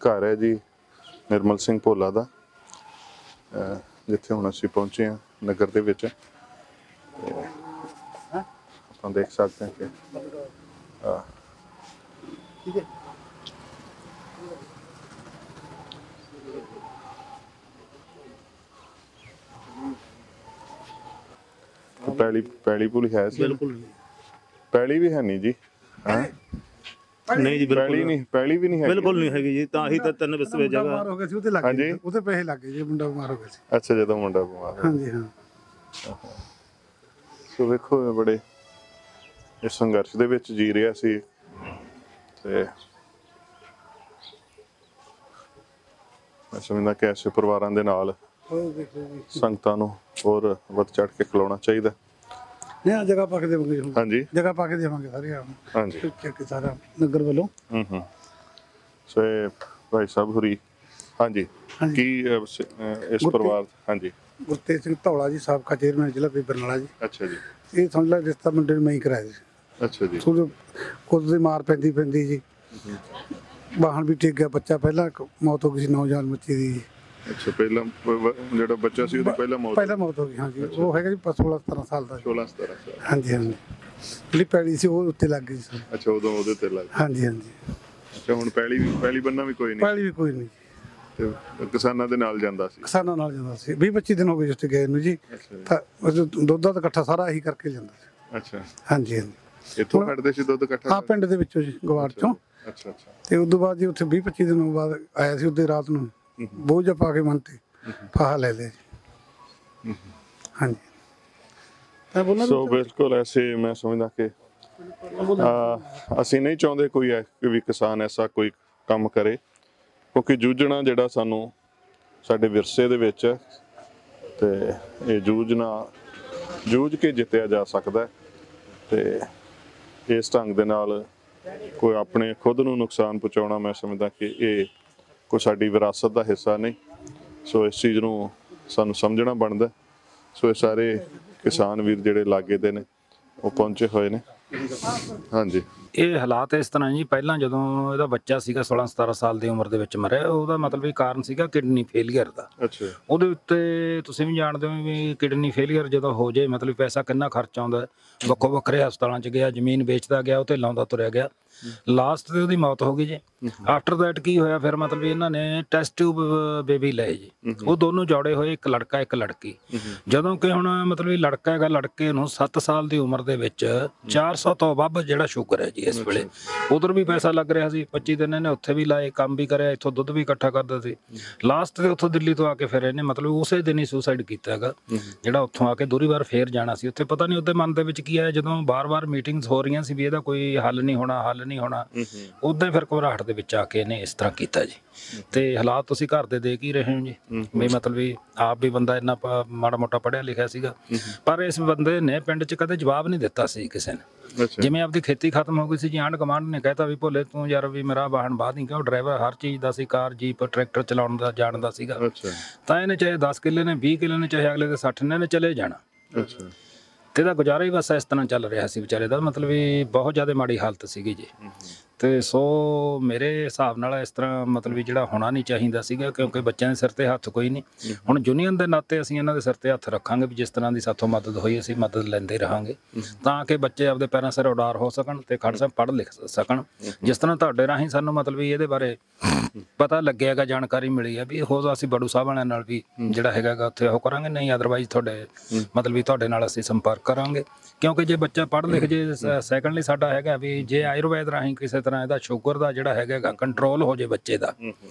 घर है जी निर्मल सिंह भोला दा, जिथे हुण असीं पहुंचे हैं नगर दे विच। आप देख सकते हैं कि पैली पूली है सी? बिल्कुल पैली भी है नहीं जी। हाँ नहीं जी, पैली नहीं, पैली भी नहीं है, बिल्कुल नहीं हैगी जी। तां ही तो 3 बिस्वे जगह हो गए सी ਉਹਦੇ ਲੱਗ ਗਏ, ਉਹਦੇ ਪੈਸੇ ਲੱਗ ਗਏ ਜੀ, ਮੁੰਡਾ ਬਿਮਾਰ ਹੋ ਗਿਆ ਸੀ। अच्छा ਜਦੋਂ ਮੁੰਡਾ ਬਿਮਾਰ ਹੋਇਆ। ਹਾਂਜੀ ਹਾਂ। ਸੋ ਵੇਖੋ ਬੜੇ ਇਸ ਸੰਘਰਸ਼ ਦੇ ਵਿੱਚ ਜੀ ਰਿਹਾ ਸੀ ਤੇ ਮੈਂ ਸਮਝਦਾ ਕਿ ਐਸੇ ਪਰਿਵਾਰਾਂ ਦੇ ਨਾਲ ਉਹ ਦੇਖੋ ਜੀ, ਸੰਗਤਾਂ ਨੂੰ ਹੋਰ ਵੱਧ ਚੜ ਕੇ ਖਿਲਾਉਣਾ ਚਾਹੀਦਾ। ਨਹੀਂ ਆ ਜਗ੍ਹਾ ਪਾ ਕੇ ਦੇਵਾਂਗੇ ਹੁਣ, ਹਾਂਜੀ ਜਗ੍ਹਾ ਪਾ ਕੇ ਦੇਵਾਂਗੇ ਸਾਰੇ ਆਪ ਹਾਂਜੀ ਚੱਕ ਸਾਰਾ ਨਗਰ ਵੱਲੋਂ। ਸੋ ਇਹ ਭਾਈ ਸਾਹਿਬ ਹੁਰੀ ਹਾਂਜੀ ਕੀ ਇਸ ਪਰਿਵਾਰ ਹਾਂਜੀ ਗੁਰਤੇਜ ਸਿੰਘ ਧੌਲਾ ਜੀ ਸਾਬਕਾ ਚੇਅਰਮੈਨ ਜ਼ਿਲ੍ਹਾ ਬਰਨਾਲਾ ਜੀ। ਅੱਛਾ ਜੀ, ਇਹ ਸਮਝ ਲੈ ਰਿਸ਼ਤਾ ਮੁੰਡੇ ਨੂੰ ਮੈਂ ਹੀ ਕਰਾਇਆ ਸੀ। ਅੱਛਾ ਜੀ, ਕੁਝ ਦੀ ਮਾਰ ਪੈਂਦੀ ਜੀ, ਵਾਹਨ ਵੀ ਟਿਕ ਗਿਆ, ਬੱਚਾ ਪਹਿਲਾਂ ਮੌਤ ਹੋ ਗਈ ਸੀ ਨੌਜਵਾਨ ਬੱਚੇ ਦੀ। ਅੱਛਾ ਪਹਿਲਾਂ ਜਿਹੜਾ ਬੱਚਾ ਸੀ ਉਹਦੀ ਪਹਿਲਾਂ ਮੌਤ ਹੋ ਗਈ। ਹਾਂਜੀ ਉਹ ਹੈਗਾ ਜੀ 16-17 ਸਾਲ ਦਾ। 16-17 ਸਾਲ। ਹਾਂਜੀ ਹਾਂਜੀ, ਜਿਹੜੀ ਪੈਲੀ ਸੀ ਉਹ ਉੱਤੇ ਲੱਗ ਗਈ ਸੀ। ਅੱਛਾ ਉਦੋਂ ਉਹਦੇ ਤੇ ਲੱਗ ਗਈ। ਹਾਂਜੀ ਹਾਂਜੀ। ਅੱਛਾ ਹੁਣ ਪੈਲੀ ਬੰਨਾ ਵੀ ਕੋਈ ਨਹੀਂ? ਪੈਲੀ ਵੀ ਕੋਈ ਨਹੀਂ ਤੇ ਕਿਸਾਨਾਂ ਦੇ ਨਾਲ ਜਾਂਦਾ ਸੀ? ਕਿਸਾਨਾਂ ਨਾਲ ਜਾਂਦਾ ਸੀ। 20-25 ਦਿਨ ਹੋ ਗਏ ਜਿੱਥੇ ਗਏ ਨੂੰ ਜੀ। ਤਾਂ ਦੁੱਧ ਦਾ ਇਕੱਠਾ ਸਾਰਾ ਇਹੀ ਕਰਕੇ ਜਾਂਦਾ ਸੀ। ਅੱਛਾ ਹਾਂਜੀ ਹਾਂਜੀ। ਇੱਥੋਂ ਕੱਢਦੇ ਸੀ ਦੁੱਧ ਇਕੱਠਾ? ਹਾਂ ਪਿੰਡ ਦੇ ਵਿੱਚੋਂ ਜੀ, ਗਵਾੜ ਚੋਂ। ਅੱਛਾ ਅੱਛਾ। ਤੇ ਉਸ ਤੋਂ ਬਾਅਦ ਜੀ ਉੱਥੇ 20-25 ਦਿਨ ਬਾਅਦ ਆਇਆ ਸੀ, ਉਹਦੇ ਰਾਤ ਨੂੰ ਬੋਝ ਪਾ ਕੇ ਮਨ ਤੇ ਫਾਹਾ ਲੈ ਲਿਆ ਜੀ। ਹਾਂਜੀ ਸੋ ਬਿਲਕੁਲ ਐਸੇ ਮੈਂ ਸਮਝਦਾ ਕਿ ਅਸੀਂ ਨਹੀਂ ਚਾਹੁੰਦੇ ਕੋਈ ਵੀ ਕਿਸਾਨ ਐਸਾ ਕੋਈ ਕੰਮ ਕਰੇ, ਕਿਉਂਕਿ ਜੂਝਣਾ ਜਿਹੜਾ ਸਾਨੂੰ ਸਾਡੇ ਵਿਰਸੇ ਦੇ ਵਿੱਚ ਤੇ ਇਹ ਜੂਝ ਕੇ ਜਿੱਤਿਆ ਜਾ ਸਕਦਾ ਤੇ ਇਸ ਢੰਗ ਦੇ ਨਾਲ ਕੋਈ ਆਪਣੇ ਖੁਦ ਨੂੰ ਨੁਕਸਾਨ ਪਹੁੰਚਾਉਣਾ ਮੈਂ ਸਮਝਦਾ ਕਿ ਇਹ ਕੋਈ ਸਾਡੀ ਵਿਰਾਸਤ ਦਾ ਹਿੱਸਾ ਨਹੀਂ। ਸੋ ਇਸ ਚੀਜ਼ ਨੂੰ ਸਾਨੂੰ ਸਮਝਣਾ ਬਣਦਾ। ਸੋ ਇਹ ਸਾਰੇ ਕਿਸਾਨ ਵੀਰ ਜਿਹੜੇ ਲਾਗੇ ਦੇ ਨੇ ਉਹ ਪਹੁੰਚੇ ਹੋਏ ਨੇ। ਹਾਂਜੀ ਇਹ ਹਾਲਾਤ ਇਸ ਤਰ੍ਹਾਂ ਜੀ, ਪਹਿਲਾਂ ਜਦੋਂ ਇਹਦਾ ਬੱਚਾ ਸੀਗਾ 16-17 ਸਾਲ ਦੀ ਉਮਰ ਦੇ ਵਿੱਚ ਮਰਿਆ, ਉਹਦਾ ਮਤਲਬ ਇਹ ਕਾਰਨ ਸੀਗਾ ਕਿਡਨੀ ਫੇਲੀਅਰ ਦਾ। ਅੱਛਾ। ਉਹਦੇ ਉੱਤੇ ਤੁਸੀਂ ਵੀ ਜਾਣਦੇ ਹੋ ਵੀ ਕਿਡਨੀ ਫੇਲੀਅਰ ਜਦੋਂ ਹੋ ਜਾਏ ਮਤਲਬ ਪੈਸਾ ਕਿੰਨਾ ਖਰਚ ਆਉਂਦਾ। ਵੱਖੋ ਵੱਖਰੇ ਹਸਪਤਾਲਾਂ 'ਚ ਗਿਆ, ਜ਼ਮੀਨ ਵੇਚਦਾ ਗਿਆ, ਉਹ ਤੇ ਲਾਉਂਦਾ ਤੁਰਿਆ ਗਿਆ, ਲਾਸਟ ਤੇ ਉਹਦੀ ਮੌਤ ਹੋ ਗਈ ਜੀ। ਆਫਟਰ ਦੈਟ ਕੀ ਹੋਇਆ ਫਿਰ ਮਤਲਬ ਵੀ ਇਹਨਾਂ ਨੇ ਟੈਸਟ ਟਿਊਬ ਬੇਬੀ ਲਏ ਜੀ, ਉਹ ਦੋਨੋਂ ਜੋੜੇ ਹੋਏ, ਇੱਕ ਲੜਕਾ ਇੱਕ ਲੜਕੀ। ਜਦੋਂ ਕਿ ਹੁਣ ਮਤਲਬ ਵੀ ਲੜਕਾ ਹੈਗਾ, ਲੜਕੇ ਨੂੰ 7 ਸਾਲ ਦੀ ਉਮਰ ਦੇ ਵਿੱਚ 400 ਤੋਂ ਵੱਧ ਜਿਹੜਾ ਸ਼ੂਗਰ ਹੈ ਜੀ ਇਸ ਵੇਲੇ। ਉਧਰ ਵੀ ਪੈਸਾ ਲੱਗ ਰਿਹਾ ਸੀ, 25 ਦਿਨ ਇਹਨੇ ਉੱਥੇ ਵੀ ਲਾਏ, ਕੰਮ ਵੀ ਕਰਿਆ, ਇੱਥੋਂ ਦੁੱਧ ਵੀ ਇਕੱਠਾ ਕਰਦਾ ਸੀ। ਲਾਸਟ ਤੇ ਉੱਥੋਂ ਦਿੱਲੀ ਤੋਂ ਆ ਕੇ ਫਿਰ ਇਹਨੇ ਮਤਲਬ ਉਸੇ ਦਿਨ ਹੀ ਸੁਸਾਈਡ ਕੀਤਾ ਹੈਗਾ, ਜਿਹੜਾ ਉੱਥੋਂ ਆ ਕੇ ਦੂਰੀ ਵਾਰ ਫੇਰ ਜਾਣਾ ਸੀ। ਉੱਥੇ ਪਤਾ ਨਹੀਂ ਉਹਦੇ ਮਨ ਦੇ ਵਿੱਚ ਕੀ ਆਇਆ, ਜਦੋਂ ਵਾਰ-ਵਾਰ ਮੀਟਿੰਗਸ ਹੋ ਰਹੀਆਂ ਸੀ ਵੀ ਇਹਦਾ ਕੋਈ ਹੱਲ ਨਹੀਂ ਹੋਣਾ ਉਦਾਂ ਹੀ ਫਿਰ ਘਬਰਾਹਟ ਦੇ ਵਿੱਚ ਆ ਕੇ ਇਹਨੇ ਇਸ ਤਰ੍ਹਾਂ ਕੀਤਾ ਜੀ। ਤੇ ਹਾਲਾਤ ਤੁਸੀਂ ਘਰ ਦੇ ਦੇਖ ਹੀ ਰਹੇ ਹੋ ਜੀ, ਵੀ ਮਤਲਬ ਵੀ ਆਪ ਵੀ ਬੰਦਾ ਇੰਨਾ ਮਾੜਾ ਮੋਟਾ ਪੜ੍ਹਿਆ ਲਿਖਿਆ ਸੀਗਾ, ਪਰ ਇਸ ਬੰਦੇ ਨੇ ਪਿੰਡ 'ਚ ਕਦੇ ਜਵਾਬ ਨਹੀਂ ਦਿੱਤਾ ਸੀ ਕਿਸੇ ਨੇ। ਜਿਵੇਂ ਆਪਦੀ ਖੇਤੀ ਖਤਮ ਹੋ ਗਈ ਸੀ ਜੀ, ਆਂਢ ਗੁਆਂਢ ਨੇ ਕਹਿਤਾ ਵੀ ਭੋਲੇ ਤੂੰ ਯਾਰ ਵੀ ਮੇਰਾ ਵਾਹਨ ਬਾਅਦ ਨਹੀਂ, ਕਿਉਂ ਡਰਾਈਵਰ ਹਰ ਚੀਜ਼ ਦਾ ਸੀ, ਕਾਰ ਜੀਪ ਟਰੈਕਟਰ ਚਲਾਉਣ ਦਾ ਜਾਣਦਾ ਸੀਗਾ। ਤਾਂ ਇਹਨੇ ਚਾਹੇ 10 ਕਿੱਲੇ ਨੇ, 20 ਕਿੱਲੇ ਨੇ, ਚਾਹੇ ਅਗਲੇ ਦੇ 60 ਨੇ, ਚਲੇ ਜਾਣਾ। ਤੇ ਇਹਦਾ ਗੁਜ਼ਾਰਾ ਹੀ ਬਸ ਇਸ ਤਰ੍ਹਾਂ ਚੱਲ ਰਿਹਾ ਸੀ ਵਿਚਾਰੇ ਦਾ, ਮਤਲਬ ਵੀ ਬਹੁਤ ਜ਼ਿਆਦਾ ਮਾੜੀ ਹਾਲਤ ਸੀਗੀ ਜੀ। ਤੇ ਸੋ ਮੇਰੇ ਹਿਸਾਬ ਨਾਲ ਇਸ ਤਰ੍ਹਾਂ ਮਤਲਬ ਵੀ ਜਿਹੜਾ ਹੋਣਾ ਨਹੀਂ ਚਾਹੀਦਾ ਸੀਗਾ, ਕਿਉਂਕਿ ਬੱਚਿਆਂ ਦੇ ਸਿਰ ਤੇ ਹੱਥ ਕੋਈ ਨਹੀਂ। ਹੁਣ ਯੂਨੀਅਨ ਦੇ ਨਾਤੇ ਅਸੀਂ ਇਹਨਾਂ ਦੇ ਸਿਰ ਤੇ ਹੱਥ ਰੱਖਾਂਗੇ ਵੀ ਜਿਸ ਤਰ੍ਹਾਂ ਦੀ ਸਾਥੋਂ ਮਦਦ ਹੋਈ ਅਸੀਂ ਮਦਦ ਲੈਂਦੇ ਰਹਾਂਗੇ, ਤਾਂ ਕਿ ਬੱਚੇ ਆਪਦੇ ਪੈਰਾਂ ਸਿਰ ਉਡਾਰ ਹੋ ਸਕਣ ਤੇ ਖੜ ਪੜ੍ਹ ਲਿਖ ਸਕਣ। ਜਿਸ ਤਰ੍ਹਾਂ ਤੁਹਾਡੇ ਰਾਹੀਂ ਸਾਨੂੰ ਮਤਲਬ ਵੀ ਇਹਦੇ ਬਾਰੇ ਪਤਾ ਲੱਗਿਆਗਾ, ਜਾਣਕਾਰੀ ਮਿਲੀ ਹੈ ਵੀ ਹੋ ਅਸੀਂ ਬੜੂ ਸਾਹਿਬ ਵਾਲਿਆਂ ਨਾਲ ਵੀ ਜਿਹੜਾ ਹੈਗਾ ਉੱਥੇ ਉਹ ਕਰਾਂਗੇ, ਨਹੀਂ ਅਦਰਵਾਈਜ਼ ਤੁਹਾਡੇ ਮਤਲਬ ਵੀ ਤੁਹਾਡੇ ਨਾਲ ਅਸੀਂ ਸੰਪਰਕ ਕਰਾਂਗੇ। ਕਿਉਂਕਿ ਜੇ ਬੱਚਾ ਪੜ੍ਹ ਲਿਖ ਜੇ, ਸੈਕੰਡਲੀ ਸਾਡਾ ਹੈਗਾ ਵੀ ਜੇ ਆਯੁਰਵੈਦ ਰਾਹੀਂ ਕਿਸੇ ਤਰ੍ਹਾਂ ਇਹਦਾ ਸ਼ੂਗਰ ਦਾ ਜਿਹੜਾ ਹੈਗਾ ਕੰਟਰੋਲ ਹੋ ਜੇ ਬੱਚੇ ਦਾ,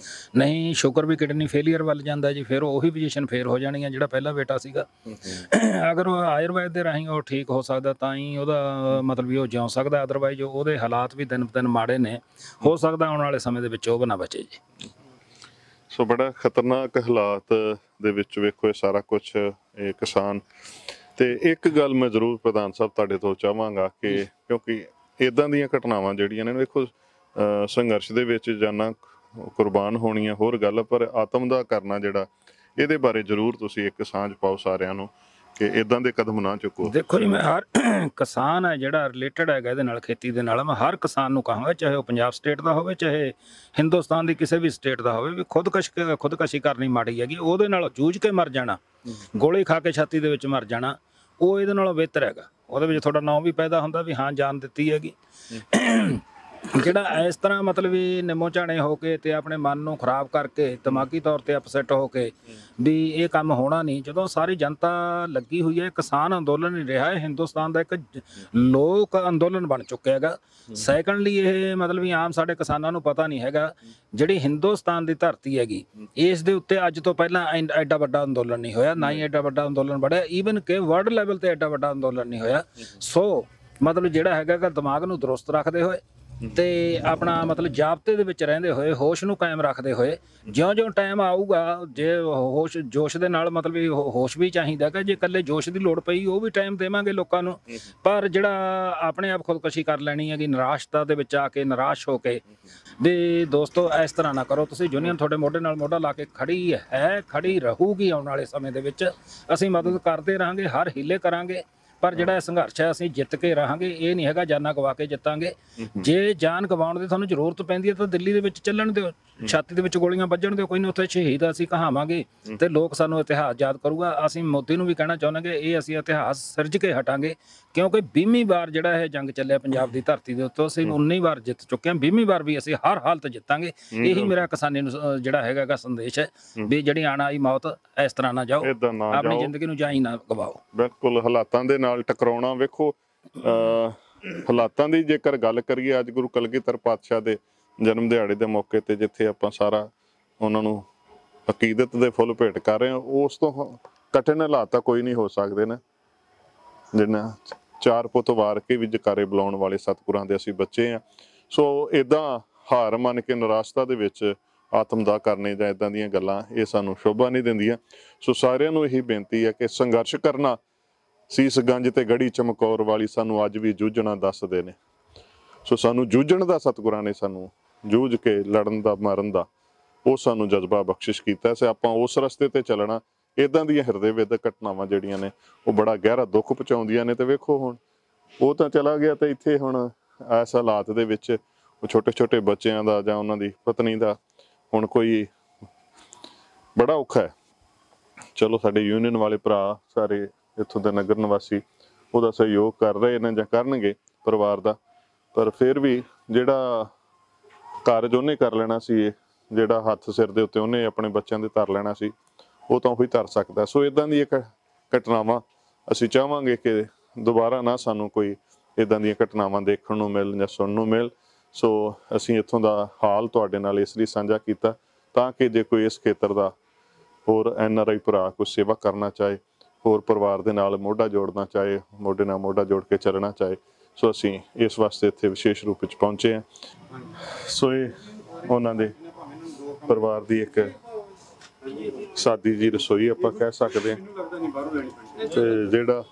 ਨਹੀਂ ਸ਼ੂਗਰ ਵੀ ਕਿਡਨੀ ਫੇਲੀਅਰ ਵੱਲ ਜਾਂਦਾ ਜੀ, ਫਿਰ ਉਹੀ ਪੋਜੀਸ਼ਨ ਫੇਰ ਹੋ ਜਾਣੀ ਹੈ ਜਿਹੜਾ ਪਹਿਲਾ ਬੇਟਾ ਸੀਗਾ। ਅਗਰ ਉਹ ਆਯੁਰਵੈਦ ਦੇ ਰਾਹੀਂ ਉਹ ਠੀਕ ਹੋ ਸਕਦਾ ਤਾਂ ਹੀ ਉਹਦਾ ਮਤਲਬ ਵੀ ਉਹ ਜਿਉ ਸਕਦਾ, ਅਦਰਵਾਈਜ਼ ਉਹਦੇ ਹਾਲਾਤ ਵੀ ਦਿਨ ਬ ਦਿਨ ਮਾੜੇ ਨੇ, ਹੋ ਸਕਦਾ ਆਉਣ ਵਾਲੇ ਸਮੇਂ ਦੇ ਵਿੱਚ ਉਹ ਨਾ ਬਚੇ ਜੀ। ਸੋ ਬੜਾ ਖਤਰਨਾਕ ਹਾਲਾਤ ਦੇ ਵਿੱਚ ਵੇਖੋ ਇਹ ਸਾਰਾ ਕੁਛ ਇਹ ਕਿਸਾਨ। ਤੇ ਇੱਕ ਗੱਲ ਮੈਂ ਜ਼ਰੂਰ ਪ੍ਰਧਾਨ ਸਾਹਿਬ ਤੁਹਾਡੇ ਤੋਂ ਚਾਹਾਂਗਾ ਕਿ ਕਿਉਂਕਿ ਇੱਦਾਂ ਦੀਆਂ ਘਟਨਾਵਾਂ ਜਿਹੜੀਆਂ ਨੇ ਵੇਖੋ ਸੰਘਰਸ਼ ਦੇ ਵਿੱਚ ਜਾਨਾਂ ਕੁਰਬਾਨ ਹੋਣੀਆਂ ਹੋਰ ਗੱਲ, ਪਰ ਆਤਮ ਦਾ ਕਰਨਾ ਜਿਹੜਾ ਇਹਦੇ ਬਾਰੇ ਜ਼ਰੂਰ ਤੁਸੀਂ ਇੱਕ ਸਾਂਝ ਪਾਓ ਸਾਰਿਆਂ ਨੂੰ ਕਿ ਇਦਾਂ ਦੇ ਕਦਮ ਨਾ ਚੁੱਕੋ? ਦੇਖੋ ਜੀ, ਮੈਂ ਹਰ ਕਿਸਾਨ ਹੈ ਜਿਹੜਾ ਰਿਲੇਟਡ ਹੈਗਾ ਇਹਦੇ ਨਾਲ, ਖੇਤੀ ਦੇ ਨਾਲ, ਮੈਂ ਹਰ ਕਿਸਾਨ ਨੂੰ ਕਹਾਂਗਾ, ਚਾਹੇ ਉਹ ਪੰਜਾਬ ਸਟੇਟ ਦਾ ਹੋਵੇ, ਚਾਹੇ ਹਿੰਦੁਸਤਾਨ ਦੀ ਕਿਸੇ ਵੀ ਸਟੇਟ ਦਾ ਹੋਵੇ, ਵੀ ਖੁਦਕਸ਼ੀ ਕਰਨੀ ਮਾੜੀ ਹੈਗੀ। ਉਹਦੇ ਨਾਲ ਜੂਝ ਕੇ ਮਰ ਜਾਣਾ, ਗੋਲੀ ਖਾ ਕੇ ਛਾਤੀ ਦੇ ਵਿੱਚ ਮਰ ਜਾਣਾ, ਉਹ ਇਹਦੇ ਨਾਲੋਂ ਬਿਹਤਰ ਹੈਗਾ। ਉਹਦੇ ਵਿੱਚ ਤੁਹਾਡਾ ਨਾਂ ਵੀ ਪੈਦਾ ਹੁੰਦਾ ਵੀ ਹਾਂ ਜਾਨ ਦਿੱਤੀ ਹੈਗੀ। ਜਿਹੜਾ ਇਸ ਤਰ੍ਹਾਂ ਮਤਲਬ ਵੀ ਨਿੰਮੋ ਝਾਣੇ ਹੋ ਕੇ ਤੇ ਆਪਣੇ ਮਨ ਨੂੰ ਖਰਾਬ ਕਰਕੇ ਦਿਮਾਗੀ ਤੌਰ ਤੇ ਅਪਸੈਟ ਹੋ ਕੇ ਵੀ ਇਹ ਕੰਮ ਹੋਣਾ ਨਹੀਂ, ਜਦੋਂ ਸਾਰੀ ਜਨਤਾ ਲੱਗੀ ਹੋਈ ਹੈ, ਕਿਸਾਨ ਅੰਦੋਲਨ ਨਹੀਂ ਰਿਹਾ, ਇਹ ਹਿੰਦੁਸਤਾਨ ਦਾ ਇੱਕ ਲੋਕ ਅੰਦੋਲਨ ਬਣ ਚੁੱਕਿਆ ਹੈਗਾ। ਸੈਕੰਡਲੀ ਇਹ ਮਤਲਬ ਵੀ ਆਮ ਸਾਡੇ ਕਿਸਾਨਾਂ ਨੂੰ ਪਤਾ ਨਹੀਂ ਹੈਗਾ, ਜਿਹੜੀ ਹਿੰਦੁਸਤਾਨ ਦੀ ਧਰਤੀ ਹੈਗੀ ਇਸ ਦੇ ਉੱਤੇ ਅੱਜ ਤੋਂ ਪਹਿਲਾਂ ਐਡਾ ਵੱਡਾ ਅੰਦੋਲਨ ਨਹੀਂ ਹੋਇਆ, ਨਾ ਹੀ ਐਡਾ ਵੱਡਾ ਅੰਦੋਲਨ बढ़ਿਆ, ਈਵਨ ਕਿ ਵਰਲਡ ਲੈਵਲ ਤੇ ਐਡਾ ਵੱਡਾ ਅੰਦੋਲਨ ਨਹੀਂ ਹੋਇਆ। ਸੋ ਮਤਲਬ ਜਿਹੜਾ ਹੈਗਾ ਦਿਮਾਗ ਨੂੰ ਦਰੁਸਤ ਰੱਖਦੇ ਹੋਏ ਤੇ ਆਪਣਾ ਮਤਲਬ ਜਾਬਤੇ ਦੇ ਵਿੱਚ ਰਹਿੰਦੇ ਹੋਏ, ਹੋਸ਼ ਨੂੰ ਕਾਇਮ ਰੱਖਦੇ ਹੋਏ, ਜਿਉਂ-ਜਿਉਂ ਟਾਈਮ ਆਊਗਾ, ਜੇ ਜੋਸ਼ ਦੇ ਨਾਲ ਮਤਲਬ ਵੀ ਹੋਸ਼ ਵੀ ਚਾਹੀਦਾ ਕਿ ਜੇ ਇਕੱਲੇ ਜੋਸ਼ ਦੀ ਲੋੜ ਪਈ ਉਹ ਵੀ ਟਾਈਮ ਦੇਵਾਂਗੇ ਲੋਕਾਂ ਨੂੰ, ਪਰ ਜਿਹੜਾ ਆਪਣੇ ਆਪ ਖੁਦਕੁਸ਼ੀ ਕਰ ਲੈਣੀ ਹੈਗੀ ਨਿਰਾਸ਼ਤਾ ਦੇ ਵਿੱਚ ਆ ਕੇ, ਨਿਰਾਸ਼ ਹੋ ਕੇ, ਵੀ ਦੋਸਤੋ ਇਸ ਤਰ੍ਹਾਂ ਨਾ ਕਰੋ। ਤੁਸੀਂ ਯੂਨੀਅਨ ਤੁਹਾਡੇ ਮੋਢੇ ਨਾਲ ਮੋਢਾ ਲਾ ਕੇ ਖੜੀ ਹੈ, ਖੜੀ ਰਹੂਗੀ ਆਉਣ ਵਾਲੇ ਸਮੇਂ ਦੇ ਵਿੱਚ। ਅਸੀਂ ਮਦਦ ਕਰਦੇ ਰਹਾਂਗੇ, ਹਰ ਹੀਲੇ ਕਰਾਂਗੇ, ਪਰ ਜਿਹੜਾ ਇਹ ਸੰਘਰਸ਼ ਹੈ ਅਸੀਂ ਜਿੱਤ ਕੇ ਰਹਾਂਗੇ। ਇਹ ਨਹੀਂ ਹੈਗਾ ਜਾਨਾਂ ਗਵਾ ਕੇ ਜਿੱਤਾਂਗੇ। ਜੇ ਜਾਨ ਗਵਾਉਣ ਦੀ ਤੁਹਾਨੂੰ ਜ਼ਰੂਰਤ ਪੈਂਦੀ ਹੈ ਤਾਂ ਦਿੱਲੀ ਦੇ ਵਿੱਚ ਚੱਲਣ ਦਿਓ, ਛਾਤੀ ਦੇ ਵਿੱਚ ਗੋਲੀਆਂ ਵੱਜਣ ਦਿਓ, ਕੋਈ ਨਾ, ਉੱਥੇ ਸ਼ਹੀਦ ਅਸੀਂ ਕਹਾਵਾਂਗੇ ਤੇ ਲੋਕ ਸਾਨੂੰ ਇਤਿਹਾਸ ਯਾਦ ਕਰੂਗਾ। ਅਸੀਂ ਮੋਦੀ ਨੂੰ ਵੀ ਕਹਿਣਾ ਚਾਹੁੰਦੇ ਇਹ ਅਸੀਂ ਇਤਿਹਾਸ ਸਿਰਜ ਕੇ ਹਟਾਂਗੇ, ਕਿਉਂਕਿ 20ਵੀਂ ਵਾਰ ਜਿਹੜਾ ਇਹ ਜੰਗ ਚੱਲਿਆ ਪੰਜਾਬ ਦੀ ਧਰਤੀ ਦੇ ਉੱਤੇ, ਅਸੀਂ 19 ਵਾਰ ਜਿੱਤ ਚੁੱਕੇ ਹਾਂ, 20ਵੀਂ ਵਾਰ ਵੀ ਅਸੀਂ ਹਰ ਹਾਲਤ ਜਿੱਤਾਂਗੇ। ਇਹੀ ਮੇਰਾ ਕਿਸਾਨੀ ਨੂੰ ਜਿਹੜਾ ਹੈਗਾ ਸੰਦੇਸ਼ ਹੈ ਵੀ ਜਿਹੜੀ ਆਉਣ ਵਾਲੀ ਮੌਤ ਇਸ ਤਰ੍ਹਾਂ ਨਾ ਜਾਓ, ਆਪਣੀ ਜ਼ਿੰਦਗੀ ਨੂੰ ਜਾਂ ਹੀ ਨਾ ਗਵਾਓ। ਬਿਲਕੁਲ, ਹਾਲਾਤਾਂ ਦੇ ਨਾਲ ਟਕਰਾਉਣਾ। ਵੇਖੋ ਹਾਲਾਤਾਂ ਦੀ ਜੇਕਰ ਗੱਲ ਕਰੀਏ, ਅੱਜ ਗੁਰੂ ਕਲਗੀਧਰ ਪਾਤਸ਼ਾਹ ਦੇ ਜਨਮ ਦਿਹਾੜੇ ਦੇ ਮੌਕੇ ਤੇ ਜਿੱਥੇ ਆਪਾਂ ਸਾਰਾ ਉਹਨਾਂ ਨੂੰ ਅਕੀਦਤ ਦੇ ਫੁੱਲ ਭੇਟ ਕਰ ਰਹੇ ਹਾਂ, ਉਸ ਤੋਂ ਕਠਿਨ ਹਾਲਾਤ ਤਾਂ ਕੋਈ ਨਹੀਂ ਹੋ ਸਕਦੇ ਨਾ, ਜਿੰਨਾ 4 ਪੁੱਤ ਵਾਰ ਕੇ ਵੀ ਜਕਾਰੇ ਬੁਲਾਉਣ ਵਾਲੇ ਸਤਿਗੁਰਾਂ ਦੇ ਅਸੀਂ ਬੱਚੇ ਆ। ਸੋ ਇਦਾਂ ਹਾਰ ਮੰਨ ਕੇ ਨਿਰਾਸ਼ਤਾ ਦੇ ਵਿੱਚ ਆਤਮਦਾਹ ਕਰਨੇ ਜਾਂ ਇਦਾਂ ਦੀਆਂ ਗੱਲਾਂ ਇਹ ਸਾਨੂੰ ਸ਼ੋਭਾ ਨਹੀਂ ਦਿੰਦੀਆਂ। ਸੋ ਸਾਰਿਆਂ ਨੂੰ ਇਹੀ ਬੇਨਤੀ ਹੈ ਕਿ ਸੰਘਰਸ਼ ਕਰਨਾ, ਸੀਸ ਗੰਜ ਤੇ ਗੜੀ ਚਮਕੌਰ ਵਾਲੀ ਸਾਨੂੰ ਅੱਜ ਵੀ ਜੂਝਣਾ ਦੱਸਦੇ ਨੇ। ਸੋ ਸਾਨੂੰ ਜੂਝਣ ਦਾ ਸਤਿਗੁਰਾਂ ਨੇ ਸਾਨੂੰ ਜੂਝ ਕੇ ਲੜਨ ਦਾ, ਮਰਨ ਦਾ ਉਹ ਸਾਨੂੰ ਜਜ਼ਬਾ ਬਖਸ਼ਿਸ਼ ਕੀਤਾ ਸੀ। ਆਪਾਂ ਉਸ ਰਸਤੇ ਤੇ ਚੱਲਣਾ। ਇਦਾਂ ਦੀਆਂ ਹਿਰਦੇ ਵਿਦਕ ਘਟਨਾਵਾਂ ਜਿਹੜੀਆਂ ਨੇ ਉਹ ਬੜਾ ਗਹਿਰਾ ਦੁੱਖ ਪਹੁੰਚਾਉਂਦੀਆਂ ਨੇ। ਤੇ ਵੇਖੋ ਹੁਣ ਉਹ ਤਾਂ ਚਲਾ ਗਿਆ ਤੇ ਇੱਥੇ ਹੁਣ ਇਸ ਹਾਲਾਤ ਦੇ ਵਿੱਚ ਉਹ ਛੋਟੇ ਛੋਟੇ ਬੱਚਿਆਂ ਦਾ ਜਾਂ ਉਹਨਾਂ ਦੀ ਪਤਨੀ ਦਾ ਹੁਣ ਕੋਈ ਬੜਾ ਔਖਾ ਹੈ। ਚਲੋ ਸਾਡੇ ਯੂਨੀਅਨ ਵਾਲੇ ਭਰਾ ਸਾਰੇ ਇੱਥੋਂ ਦੇ ਨਗਰ ਨਿਵਾਸੀ ਉਹਦਾ ਸਹਿਯੋਗ ਕਰ ਰਹੇ ਨੇ ਜਾਂ ਕਰਨਗੇ ਪਰਿਵਾਰ ਦਾ, ਪਰ ਫਿਰ ਵੀ ਜਿਹੜਾ ਕਾਰਜ ਉਹਨੇ ਕਰ ਲੈਣਾ ਸੀ, ਜਿਹੜਾ ਹੱਥ ਸਿਰ ਦੇ ਉੱਤੇ ਉਹਨੇ ਆਪਣੇ ਬੱਚਿਆਂ ਦੇ ਧਰ ਲੈਣਾ ਸੀ, ਉਹ ਤਾਂ ਉਹੀ ਧਰ ਸਕਦਾ। ਸੋ ਇਦਾਂ ਦੀ ਇੱਕ ਘਟਨਾਵਾਂ ਅਸੀਂ ਚਾਹਾਂਗੇ ਕਿ ਦੁਬਾਰਾ ਨਾ ਸਾਨੂੰ ਕੋਈ ਇਦਾਂ ਦੀਆਂ ਘਟਨਾਵਾਂ ਦੇਖਣ ਨੂੰ ਮਿਲ ਜਾਂ ਸੁਣਨ ਨੂੰ ਮਿਲ। ਸੋ ਅਸੀਂ ਇੱਥੋਂ ਦਾ ਹਾਲ ਤੁਹਾਡੇ ਨਾਲ ਇਸ ਲਈ ਸਾਂਝਾ ਕੀਤਾ ਤਾਂ ਕਿ ਜੇ ਕੋਈ ਇਸ ਖੇਤਰ ਦਾ ਹੋਰ NRI ਭਰਾ ਕੋਈ ਸੇਵਾ ਕਰਨਾ ਚਾਹੇ, ਹੋਰ ਪਰਿਵਾਰ ਦੇ ਨਾਲ ਮੋਢਾ ਜੋੜਨਾ ਚਾਹੇ, ਮੋਢੇ ਨਾਲ ਮੋਢਾ ਜੋੜ ਕੇ ਚੱਲਣਾ ਚਾਹੇ, ਸੋ ਅਸੀਂ ਇਸ ਵਾਸਤੇ ਇੱਥੇ ਵਿਸ਼ੇਸ਼ ਰੂਪ ਵਿੱਚ ਪਹੁੰਚੇ ਹਾਂ। ਸੋ ਇਹ ਉਹਨਾਂ ਦੇ ਪਰਿਵਾਰ ਦੀ ਇੱਕ ਸਾਦੀ ਜੀ ਰਸੋਈ ਆਪਾਂ ਕਹਿ ਸਕਦੇ ਹਾਂ। ਤੇ ਜਿਹੜਾ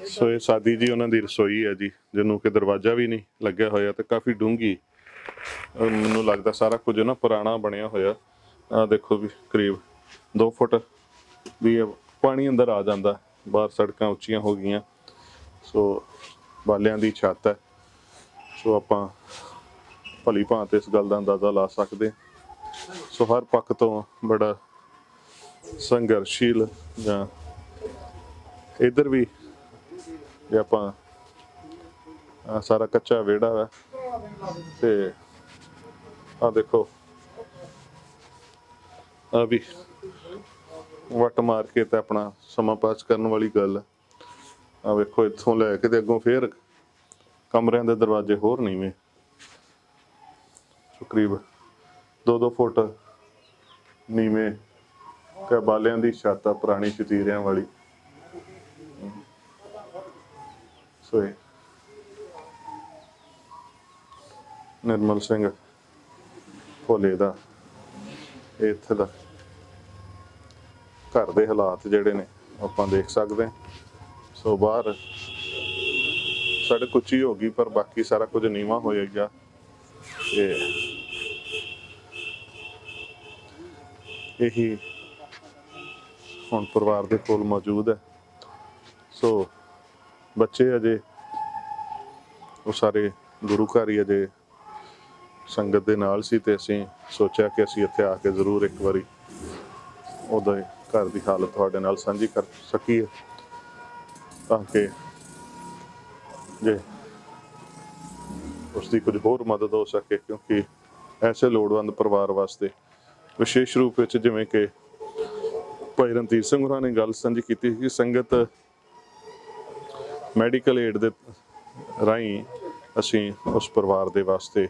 ਸੋ ਇਹ ਸਾਦੀ ਜੀ ਉਹਨਾਂ ਦੀ ਰਸੋਈ ਹੈ ਜੀ, ਜਿਹਨੂੰ ਕਿ ਦਰਵਾਜ਼ਾ ਵੀ ਨਹੀਂ ਲੱਗਿਆ ਹੋਇਆ ਤੇ ਕਾਫੀ ਡੂੰਘੀ, ਮੈਨੂੰ ਲੱਗਦਾ ਸਾਰਾ ਕੁਝ ਨਾ ਪੁਰਾਣਾ ਬਣਿਆ ਹੋਇਆ। ਆ ਦੇਖੋ ਵੀ ਕਰੀਬ 2 ਫੁੱਟ ਵੀ ਪਾਣੀ ਅੰਦਰ ਆ ਜਾਂਦਾ, ਬਾਹਰ ਸੜਕਾਂ ਉੱਚੀਆਂ ਹੋ ਗਈਆਂ। ਸੋ ਬਾਲਿਆਂ ਦੀ ਛੱਤ ਹੈ। ਸੋ ਆਪਾਂ ਭਲੀ ਭਾਂਤ ਇਸ ਗੱਲ ਦਾ ਅੰਦਾਜ਼ਾ ਲਾ ਸਕਦੇ। ਸੋ ਹਰ ਪੱਖ ਤੋਂ ਬੜਾ ਸੰਘਰਸ਼ੀਲ, ਜਾਂ ਇੱਧਰ ਵੀ ਜੇ ਆਪਾਂ ਸਾਰਾ ਕੱਚਾ ਵਿਹੜਾ ਵਾ ਤੇ ਆ ਦੇਖੋ ਆ ਵੀ ਵੱਟ ਮਾਰ ਕੇ ਤੇ ਆਪਣਾ ਸਮਾਂ ਪਾਸ ਕਰਨ ਵਾਲੀ ਗੱਲ। ਆ ਵੇਖੋ ਇੱਥੋਂ ਲੈ ਕੇ ਤੇ ਅੱਗੋਂ ਫੇਰ ਕਮਰਿਆਂ ਦੇ ਦਰਵਾਜ਼ੇ ਹੋਰ ਨੀਵੇਂ, ਕਰੀਬ 2-2 ਫੁੱਟ ਨੀਵੇਂ ਤੇ ਬਾਲਿਆਂ ਦੀ ਛੱਤ ਆ ਪੁਰਾਣੀ ਸ਼ਤੀਰਿਆਂ ਵਾਲੀ। ਸੋ ਨਿਰਮਲ ਸਿੰਘ ਭੋਲੇ ਦਾ ਇੱਥੇ ਦਾ ਘਰ ਦੇ ਹਾਲਾਤ ਜਿਹੜੇ ਨੇ ਆਪਾਂ ਦੇਖ ਸਕਦੇ ਹਾਂ। ਸੋ ਬਾਹਰ ਸੜਕ ਉੱਚੀ ਹੋ ਗਈ ਪਰ ਬਾਕੀ ਸਾਰਾ ਕੁਝ ਨੀਵਾਂ ਹੋ ਗਿਆ। ਤੇ ਇਹੀ ਹੁਣ ਪਰਿਵਾਰ ਦੇ ਕੋਲ ਮੌਜੂਦ ਹੈ। ਸੋ ਬੱਚੇ ਅਜੇ ਉਹ ਸਾਰੇ ਗੁਰੂ ਘਰ ਹੀ ਅਜੇ ਸੰਗਤ ਦੇ ਨਾਲ ਸੀ ਤੇ ਅਸੀਂ ਸੋਚਿਆ ਕਿ ਅਸੀਂ ਇੱਥੇ ਆ ਕੇ ਜ਼ਰੂਰ ਇੱਕ ਵਾਰੀ ਉਹਦੇ ਘਰ ਦੀ ਹਾਲਤ ਤੁਹਾਡੇ ਨਾਲ ਸਾਂਝੀ ਕਰ ਸਕੀਏ, ਤਾਂ ਕਿ ਜੇ ਉਸ ਦੀ ਕੁਝ ਹੋਰ ਮਦਦ ਹੋ ਸਕੇ, ਕਿਉਂਕਿ ਐਸੇ ਲੋੜਵੰਦ ਪਰਿਵਾਰ ਵਾਸਤੇ ਵਿਸ਼ੇਸ਼ ਰੂਪ ਵਿੱਚ ਜਿਵੇਂ ਕਿ ਭਾਈ ਰਣਧੀਰ ਸਿੰਘ ਹੋਰਾਂ ਨੇ ਗੱਲ ਸਾਂਝੀ ਕੀਤੀ ਕਿ ਸੰਗਤ ਮੈਡੀਕਲ ਏਡ ਦੇ ਰਾਹੀਂ ਅਸੀਂ ਉਸ ਪਰਿਵਾਰ ਦੇ ਵਾਸਤੇ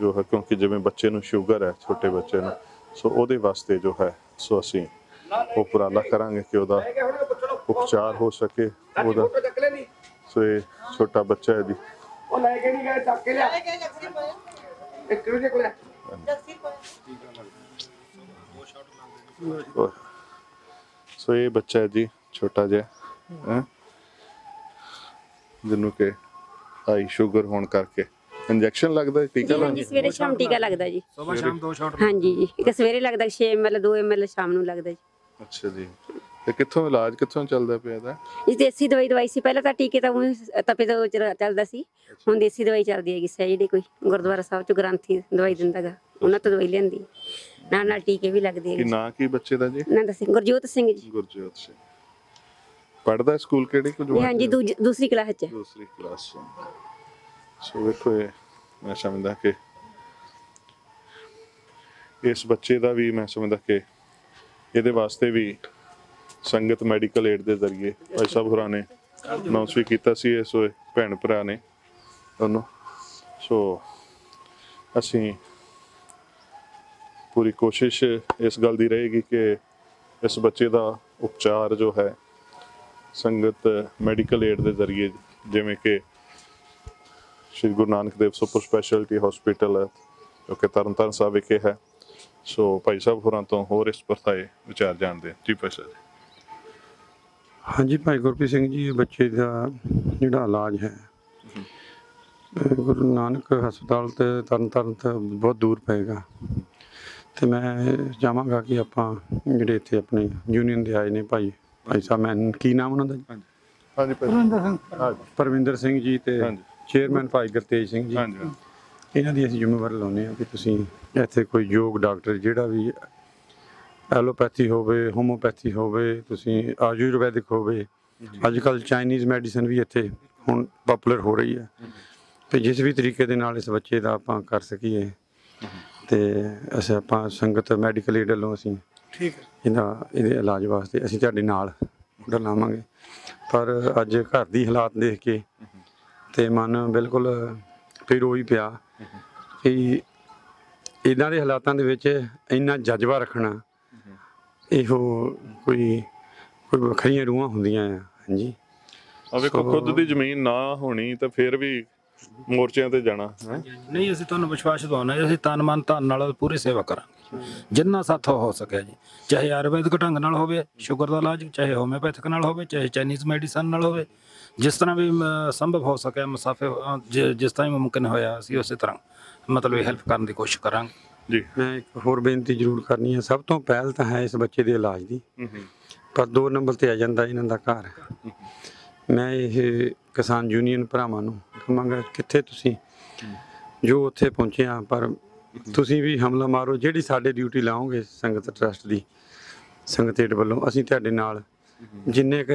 ਜੋ ਹੈ, ਕਿਉਂਕਿ ਜਿਵੇਂ ਬੱਚੇ ਨੂੰ ਸ਼ੂਗਰ ਹੈ, ਛੋਟੇ ਬੱਚੇ ਨੂੰ, ਸੋ ਉਹਦੇ ਵਾਸਤੇ ਜੋ ਹੈ ਸੋ ਅਸੀਂ ਉਹ ਉਪਰਾਲਾ ਕਰਾਂਗੇ ਕਿ ਉਹਦਾ ਉਪਚਾਰ ਹੋ ਸਕੇ। ਉਹਦਾ ਸੋ ਇਹ ਛੋਟਾ ਬੱਚਾ ਹੈ ਜੀ, ਉਹ ਲੈ ਕੇ ਨਹੀਂ ਗਏ, ਚੱਕ ਕੇ ਲਿਆ ਇੱਕ ਦੂਜੇ ਕੋਲ ਸੋ ਇਹ ਬੱਚਾ ਹੈ ਜੀ ਛੋਟਾ ਜਿਹਾ, ਹੈ ਜਿਹਨੂੰ ਕਿ ਹਾਈ ਸ਼ੂਗਰ ਹੋਣ ਕਰਕੇ ਇੰਜੈਕਸ਼ਨ ਲੱਗਦਾ, ਟੀਕਾ ਲੱਗਦਾ ਜੀ ਸਵੇਰੇ ਸ਼ਾਮ ਟੀਕਾ ਲੱਗਦਾ ਜੀ। ਸਵੇਰ ਸ਼ਾਮ 2 ਸ਼ਾਟ ਹਾਂਜੀ ਜੀ, ਇੱਕ ਸਵੇਰੇ ਲੱਗਦਾ 6 ml 2 ml ਸ਼ਾਮ ਨੂੰ ਲੱਗਦਾ ਜੀ। ਅੱਛਾ ਜੀ, ਤੇ ਕਿੱਥੋਂ ਇਲਾਜ ਕਿੱਥੋਂ ਚੱਲਦਾ ਪਿਆ ਇਹਦਾ? ਇਹ ਦੇਸੀ ਦਵਾਈ ਸੀ ਪਹਿਲਾਂ ਤਾਂ, ਟੀਕੇ ਤਾਂ ਊਂ ਤਪੇ ਤੋਂ ਚੱਲਦਾ ਸੀ, ਹੁਣ ਦੇਸੀ ਦਵਾਈ ਚੱਲਦੀ ਹੈਗੀ ਸਹਿ ਜਿਹੜੀ ਕੋਈ ਗੁਰਦੁਆਰਾ ਸਾਹਿਬ ਚ ਗ੍ਰੰਥੀ ਦਵਾਈ ਦਿੰਦਾਗਾ, ਉਹਨਾਂ ਤੋਂ ਦਵਾਈ ਲੈਂਦੀ, ਨਾਲ ਨਾਲ ਟੀਕੇ ਵੀ ਲੱਗਦੇ ਕੀ ਹੈਗੇ। ਨਾਂ ਕੀ ਬੱਚੇ ਦਾ ਜੀ? ਨਾ ਦੱਸੀ ਗੁਰਜੋਤ ਸਿੰਘ ਜੀ। ਗੁਰਜੋਤ ਸਿੰਘ ਪੜਦਾ ਸਕੂਲ ਕਿਹੜੀ ਕੁ ਇਹ ਹਾਂਜੀ ਦੂਸਰੀ ਕਲਾਸ ਚ। ਦੂਸਰੀ ਕਲਾਸ। ਸੋ ਵੇਖੋ ਇਹ ਮੈਂ ਸਮਝਦਾ ਕਿ ਇਸ ਬੱਚੇ ਦਾ ਵੀ ਮੈਂ ਸਮਝਦਾ ਕਿ ਇਹਦੇ ਵਾਸਤੇ ਵੀ ਸੰਗਤ ਮੈਡੀਕਲ ਏਡ ਦੇ ਜ਼ਰੀਏ ਭਾਈ ਸਾਹਿਬ ਹੋਰਾਂ ਨੇ ਅਨਾਉਂਸ ਵੀ ਕੀਤਾ ਸੀ, ਇਸ ਭੈਣ ਭਰਾ ਨੇ ਉਹਨੂੰ। ਸੋ ਅਸੀਂ ਪੂਰੀ ਕੋਸ਼ਿਸ਼ ਇਸ ਗੱਲ ਦੀ ਰਹੇਗੀ ਕਿ ਇਸ ਬੱਚੇ ਦਾ ਉਪਚਾਰ ਜੋ ਹੈ ਸੰਗਤ ਮੈਡੀਕਲ ਏਡ ਦੇ ਜ਼ਰੀਏ, ਜਿਵੇਂ ਕਿ Shri Guru Nanak Dev super speciality hospital ਹੈ ਜੋ ਕਿ ਤਰਨਤਾਰਨ ਸਾਹਿਬ ਵਿਖੇ ਹੈ। ਸੋ ਭਾਈ ਸਾਹਿਬ ਹੋਰਾਂ ਤੋਂ ਹੋਰ ਇਸ ਪਰਤਾਏ ਵਿਚਾਰ ਜਾਣਦੇ ਹਾਂ ਜੀ। ਭਾਈ ਸਾਹਿਬ ਹਾਂਜੀ, ਭਾਈ ਗੁਰਪ੍ਰੀਤ ਸਿੰਘ ਜੀ, ਇਹ ਬੱਚੇ ਦਾ ਜਿਹੜਾ ਇਲਾਜ ਹੈ ਗੁਰੂ ਨਾਨਕ ਹਸਪਤਾਲ ਤੇ ਤਰਨਤਾਰਨ ਤੋਂ ਬਹੁਤ ਦੂਰ ਪਏਗਾ, ਤੇ ਮੈਂ ਚਾਹਾਂਗਾ ਕਿ ਆਪਾਂ ਜਿਹੜੇ ਇੱਥੇ ਆਪਣੇ ਯੂਨੀਅਨ ਦੇ ਆਏ ਨੇ ਭਾਈ ਸਾਹਿਬ, ਮੈਂ ਕੀ ਨਾਮ ਉਹਨਾਂ ਦਾ ਜੀ? ਹਾਂਜੀ ਪਰਵਿੰਦਰ ਸਿੰਘ ਜੀ ਤੇ ਚੇਅਰਮੈਨ ਭਾਈ ਗੁਰਤੇਜ ਸਿੰਘ ਜੀ, ਹਾਂਜੀ ਇਹਨਾਂ ਦੀ ਅਸੀਂ ਜ਼ਿੰਮੇਵਾਰੀ ਲਾਉਂਦੇ ਹਾਂ ਕਿ ਤੁਸੀਂ ਇੱਥੇ ਕੋਈ ਯੋਗ ਡਾਕਟਰ ਜਿਹੜਾ ਵੀ ਐਲੋਪੈਥੀ ਹੋਵੇ, ਹੋਮੋਪੈਥੀ ਹੋਵੇ, ਤੁਸੀਂ ਆਯੁਰਵੈਦਿਕ ਹੋਵੇ, ਅੱਜ ਕੱਲ੍ਹ ਚਾਈਨੀਜ਼ ਮੈਡੀਸਨ ਵੀ ਇੱਥੇ ਹੁਣ ਪਪੂਲਰ ਹੋ ਰਹੀ ਹੈ, ਤੇ ਜਿਸ ਵੀ ਤਰੀਕੇ ਦੇ ਨਾਲ ਇਸ ਬੱਚੇ ਦਾ ਆਪਾਂ ਕਰ ਸਕੀਏ, ਤੇ ਅਸੀਂ ਆਪਾਂ ਸੰਗਤ ਮੈਡੀਕਲ ਏਡ ਵੱਲੋਂ ਅਸੀਂ ਠੀਕ ਹੈ ਇਹਦੇ ਇਲਾਜ ਵਾਸਤੇ ਅਸੀਂ ਤੁਹਾਡੇ ਨਾਲ ਲਾਵਾਂਗੇ। ਪਰ ਅੱਜ ਘਰ ਦੀ ਹਾਲਾਤ ਦੇਖ ਕੇ ਤੇ ਮਨ ਬਿਲਕੁਲ ਫਿਰ ਉਹੀ ਪਿਆ ਕਿ ਇੱਦਾਂ ਦੇ ਹਾਲਾਤਾਂ ਦੇ ਵਿੱਚ ਇੰਨਾ ਜਜ਼ਬਾ ਰੱਖਣਾ, ਇਹੋ ਕੋਈ ਵੱਖਰੀਆਂ ਰੂਹਾਂ ਹੁੰਦੀਆਂ ਆ। ਹਾਂਜੀ, ਆ ਵੇਖੋ ਖੁਦ ਦੀ ਜ਼ਮੀਨ ਨਾ ਹੋਣੀ ਤਾਂ ਫਿਰ ਵੀ ਮੋਰਚਿਆਂ ਤੇ ਜਾਣਾ ਹੈ। ਨਹੀਂ, ਅਸੀਂ ਤੁਹਾਨੂੰ ਵਿਸ਼ਵਾਸ ਦਿਵਾਉਂਦੇ, ਅਸੀਂ ਤਨ ਮਨ ਧਨ ਨਾਲ ਪੂਰੀ ਸੇਵਾ ਕਰਾਂਗੇ ਜਿੰਨਾ ਸਾਥੋਂ ਹੋ ਸਕਿਆ ਜੀ, ਚਾਹੇ ਆਯੁਰਵੈਦਿਕ ਢੰਗ ਨਾਲ ਹੋਵੇ ਸ਼ੂਗਰ ਦਾ ਇਲਾਜ, ਚਾਹੇ ਹੋਮਿਓਪੈਥਿਕ ਨਾਲ ਹੋਵੇ, ਚਾਹੇ ਚਾਈਨੀਜ਼ ਮੈਡੀਸਨ ਨਾਲ ਹੋਵੇ, ਜਿਸ ਤਰ੍ਹਾਂ ਵੀ ਸੰਭਵ ਹੋ ਸਕਿਆ ਮੁਸਾਫੇ ਜਿਸ ਤਰ੍ਹਾਂ ਮੁਮਕਿਨ ਹੋਇਆ ਅਸੀਂ ਉਸੇ ਤਰ੍ਹਾਂ ਮਤਲਬ ਇਹ ਹੈਲਪ ਕਰਨ ਦੀ ਕੋਸ਼ਿਸ਼ ਕਰਾਂਗੇ ਜੀ। ਮੈਂ ਇੱਕ ਹੋਰ ਬੇਨਤੀ ਜ਼ਰੂਰ ਕਰਨੀ ਹੈ। ਸਭ ਤੋਂ ਪਹਿਲ ਤਾਂ ਹੈ ਇਸ ਬੱਚੇ ਦੇ ਇਲਾਜ ਦੀ, ਪਰ 2 ਨੰਬਰ ਤੇ ਆ ਜਾਂਦਾ ਇਹਨਾਂ ਦਾ ਘਰ। ਮੈਂ ਇਹ ਕਿਸਾਨ ਯੂਨੀਅਨ ਭਰਾਵਾਂ ਨੂੰ ਕਹਾਂਗਾ, ਕਿੱਥੇ ਤੁਸੀਂ ਜੋ ਉੱਥੇ ਪਹੁੰਚੇ ਆ, ਪਰ ਤੁਸੀਂ ਵੀ ਹਮਲਾ ਮਾਰੋ, ਜਿਹੜੀ ਸਾਡੇ ਡਿਊਟੀ ਲਾਓਗੇ ਸੰਗਤ ਟਰੱਸਟ ਦੀ, ਸੰਗਤ ਏਡ ਵੱਲੋਂ ਅਸੀਂ ਤੁਹਾਡੇ ਨਾਲ ਜਿੰਨੇ ਕੁ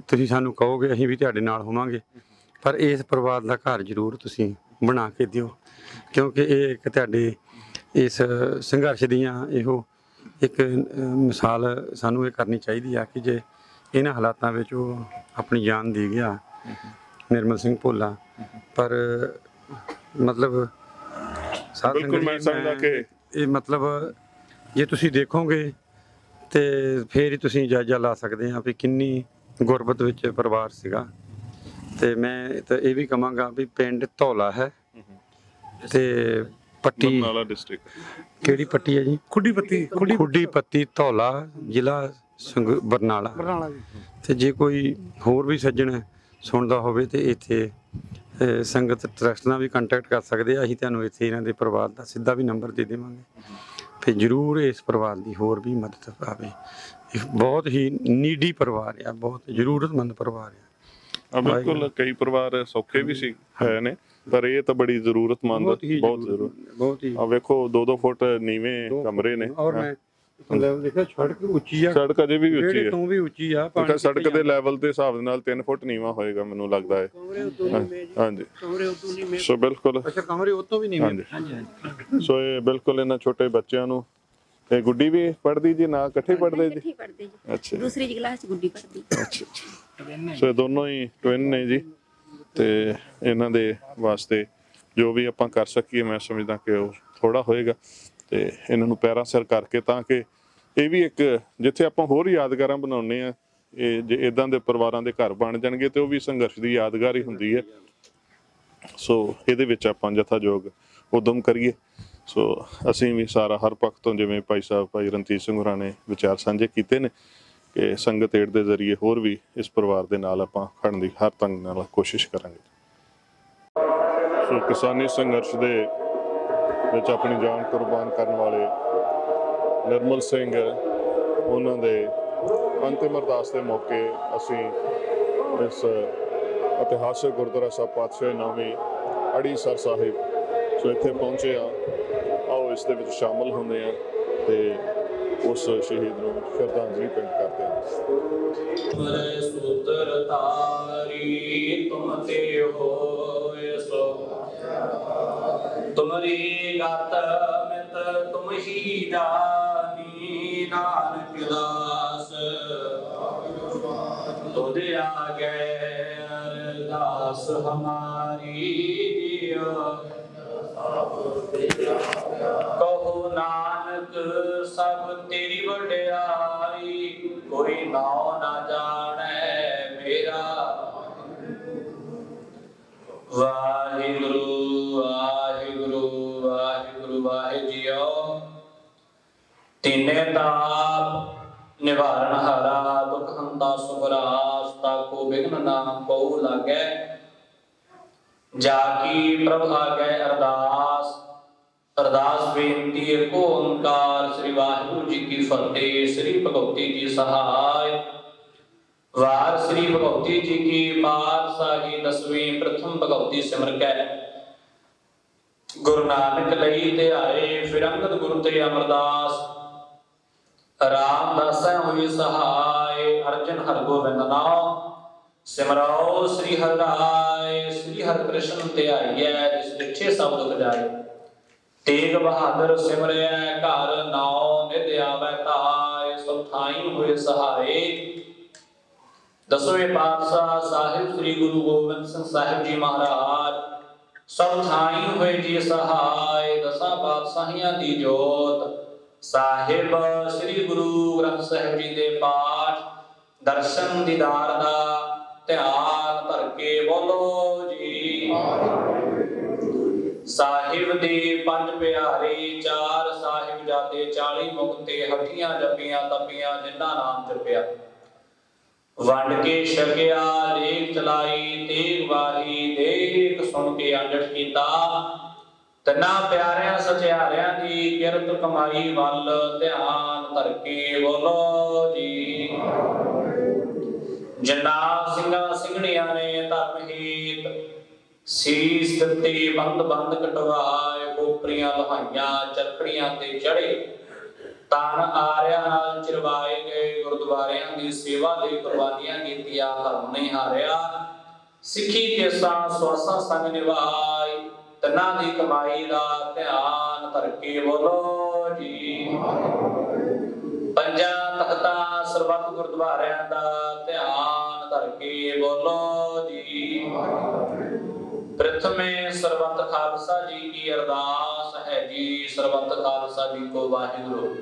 ਤੁਸੀਂ ਸਾਨੂੰ ਕਹੋਗੇ ਅਸੀਂ ਵੀ ਤੁਹਾਡੇ ਨਾਲ ਹੋਵਾਂਗੇ, ਪਰ ਇਸ ਪਰਿਵਾਰ ਦਾ ਘਰ ਜ਼ਰੂਰ ਤੁਸੀਂ ਬਣਾ ਕੇ ਦਿਓ, ਕਿਉਂਕਿ ਇਹ ਇੱਕ ਤੁਹਾਡੇ ਇਸ ਸੰਘਰਸ਼ ਦੀਆਂ ਇਹੋ ਇੱਕ ਮਿਸਾਲ ਸਾਨੂੰ ਇਹ ਕਰਨੀ ਚਾਹੀਦੀ ਆ ਕਿ ਜੇ ਇਹਨਾਂ ਹਾਲਾਤਾਂ ਵਿੱਚ ਉਹ ਆਪਣੀ ਜਾਨ ਦੇ ਗਿਆ ਨਿਰਮਲ ਸਿੰਘ ਭੋਲਾ, ਪਰ ਮਤਲਬ ਸਾਧ ਬਿਲਕੁਲ ਮੈਂ ਸਮਝਦਾ ਕਿ ਇਹ ਮਤਲਬ ਜੇ ਤੁਸੀਂ ਦੇਖੋਗੇ ਤੇ ਫੇਰ ਹੀ ਤੁਸੀਂ ਜਾਇਜ਼ਾ ਲਾ ਸਕਦੇ ਆ ਵੀ ਕਿੰਨੀ ਗੁਰਬਤ ਵਿੱਚ ਪਰਿਵਾਰ ਸੀਗਾ। ਤੇ ਮੈਂ ਤਾਂ ਇਹ ਵੀ ਕਹਾਂਗਾ ਵੀ ਪਿੰਡ ਧੌਲਾ ਹੈ ਤੇ ਪੱਟੀ ਬਰਨਾਲਾ ਡਿਸਟ੍ਰਿਕਟ, ਕਿਹੜੀ ਪੱਟੀ ਹੈ ਜੀ? ਖੁੱਡੀ ਪੱਤੀ ਧੌਲਾ, ਜ਼ਿਲ੍ਹਾ ਬਰਨਾਲਾ ਜੀ। ਤੇ ਜੇ ਕੋਈ ਹੋਰ ਵੀ ਸੱਜਣ ਸੁਣਦਾ ਹੋਵੇ ਤੇ ਇੱਥੇ ਸੰਗਤ ਟਰੱਸਟ ਨਾਲ ਵੀ ਕੰਟੈਕਟ ਕਰ ਸਕਦੇ ਆ। ਅਸੀਂ ਤੁਹਾਨੂੰ ਇੱਥੇ ਇਹਨਾਂ ਦੇ ਪਰਿਵਾਰ ਦਾ ਸਿੱਧਾ ਵੀ ਨੰਬਰ ਦੇ ਦੇਵਾਂਗੇ, ਤੇ ਜ਼ਰੂਰ ਇਸ ਪਰਿਵਾਰ ਦੀ ਹੋਰ ਵੀ ਮਦਦ ਪਾਵੇ। ਇਹ ਬਹੁਤ ਹੀ ਨੀਡੀ ਪਰਿਵਾਰ ਆ, ਬਹੁਤ ਜ਼ਰੂਰਤਮੰਦ ਪਰਿਵਾਰ ਆ। ਬਿਲਕੁਲ ਕਈ ਪਰਿਵਾਰ ਸੌਖੇ ਵੀ ਸੀ ਹੈ ਨੇ, ਪਰ ਇਹ ਤਾਂ ਬੜੀ ਜ਼ਰੂਰਤਮੰਦ ਬਹੁਤ ਜ਼ਰੂਰਤ। ਬਹੁਤ ਹੀ ਆ ਵੇਖੋ 2-2 ਫੁੱਟ ਨੀਵੇਂ ਕਮਰੇ ਨੇ, ਔਰ ਮੈਂ ਲੈਵਲ ਦੇਖਿਆ ਸੜਕ ਉੱਚੀ ਆ, ਸੜਕ ਅਜੇ ਵੀ ਉੱਚੀ ਵਿਹੜੇ ਹੈ। ਤੋਂ ਵੀ ਉੱਚੀ ਆ। ਕਿਉਂਕਿ ਸੜਕ ਦੇ ਲੈਵਲ ਦੇ ਹਿਸਾਬ ਦੇ ਨਾਲ 3 ਫੁੱਟ ਨੀਵਾਂ ਹੋਏਗਾ ਮੈਨੂੰ ਲੱਗਦਾ ਹੈ। ਹਾਂਜੀ ਕਮਰੇ ਉਤੋਂ ਨਹੀਂ, ਸੋ ਬਿਲਕੁਲ ਅੱਛਾ ਕਮਰੇ ਉਤੋਂ ਵੀ ਨਹੀਂ। ਹਾਂਜੀ ਸੋ ਇਹ ਬਿਲਕੁਲ ਇਹਨਾਂ ਛੋਟੇ ਬੱਚਿਆਂ ਨੂੰ, ਇਹ ਗੁੱਡੀ ਵੀ ਪੜ੍ਹਦੀ ਜੀ ਨਾਲ ਇਕੱਠੇ ਪੜ੍ਹਦੇ ਜੀ? ਇਕੱਠੇ ਪੜ੍ਹਦੇ ਜੀ, ਅੱਛਾ ਦੂਸਰੀ ਕਲਾਸ ਚ ਗੁੱਡੀ ਪੜ੍ਹਦੀ। ਅੱਛਾ ਸੋ ਇਹ ਦੋਨੋਂ ਹੀ ਟਵਿਨ ਨੇ ਜੀ, ਤੇ ਇਹਨਾਂ ਦੇ ਵਾਸਤੇ ਜੋ ਵੀ ਆਪਾਂ ਕਰ ਸਕੀਏ ਮੈਂ ਸਮਝਦਾ ਕਿ ਉਹ ਥੋੜਾ ਹੋਏਗਾ, ਤੇ ਇਹਨਾਂ ਨੂੰ ਪੈਰਾਂ ਸਿਰ ਕਰਕੇ, ਤਾਂ ਕਿ ਇਹ ਵੀ ਇੱਕ ਜਿੱਥੇ ਆਪਾਂ ਹੋਰ ਯਾਦਗਾਰਾਂ ਬਣਾਉਂਦੇ ਆ, ਇਹ ਜੇ ਇਦਾਂ ਦੇ ਪਰਿਵਾਰਾਂ ਦੇ ਘਰ ਬਣ ਜਾਣਗੇ ਤੇ ਉਹ ਵੀ ਸੰਘਰਸ਼ ਦੀ ਯਾਦਗਾਰ ਹੀ ਹੁੰਦੀ ਹੈ। ਸੋ ਇਹਦੇ ਵਿੱਚ ਆਪਾਂ ਜਥਾਯੋਗ ਉਦਮ ਕਰੀਏ। ਸੋ ਅਸੀਂ ਵੀ ਸਾਰਾ ਹਰ ਪੱਖ ਤੋਂ, ਜਿਵੇਂ ਭਾਈ ਸਾਹਿਬ ਭਾਈ ਰਣਜੀਤ ਸਿੰਘ ਹੋਰਾਂ ਨੇ ਵਿਚਾਰ ਸਾਂਝੇ ਕੀਤੇ ਨੇ ਕਿ ਸੰਗਤ ਏਡ ਦੇ ਜ਼ਰੀਏ ਹੋਰ ਵੀ ਇਸ ਪਰਿਵਾਰ ਦੇ ਨਾਲ ਆਪਾਂ ਖੜਨ ਦੀ ਹਰ ਢੰਗ ਨਾਲ ਕੋਸ਼ਿਸ਼ ਕਰਾਂਗੇ। ਸੋ ਕਿਸਾਨੀ ਸੰਘਰਸ਼ ਦੇ ਵਿੱਚ ਆਪਣੀ ਜਾਨ ਕੁਰਬਾਨ ਕਰਨ ਵਾਲੇ ਨਿਰਮਲ ਸਿੰਘ, ਉਹਨਾਂ ਦੇ ਅੰਤਿਮ ਅਰਦਾਸ ਦੇ ਮੌਕੇ ਅਸੀਂ ਇਸ ਇਤਿਹਾਸਕ ਗੁਰਦੁਆਰਾ ਸਾਹਿਬ ਪਾਤਸ਼ਾਹੀ ਨਾਮੀ ਅੜੀਸਰ ਸਾਹਿਬ ਸੋ ਇੱਥੇ ਪਹੁੰਚੇ ਆ। ਆਓ ਇਸ ਦੇ ਵਿੱਚ ਸ਼ਾਮਲ ਹੁੰਦੇ ਆ ਤੇ ਉਸ ਸ਼ਹੀਦ ਨੂੰ ਸ਼ਰਧਾਂਜਲੀ ਭੇਂਟ ਕਰਦੇ ਹਾਂ। ਤੁਮਰੇ ਸੂਤਰ ਤਾਰੀ ਤੁਮ ਤੇ ਹੋਏ ਸੋ, ਤੁਮਰੀ ਗਤ ਮਿਤ ਤੁਮ ਹੀ ਜਾਨੀ, ਨਾਨਕ ਦਾਸ ਤੁਧ ਆਗੇ ਅਰਦਾਸ ਹਮਾਰੀ ਜੀਓ। ਕਹੋ ਨਾਨਕ ਸਭ ਤੇਰੀ ਵਡਿਆਈ, ਕੋਈ ਨਾਉ ਨਾ ਜਾਣੈ ਮੇਰਾ। ਵਾਹਿਗੁਰੂ ਵਾਹਿਗੁਰੂ ਵਾਹਿਗੁਰੂ ਵਾਹਿ ਜੀਓ। ਤਿਨੇ ਤਾਪ ਨਿਵਾਰਨ ਹਾਰਾ, ਦੁਖ ਹੰਤਾ ਸੁਖ ਰਾਸ, ਤਾਕੋ ਬਿਘਨ ਨਾ ਕਉ ਲਾਗੈ। ਜਾ ਕੀ ਪ੍ਰਭ ਆਗੈ ਅਰਦਾਸ, ਅਰਦਾਸ ਬੇਨਤੀ ਏਕੋ ਓੰਕਾਰ, ਸ੍ਰੀ ਵਾਹਿਗੁਰੂ ਜੀ ਕੀ ਫਤਿਹ। ਸ੍ਰੀ ਭਗਵਤੀ ਜੀ ਸਹਾਇ। ਵਾਰ ਸ੍ਰੀ ਭਗਵਤੀ ਜੀ ਕੀ ਪਾਤਸ਼ਾਹੀ ਦਸਵੀਂ ਪ੍ਰਥਮ ਭਗਵਤੀ ਸਿਮਰ ਕੈ। ਗੁਰੂ ਨਾਨਕ ਲਈ ਧਿਆਏ, ਫਿਰ ਅੰਗਦ ਗੁਰੂ ਤੇ ਅਮਰਦਾਸ। ਰਾਮਦਾਸੈ ਹੋਈ ਸਹਾਇ, ਅਰਜਨ ਹਰਿ ਗੋਬਿੰਦ ਨਾਮ। ਸਿਮਰਾਓ ਸ੍ਰੀ ਹਰਿ ਰਾਇ, ਸ੍ਰੀ ਹਰਿ ਕ੍ਰਿਸ਼ਨ ਧਿਆਈਐ, ਜਿਸ ਡਿਠੇ ਸਭ ਦੁਖ ਜਾਏ। ਤੇਗ ਬਹਾਦਰ ਸਿਮਰਿਐ, ਘਰ ਨਾਉ ਨਿਧ ਆਵੈ ਧਾਇ। ਸਭ ਥਾਈ ਹੋਏ ਸਹਾਏ। ਦਸਵੇਂ ਪਾਤਸ਼ਾਹ ਸਾਹਿਬ ਸ੍ਰੀ ਗੁਰੂ ਗੋਬਿੰਦ ਸਿੰਘ ਸਾਹਿਬ ਜੀ ਮਹਾਰਾਜ, ਸਭ ਥਾਈ ਹੋਏ ਜੀ ਸਹਾਇ। ਦਸਾਂ ਪਾਤਸ਼ਾਹੀਆਂ ਦੀ ਜੋਤ ਸਾਹਿਬ ਸ੍ਰੀ ਗੁਰੂ ਗ੍ਰੰਥ ਸਾਹਿਬ ਜੀ ਦੇ ਪਾਠ ਦਰਸ਼ਨ ਦੀਦਾਰ ਦਾ ਧਿਆਨ ਧਰ ਕੇ ਬੋਲੋ ਜੀ। ਸਾਹਿਬ ਦੇ ਪੰਜ ਪਿਆਰੇ, ਚਾਰ ਸਾਹਿਬਜ਼ਾਦੇ, 40 ਮੁਕਤੇ, ਹੱਠੀਆਂ ਜੱਪੀਆਂ ਤਪੀਆਂ, ਜਿਨ੍ਹਾਂ ਨਾਮ ਜਪਿਆ। ਵੰਡ ਕੇ ਛਕਿਆ, ਲੇਖ ਚਲਾਈ, ਤੇਗ ਵਾਹੀ, ਦੇਖ ਸੁਣ ਕੇ ਅੰਡਠ ਕੀਤਾ। ਤਿੰਨਾਂ ਪਿਆਰਿਆਂ ਸਚਿਆਰਿਆਂ ਦੀ ਕਿਰਤ ਕਮਾਈ ਵੱਲ ਧਿਆਨ ਧਰ ਕੇ ਬੋਲੋ ਜੀ। ਜਿਨ੍ਹਾਂ ਸਿੰਘਾਂ ਸਿੰਘਣੀਆਂ ਨੇ ਧਰਮ ਹੀਤ ਸੀਸ ਦਿੱਤੀ, ਬੰਦ ਬੰਦ ਕਟਵਾਏ, ਕੋਪਰੀਆਂ ਲਹਾਈਆਂ, ਚਰਖੜੀਆਂ ਤੇ ਚੜੇ, ਤਨ ਆਰਿਆਂ ਨਾਲ ਚਿਰਵਾਏ ਗਏ। ਗੁਰਦੁਆਰਿਆਂ ਦੀ ਸੇਵਾ ਲਈ ਕੁਰਬਾਨੀਆਂ ਕੀਤੀਆਂ, ਧਰਮ ਨਹੀਂ ਹਾਰਿਆ। ਸਿੱਖੀ ਕੇਸਾਂ ਸਵਾਸਾਂ ਸੰਗ ਨਿਭਾਈ, ਤਿੰਨਾਂ ਦੀ ਕਮਾਈ ਦਾ ਧਿਆਨ ਧਰ ਕੇ ਬੋਲੋ ਜੀ। ਪੰਜਾਂ ਤਖਤਾਂ ਸਰਬੱਤ ਗੁਰਦੁਆਰਿਆਂ ਦਾ ਧਿਆਨ ਧਰ ਕੇ ਬੋਲੋ ਜੀ। ਪ੍ਰਥਮੇ ਸਰਬੱਤ ਖਾਲਸਾ ਜੀ ਕੀ ਅਰਦਾਸ ਹੈ ਜੀ। ਸਰਬੱਤ ਖਾਲਸਾ ਜੀ ਕੋ ਵਾਹਿਗੁਰੂ।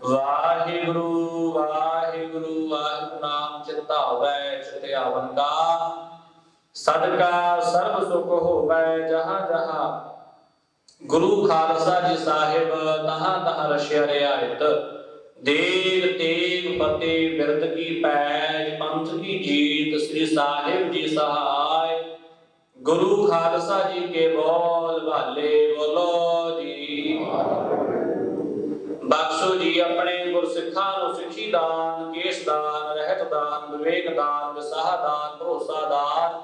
ਵਾਹਿਗੁਰੂ ਵਾਹਿਗੁਰੂ ਵਾਹਿਗੁਰੂ ਨਾਮ ਚਿਤਾਵੈ, ਚਿਤ ਆਵਨ ਕਾ ਸਦਕਾ ਸਰਬ ਸੁਖ ਹੋਵੈ। ਜਹਾਂ ਜਹਾਂ ਗੁਰੂ ਖਾਲਸਾ ਜੀ ਸਾਹਿਬ, ਤਹਾਂ ਤਹਾਂ ਰਸ਼ਿਆ ਰਿਆਇਤ। ਦੇਗ ਤੇਗ ਫਤਿਹ ਬਿਰਦ ਕੀ ਪੈਜ, ਪੰਥ ਕੀ ਜੀਤ, ਸ੍ਰੀ ਸਾਹਿਬ ਜੀ ਸਹਾਇ। ਗੁਰੂ ਖਾਲਸਾ ਜੀ ਕੇ ਬੋਲ ਭਾਲੇ ਬੋਲੋ ਜੀ। ਬਖਸ਼ੋ ਜੀ ਆਪਣੇ ਗੁਰਸਿੱਖਾਂ ਨੂੰ ਸਿੱਖੀ ਦਾਨ, ਕੇਸ ਦਾਨ, ਰਹਿਤ ਦਾਨ, ਵਿਵੇਕ ਦਾਨ, ਵਿਸਾਹ ਦਾਨ, ਭਰੋਸਾ ਦਾਨ,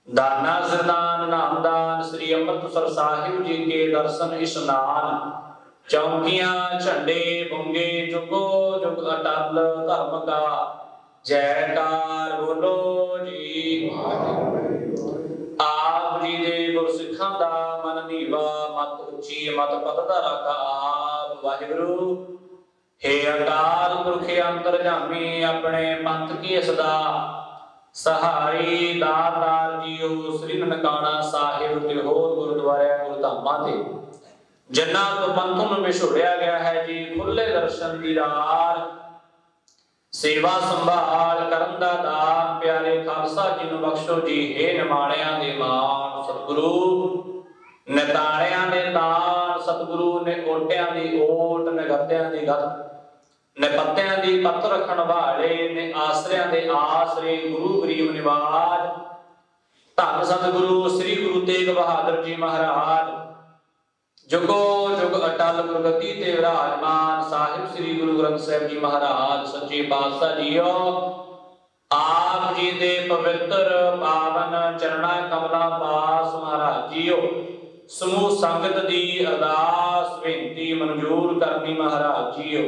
ਦਾਨਾ ਸਰਦਾਨ, ਨਾਮ ਦਾਨ, ਸ੍ਰੀ ਅੰਮ੍ਰਿਤਸਰ ਸਾਹਿਬ ਜੀ ਕੇ ਦਰਸ਼ਨ ਇਸ਼ਨਾਨ, ਚੌਂਕੀਆਂ ਝੰਡੇ ਬੁੰਗੇ ਜੁਗੋ ਜੁਗ ਅਟਲ ਧਰਮ ਕਾ ਜੈਕਾਰ ਬੋਲੋ ਜੀ। ਆਪ ਜੀ ਦੇ ਗੁਰਸਿੱਖਾਂ ਦਾ ਮਨ ਨੀਵਾ, ਮਤ ਉੱਚੀ, ਮਤ ਪਤਦਾ ਰੱਖਾ ਆਪ ਵਾਹਿਗੁਰੂ। ਹੇ ਅਕਾਲ ਪੁਰਖ ਅੰਤਰਜਾਮੀ, ਆਪਣੇ ਪੰਥ ਕੀ ਸਦਾ ਸਹਾਈ ਦਾਤਾਰ ਜੀਓ, ਸ੍ਰੀ ਨਨਕਾਣਾ ਸਾਹਿਬ ਤੇ ਹੋਰ ਗੁਰਦੁਆਰਿਆਂ ਗੁਰਧਾਮਾਂ ਤੇ ਜਿਨ੍ਹਾਂ ਤੋਂ ਪੰਥ ਨੂੰ ਵਿਛੋੜਿਆ ਗਿਆ ਹੈ ਜੀ, ਖੁੱਲੇ ਦਰਸ਼ਨ ਦੀਦਾਰ, ਸੇਵਾ ਸੰਭਾਲ ਕਰਨ ਦਾ ਦਾਨ, ਪਿਆਰੇ ਖਾਲਸਾ ਜੀ ਨੂੰ ਬਖਸ਼ੋ ਜੀ। ਹੇ ਨਿਮਾਣਿਆਂ ਦੇ ਮਾਣ ਸਤਿਗੁਰੂ, ਨਿਤਾਣਿਆਂ ਦੇ ਤਾਣ ਸਤਿਗੁਰੂ, ਨੇ ਓਟਿਆਂ ਦੀ ਓਟ, ਨੇ ਗੱਤਿਆਂ ਦੀ ਗੱਤ, ਨੇ ਪੱਤਿਆਂ ਦੀ ਪੱਤ ਰੱਖਣ ਵਾਲੇ, ਨੇ ਆਸਰਿਆਂ ਦੇ ਆਸਰੇ, ਗੁਰੂ ਗਰੀਬ ਨਿਵਾਜ। ਧੰਨ ਸਤਿਗੁਰੂ ਸ੍ਰੀ ਗੁਰੂ ਤੇਗ ਬਹਾਦਰ ਜੀ ਮਹਾਰਾਜ, ਜੁਗੋ ਜੁਗ ਅਟਲ ਗੁਰਗੱਦੀ ਤੇ ਵਿਰਾਜਮਾਨ ਸਾਹਿਬ ਸ੍ਰੀ ਗੁਰੂ ਗ੍ਰੰਥ ਸਾਹਿਬ ਜੀ ਮਹਾਰਾਜ ਸੱਚੇ ਪਾਤਸ਼ਾਹ ਜੀਓ। ਆਪ ਜੀ ਦੇ ਪਵਿੱਤਰ ਪਾਵਨ ਚਰਣਾ ਕਮਲਾਂ ਪਾਸ ਮਹਾਰਾਜ ਜੀਓ, ਸਮੂਹ ਸੰਗਤ ਦੀ ਅਰਦਾਸ ਬੇਨਤੀ ਮਨਜ਼ੂਰ ਕਰਨੀ ਮਹਾਰਾਜ ਜੀਓ।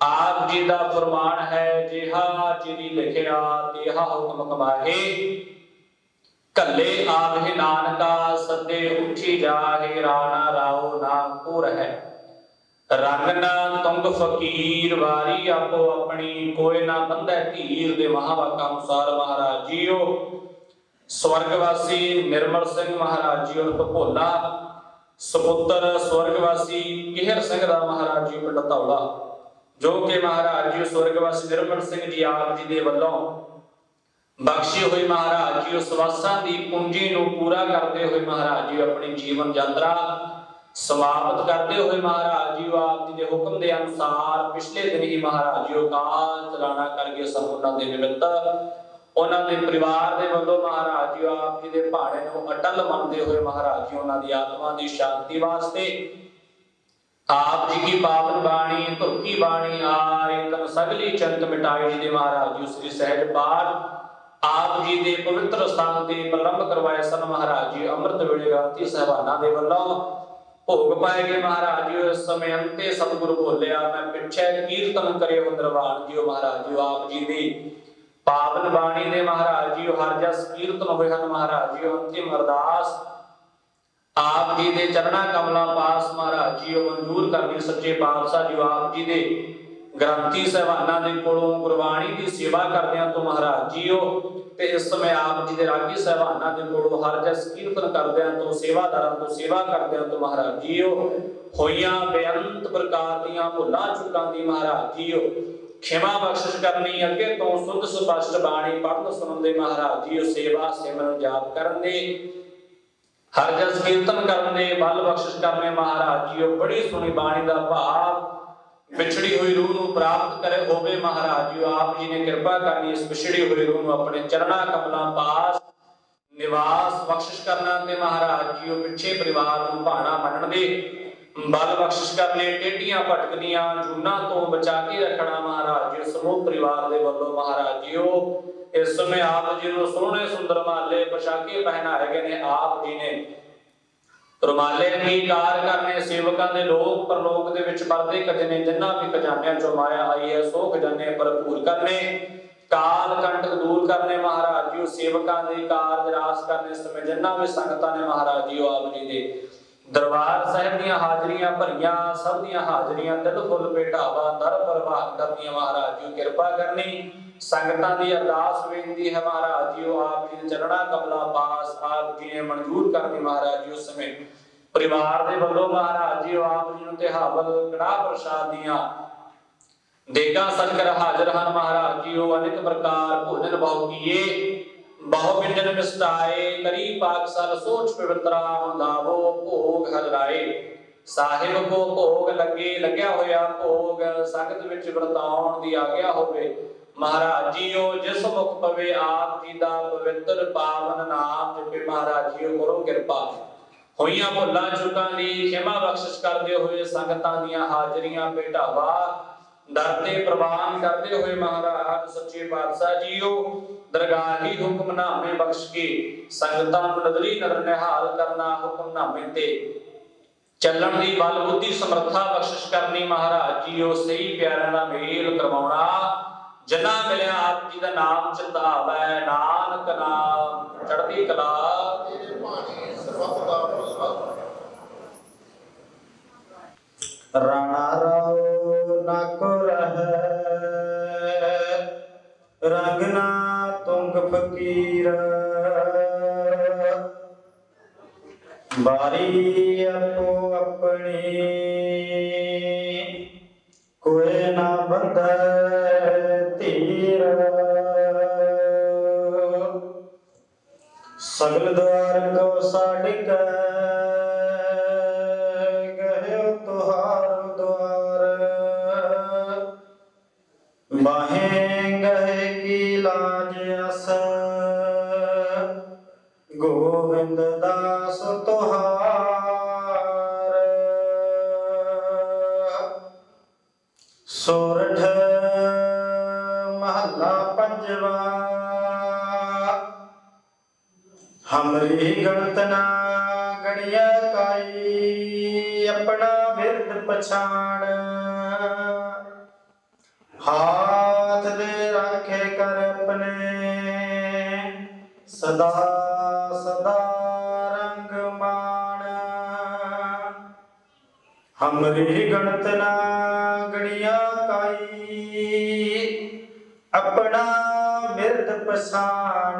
ਆਪ ਜੀ ਦਾ ਫਰਮਾਨ ਹੈ, ਜਿਹਾ ਚਿਰੀ ਲਿਖਿਆ ਤਿਹਾ ਹੁਕਮ ਕਮਾਹੇ, ਕੱਲੇ ਆਵਹਿ ਨਾਨਕਾ ਸਦੇ ਉੱਠੀ ਜਾਹੇ, ਰਾਣਾ ਰਾਓ ਨਾਮ ਕੋ ਰਹਿ, ਰੰਗ ਨਾ ਤੁੰਗ ਫਕੀਰ, ਵਾਰੀ ਆਪੋ ਆਪਣੀ ਕੋਈ ਨਾ ਬੰਧੈ ਧੀਰ। ਦੇ ਮਹਾਵਾਕਾਂ ਅਨੁਸਾਰ ਮਹਾਰਾਜ ਜੀਓ ਸਵਰਗਵਾਸੀ ਨਿਰਮਲ ਸਿੰਘ ਮਹਾਰਾਜ ਜੀ ਉਰਫ ਭੋਲਾ, ਸੁਪੁੱਤਰ ਸਵਰਗਵਾਸੀ ਕਿਹਰ ਸਿੰਘ ਦਾ ਮਹਾਰਾਜ ਜੀ ਪਿੰਡ ਧੌਲਾ, ਜੋ ਕਿ ਮਹਾਰਾਜ ਜੀ ਸਵਰਗਵਾਸੀ ਨਿਰਮਲ ਸਿੰਘ ਜੀ ਆਪ ਜੀ ਦੇ ਵੱਲੋਂ ਬਖਸ਼ੀ ਹੋਈ ਮਹਾਰਾਜ ਜੀ ਉਸ ਵਾਸਾਂ ਦੀ ਪੂੰਜੀ ਨੂੰ ਪੂਰਾ ਕਰਦੇ ਹੋਏ ਮਹਾਰਾਜ ਜੀ ਆਪਣੀ ਜੀਵਨ ਯਾਤਰਾ ਸਮਾਪਤ ਕਰਦੇ ਹੋਏ ਮਹਾਰਾਜ ਜੀ ਆਪ ਜੀ ਦੇ ਹੁਕਮ ਦੇ ਅਨੁਸਾਰ ਪਿਛਲੇ ਦਿਨ ਹੀ ਮਹਾਰਾਜ ਜੀ ਕਾਲ ਚਲਾਣਾ ਕਰਕੇ ਸਭ ਉਹਨਾਂ ਦੇ ਨਿਮਿਤ ਉਹਨਾਂ ਦੇ ਪਰਿਵਾਰ ਦੇ ਵੱਲੋਂ ਮਹਾਰਾਜ ਜੀ ਆਪ ਜੀ ਦੇ ਭਾਣੇ ਨੂੰ ਅਟਲ ਮੰਨਦੇ ਹੋਏ ਮਹਾਰਾਜ ਜੀ ਉਹਨਾਂ ਦੀ ਆਤਮਾ ਦੀ ਸ਼ਾਂਤੀ ਵਾਸਤੇ ਆਪ ਜੀ ਕੀ ਪਾਵਨ ਬਾਣੀ ਧੁਰਕੀ ਬਾਣੀ ਆਏ ਤਨ ਸਗਲੀ ਚੰਤ ਮਿਟਾਈ ਜੀ ਦੇ ਮਹਾਰਾਜ ਜੀ ਸ੍ਰੀ ਸਹਿਜ ਪਾਠ ਆਪ ਜੀ ਦੇ ਪਵਿੱਤਰ ਸਥਾਨ ਤੇ ਪ੍ਰਲੰਭ ਕਰਵਾਏ ਸਨ ਮਹਾਰਾਜ ਜੀ। ਅੰਮ੍ਰਿਤ ਵੇਲੇ ਗ੍ਰੰਥੀ ਸਾਹਿਬਾਨਾਂ ਦੇ ਵੱਲੋਂ ਭੋਗ ਪਾਏ ਗਏ ਮਹਾਰਾਜ ਜੀ। ਇਸ ਸਮੇਂ ਅੰਤੇ ਸਤਿਗੁਰੂ ਬੋਲਿਆ, ਮੈਂ ਪਿੱਛੇ ਕੀਰਤਨ ਕਰਿਓ ਦਰਬਾਰ ਜੀਓ ਮਹਾਰਾਜ ਜੀ। ਆਪ ਜੀ ਦੀ ਪਾਵਨ ਬਾਣੀ ਦੇ ਮਹਾਰਾਜ ਜੀ ਹਰ ਜਸ ਕੀਰਤਨ ਹੋਏ ਹਨ ਮਹਾਰਾਜ ਜੀ। ਅੰਤਿਮ ਅਰਦਾਸ ਆਪ ਜੀ ਦੇ ਚਰਣਾ ਕਮਲਾਂ ਪਾਸ ਮਹਾਰਾਜ ਜੀ ਮਨਜ਼ੂਰ ਕਰਨੀ ਸੱਚੇ ਪਾਤਸ਼ਾਹ ਜੀ। ਆਪ ਜੀ ਦੇ ਗ੍ਰੰਥੀ ਸਾਹਿਬਾਨਾਂ ਦੇ ਕੋਲੋਂ ਗੁਰਬਾਣੀ ਦੀ ਸੇਵਾ ਕਰਦਿਆਂ ਤੋਂ ਮਹਾਰਾਜ ਜੀਓ ਤੇ ਇਸ ਸਮੇਂ ਆਪ ਜੀ ਦੇ ਰਾਗੀ ਸਾਹਿਬਾਨਾਂ ਦੇ ਕੋਲੋਂ ਹਰ ਜਸ ਕੀਰਤਨ ਕਰਦਿਆਂ ਤੋਂ ਸੇਵਾਦਾਰਾਂ ਤੋਂ ਸੇਵਾ ਕਰਦਿਆਂ ਤੋਂ ਮਹਾਰਾਜ ਜੀਓ ਹੋਈਆਂ ਬੇਅੰਤ ਪ੍ਰਕਾਰ ਦੀਆਂ ਭੁੱਲਾਂ ਚੁੱਕਾਂ ਦੀ ਮਹਾਰਾਜ ਜੀਓ ਖਿਮਾ ਬਖਸ਼ਿਸ਼ ਕਰਨੀ। ਅੱਗੇ ਤੋਂ ਸੁੱਧ ਸਪਸ਼ਟ ਬਾਣੀ ਪੜ੍ਹਨ ਸੁਣਨ ਦੇ ਮਹਾਰਾਜ ਜੀਓ ਸੇਵਾ ਸਿਮਰਨ ਜਾਪ ਕਰਨ ਦੇ ਹਰ ਜਸ ਕੀਰਤਨ ਕਰਨ ਦੇ ਬਲ ਬਖਸ਼ਿਸ਼ ਕਰਨੇ ਮਹਾਰਾਜ ਜੀਓ। ਬੜੀ ਸੋਹਣੀ ਬਾਣੀ ਦਾ ਭਾਵ ਵਿਛੜੀ ਹੋਈ ਰੂਹ ਨੂੰ ਪ੍ਰਾਪਤ ਕਰੇ ਹੋਵੇ ਮਹਾਰਾਜ ਜੀ। ਆਪ ਜੀ ਨੇ ਕਿਰਪਾ ਕਰਨੀ ਇਸ ਵਿਛੜੀ ਹੋਈ ਰੂਹ ਨੂੰ ਆਪਣੇ ਚਰਣਾ ਕਮਲਾਂ ਪਾਸ ਨਿਵਾਸ ਬਖਸ਼ਿਸ਼ ਕਰਨਾ ਤੇ ਮਹਾਰਾਜ ਜੀ ਉਹ ਪਿੱਛੇ ਪਰਿਵਾਰ ਨੂੰ ਭਾਣਾ ਮੰਨਣ ਦੇ ਬਲ ਬਖਸ਼ਿਸ਼ ਕਰਨੇ। ਟੇਢੀਆਂ ਭਟਕਦੀਆਂ ਜੂਨਾਂ ਤੋਂ ਬਚਾ ਕੇ ਰੱਖਣਾ ਮਹਾਰਾਜ ਜੀ। ਸਮੂਹ ਪਰਿਵਾਰ ਦੇ ਵੱਲੋਂ ਮਹਾਰਾਜ ਜੀ ਉਹ ਇਸ ਸਮੇਂ ਆਪ ਜੀ ਨੂੰ ਸੋਹਣੇ ਸੁੰਦਰ ਮਾਲੇ ਪੋਸ਼ਾਕੇ ਪਹਿਨਾਏ ਗਏ ਨੇ। ਆਪ ਜੀ ਨੇ ਰੁਮਾਲੇ ਅੰਗੀਕਾਰ ਕਰਨੇ ਸੇਵਕਾਂ ਦੇ ਲੋਕ ਪਰਲੋਕ ਦੇ ਵਿੱਚ ਵਰਦੇ ਖਜ਼ਾਨੇ ਜਿਨ੍ਹਾਂ ਵੀ ਖਜ਼ਾਨਿਆਂ ਚੋਂ ਮਾਇਆ ਆਈ ਹੈ ਸੋ ਖਜ਼ਾਨੇ ਭਰਪੂਰ ਕਰਨੇ। ਕਾਲ ਕੰਟਕ ਦੂਰ ਕਰਨੇ ਮਹਾਰਾਜ ਜੀ। ਸੇਵਕਾਂ ਦੇ ਕਾਰਜ ਰਾਸ ਕਰਨੇ ਸਮੇਂ ਜਿਨ੍ਹਾਂ ਵੀ ਸੰਗਤਾਂ ਨੇ ਮਹਾਰਾਜ ਜੀ ਆਪ ਜੀ ਦੇ ਦਰਬਾਰ ਸਾਹਿਬ ਦੀਆਂ ਹਾਜ਼ਰੀਆਂ ਭਰੀਆਂ ਸਭ ਦੀਆਂ ਹਾਜ਼ਰੀਆਂ ਦਿਲ ਫੁੱਲ ਭੇਟਾਵਾ ਦਰ ਪ੍ਰਵਾਨ ਕਰਨੀਆਂ ਮਹਾਰਾਜ ਜੀ ਕਿਰਪਾ ਕਰਨੀ। ਸੰਗਤਾਂ ਦੀ ਅਰਦਾਸ ਬੇਨਤੀ ਹੈ ਮਹਾਰਾਜ ਜੀ ਆਪ ਜੀ ਦੇ ਚਰਣਾ ਕਮਲਾਂ ਪਾਸ ਆਪ ਜੀ ਨੇ ਮਨਜ਼ੂਰ ਕਰਨੀ ਮਹਾਰਾਜ ਜੀ। ਉਸ ਸਮੇਂ ਪਰਿਵਾਰ ਦੇ ਵੱਲੋਂ ਮਹਾਰਾਜ ਜੀ ਆਪ ਜੀ ਨੂੰ ਤੇ ਹਾਵਲ ਕੜਾਹ ਪ੍ਰਸ਼ਾਦ ਦੀਆਂ ਦੇਗਾ ਸਦਕਰ ਹਾਜ਼ਰ ਹਨ ਮਹਾਰਾਜ ਜੀ। ਉਹ ਅਨੇਕ ਪ੍ਰਕਾਰ ਭੋਜਨ ਬਹੁ ਕੀਏ ਬਹੁ ਵਿੰਜਨ ਮਿਸਟਾਏ ਕਰੀ ਪਾਕ ਸਰ ਸੋਚ ਪਵਿੱਤਰਾ ਲਾਵੋ ਭੋਗ ਹਜਰਾਏ। ਸਾਹਿਬ ਕੋ ਭੋਗ ਲੱਗੇ ਲੱਗਿਆ ਹੋਇਆ ਭੋਗ ਸੰਗਤ ਵਿੱਚ ਵਰਤਾਉਣ ਦੀ ਆਗਿਆ ਹੋਵੇ ਮਹਾਰਾਜ ਜੀਓ। ਜਿਸ ਮੁਖ ਪਵੇ ਆਪ ਜੀ ਦਾ ਪਵਿੱਤਰ ਪਾਵਨ ਨਾਮ ਜਪੇ ਮਹਾਰਾਜ ਜੀਓ ਕਰੋ ਕਿਰਪਾ ਹੋਈਆਂ ਭੁੱਲਾਂ ਚੁੱਕਾਂ ਦੀ ਖਿਮਾ ਬਖਸ਼ਿਸ਼ ਕਰਦੇ ਹੋਏ ਸੰਗਤਾਂ ਦੀਆਂ ਹਾਜ਼ਰੀਆਂ ਭੇਟਾਵਾ ਦਰ ਤੇ ਪ੍ਰਵਾਨ ਕਰਦੇ ਹੋਏ ਮਹਾਰਾਜ ਸੱਚੇ ਪਾਤਸ਼ਾਹ ਜੀਓ ਦਰਗਾਹੀ ਹੁਕਮਨਾਮੇ ਬਖਸ਼ ਕੇ ਸੰਗਤਾਂ ਨੂੰ ਨਦਰੀ ਨਦਰ ਨਿਹਾਲ ਕਰਨਾ, ਹੁਕਮਨਾਮੇ ਤੇ ਚੱਲਣ ਦੀ ਬਲ ਬੁੱਧੀ ਸਮਰੱਥਾ ਬਖਸ਼ਿਸ਼ ਕਰਨੀ ਮਹਾਰਾਜ ਜੀਓ ਸਹੀ ਪਿਆਰਿਆਂ ਦਾ ਮੇਲ ਕਰਵਾਉਣਾ। ਜਿਨ੍ਹਾਂ ਮਿਲਿਆ ਆਪ ਜੀ ਦਾ ਨਾਮ ਚਿਤਾਵੈ, ਨਾਨਕ ਨਾਮ ਚੜ੍ਹਦੀ ਕਲਾ। ਰਾਣਾ ਰਾਓ ਨਾ ਕੋ ਰਹਿ ਰੰਗਨਾ ਤੁੰਗ ਫਕੀਰ ਬਾਰੀ ਆਪੋ ਆਪਣੀ ਕੋਏ ਨਾ ਬੰਧੈ ਧੀਰ ਸਗਲ ਦੁਆਰ ਕੋ ਸਾੜ ਕੇ ਗਹਿਓ ਤੁਹਾਰ ਦੁਆਰ ਬਾਹੇ ਗਏ ਕੀ ਲਾਜ ਅਸ ਗੋਬਿੰਦ ਦਾਸ ਤੁਹਾਰ ਸੋਰਠ ਮਹੱਲਾ ਪੰਜਵਾ ਹਮਰੀ ਗਣਤ ਨਾ ਗਣਿਆ ਕਾਈ ਆਪਣਾ ਬਿਰਦ ਪਛਾਣ ਹਾਥ ਦੇ ਰੱਖੇ ਕਰ ਆਪਣੇ ਸਦਾ ਸਦਾ ਰੰਗ ਮਾਣ ਹਮਰੀ ਗਣਤ ਨਾ ਗਣਿਆ ਕਾਈ ਆਪਣਾ ਬਿਰਦ ਪਛਾਣ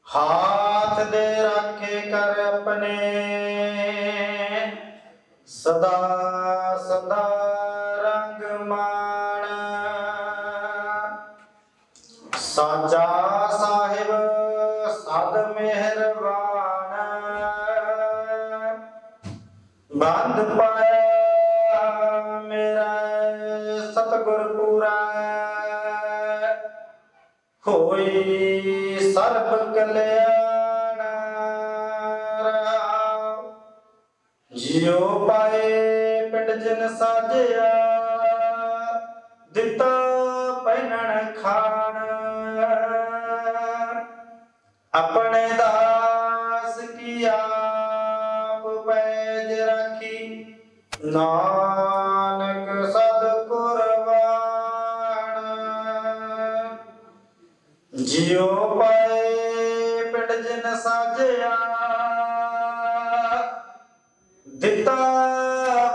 हाथ दे रखे कर अपने सदा सदा रंग मान साचा साहिब साध मेहरबान बंद पाया मेरा सतगुर पूरा होई सर्ब कल्याण जियो पाए पिंड जिन साजिया दिता पहनण खान अपने दास की आप पैज रखी नानक सद कुर्बान जियो पाए पिंड जिन साजिया दिता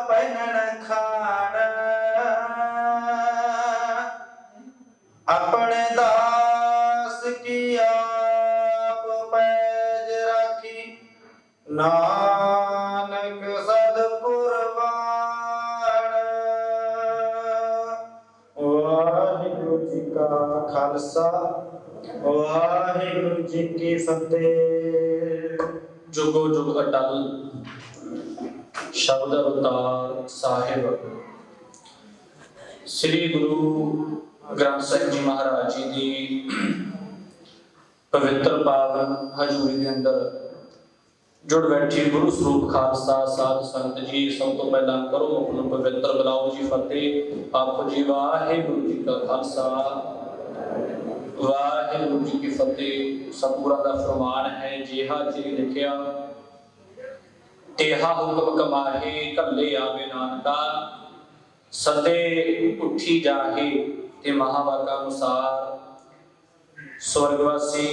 पहनण खान अपने दास की आप पैज रखी नानक सद कुर्बान। वाहिगुरु जी का खालसा वाहिगुरु जी की फतेह। जुगो जुग अटल शब्द अवतार साहिब श्री गुरु ग्रंथ साहिब जी महाराज जी की पवित्र पावन हजूरी के अंदर जुड़ बैठी गुरु स्वरूप खालसा साध संत जी सब तो पहला करो अपना पवित्र बुलाओ जी फतेह। आपो जी वाहिगुरु जी का खालसा वाहिगुरु जी की फतेह। सतगुरां दा फरमान है जिहा जी लिखिया तेहा हुक्म कमाहे कल्ले आवे नानका सते उठी जाहे ते महावाका अनुसार। स्वर्गवासी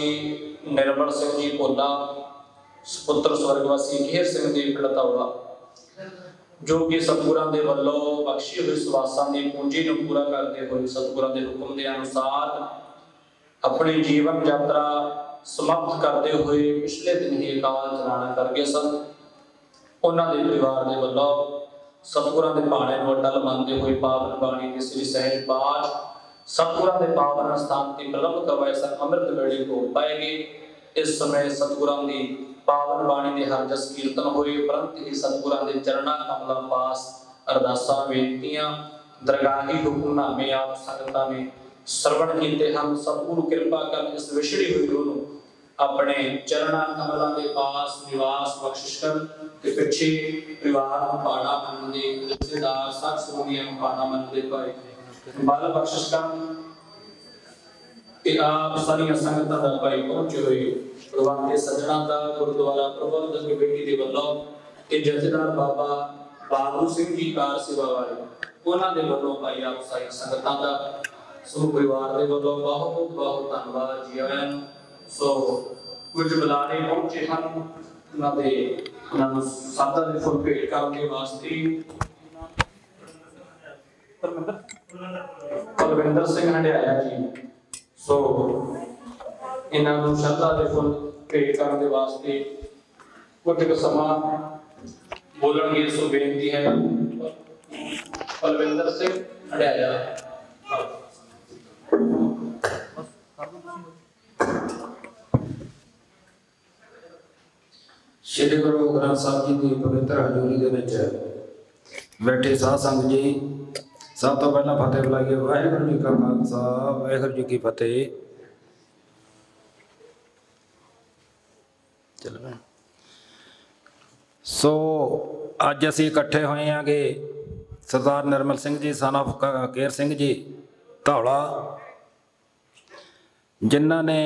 निर्मल सिंह जी भोला पुत्र स्वर्गवासी घेर सिंह जी पिलतावा जो कि सतगुरां दे वल्लों बख्शी हुई सवासां दी पूंजी नूं पूरा करदे होए सतगुरां दे हुक्म दे अनुसार अपनी जीवन यात्रा समाप्त करते हुए पिछले दिन ही अकाल चलाना कर गए सन। उन्हां दे परिवार दे वल्लों सतगुरां दे भाणे नूं अटल मनदे हुए पावन बाणी दे श्री सहज पाठ सतगुरां दे पावन स्थान ते प्रारंभ करवाए सन। अमृत वेले को पाएगे इस समय सतगुरां दी पावन बाणी दे हर जस कीर्तन होए उपरंत ही सतगुरां दे चरणां कमलां पास अरदासां बेनतियां दरगाही हुक्मनामे आप संगतां ने श्रवण कीते हम। सतगुरु कृपा कर इस विछड़ी हुई रूह नूं अपने चरणा कमलों के पास निवास बख्शिश कर ते पिछे परिवार को पाड़ा मन दे रिश्तेदार साथ संबंधियों को पाड़ा मन दे पाए बल बख्शिश कर कि आप सारी संगतां दा भाई पहुंचे हुए भगवान के सज्जणा दा गुरुद्वारा प्रबंधक कमेटी दे वल्लों ते जथेदार बाबा बाबू सिंह जी कार सेवा वाले उन्हां दे वल्लों भाई आप सारी संगतां दा सो परिवार दे वल्लों बहुत बहुत धन्यवाद जी आयन सो कुछ बुलारे पहुंचे हैं उन्होंने सादा दे फुल भेंट करने वास्ते कुलविंदर सिंह हंडियाया जी सो इन्होंने श्रद्धा दे फुल भेंट करने वास्ते कुछ समा बोलणगे सो बेनती है कुलविंदर सिंह हंडियाया श्री गुरु ग्रंथ साहब जी की पवित्र हजूरी दे विच बैठे साध संगत जी सब तो पहला फतेह बुलाइए वाहिगुरू जी का खालसा वाहिगुरू जी की फतेह। चल रहा सो अज असी इकट्ठे होए आगे सरदार निर्मल सिंह जी सन ऑफ केर सिंह जी धौला जिन्हों ने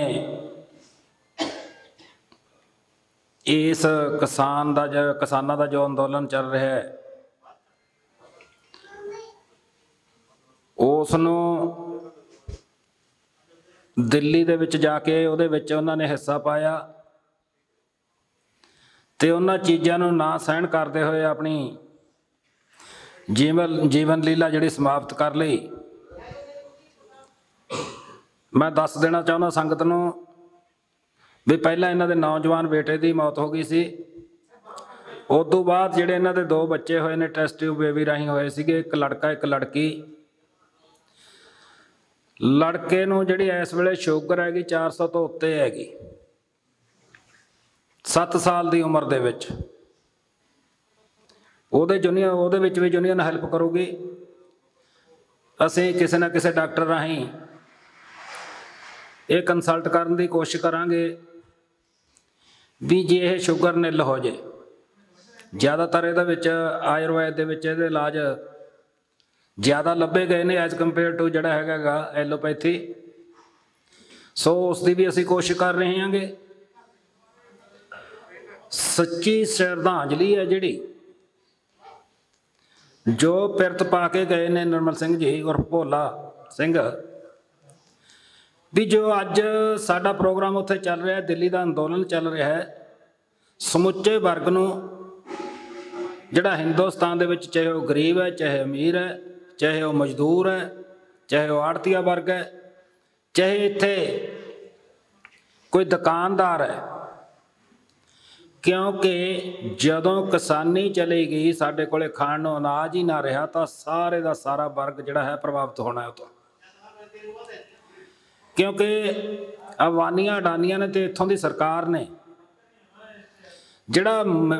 इस किसानां दा जो अंदोलन चल रहा है उसनूं दिल्ली दे विच जाके उहदे विच उन्होंने हिस्सा पाया ते उन्हां चीज़ां नूं ना सहन करते हुए अपनी जीवन लीला जिहड़ी समाप्त कर लई। मैं दस देना चाहुंदा संगत नूं भी पहला इन्हां दे नौजवान बेटे की मौत हो गई सी उस तो बाद जिहड़े इन्हां दे दो बच्चे होए ने टेस्ट ट्यूब बेबी राही होए सीगे एक लड़का एक लड़की। लड़के नूं जिहड़ी इस वेले शुगर हैगी 400 तो उत्ते हैगी 7 साल की उम्र दे विच ਉਹਦੇ ਵਿੱਚ ਵੀ यूनियन हैल्प करूगी। ਅਸੀਂ ਕਿਸੇ ਨਾ ਕਿਸੇ डॉक्टर ਰਾਹੀਂ ਇਹ कंसल्ट करने की कोशिश करांगे भी जे यह शुगर निल हो जाए। ज़्यादातर ये आयुर्वेद के इलाज ज़्यादा लभे गए ने एज कंपेयर टू जड़ा हैगा एलोपैथी। सो उसकी भी असी कोशिश कर रहे हैं। सच्ची श्रद्धांजलि है जिहड़ी जो पिरत पा के गए ने निर्मल सिंह जी और भोला सिंह भी जो अज साडा प्रोग्राम उत्थे चल रहा है दिल्ली का अंदोलन चल रहा है समुचे वर्ग नूं जिहड़ा हिंदुस्तान दे विच चाहे वह गरीब है चाहे अमीर है चाहे वह मजदूर है चाहे वह आड़तीया वर्ग है चाहे इत्थे कोई दुकानदार है क्योंकि जदों किसानी चली गई साडे कोले खाण नूं अनाज ही ना रहा तो सारे का सारा वर्ग जिहड़ा है प्रभावित होना है। तो क्योंकि अवानियां अडानियां ने तो इत्थों की सरकार ने जिहड़ा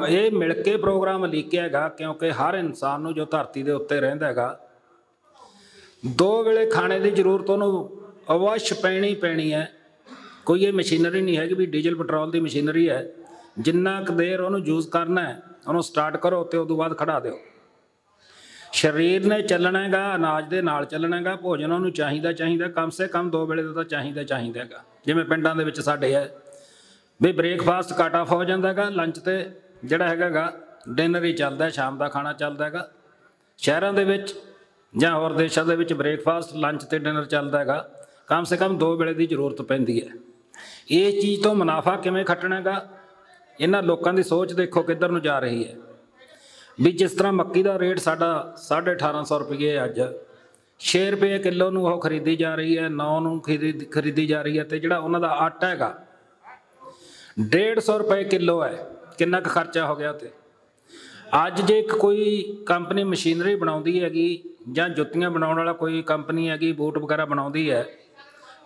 ये मिल के प्रोग्राम लीकिया हैगा क्योंकि हर इंसान नूं जो धरती के उत्ते रहिंदा हैगा 2 वेले खाने की जरूरत उन्होंने अवश्य पैनी है। कोई ये मशीनरी नहीं है कि भी डीजल पेट्रोल की मशीनरी है जिन्ना क देर उन्होंने यूज़ करना है उन्होंने स्टार्ट करो तो उदों बाद खड़ा दो। शरीर ने चलना हैगा अनाज के नाल चलना हैगा भोजन उन्होंने चाहिए कम से कम 2 वेले तो चाहिए हैगा। जिवें पिंडां दे विच साडे है भी ब्रेकफास्ट कट ऑफ हो जाता है लंच तो जिहड़ा हैगा डिनर ही चलता है शाम का खाना चलता है। शहरों के विच जां होर देशों के विच ब्रेकफास्ट लंच तो डिनर चलता है कम से कम 2 वेले की जरूरत पैंदी है। ये चीज़ तो मुनाफा किवें खटना हैगा इन्हां लोकां दी सोच देखो किधर नूं जा रही है भी जिस तरह मक्की का रेट साडा 1850 रुपये अज 6 रुपये किलो नूं ओह खरीदी जा रही है 9 नूं खरीदी जा रही है तो जिहड़ा उन्हां दा आटा हैगा 150 रुपये किलो है। कितना क खर्चा हो गया। तो अज जे कोई कंपनी मशीनरी बनाउंदी हैगी जां जुत्तियां बनाउण वाला कोई कंपनी हैगी बूट वगैरह बनाउंदी है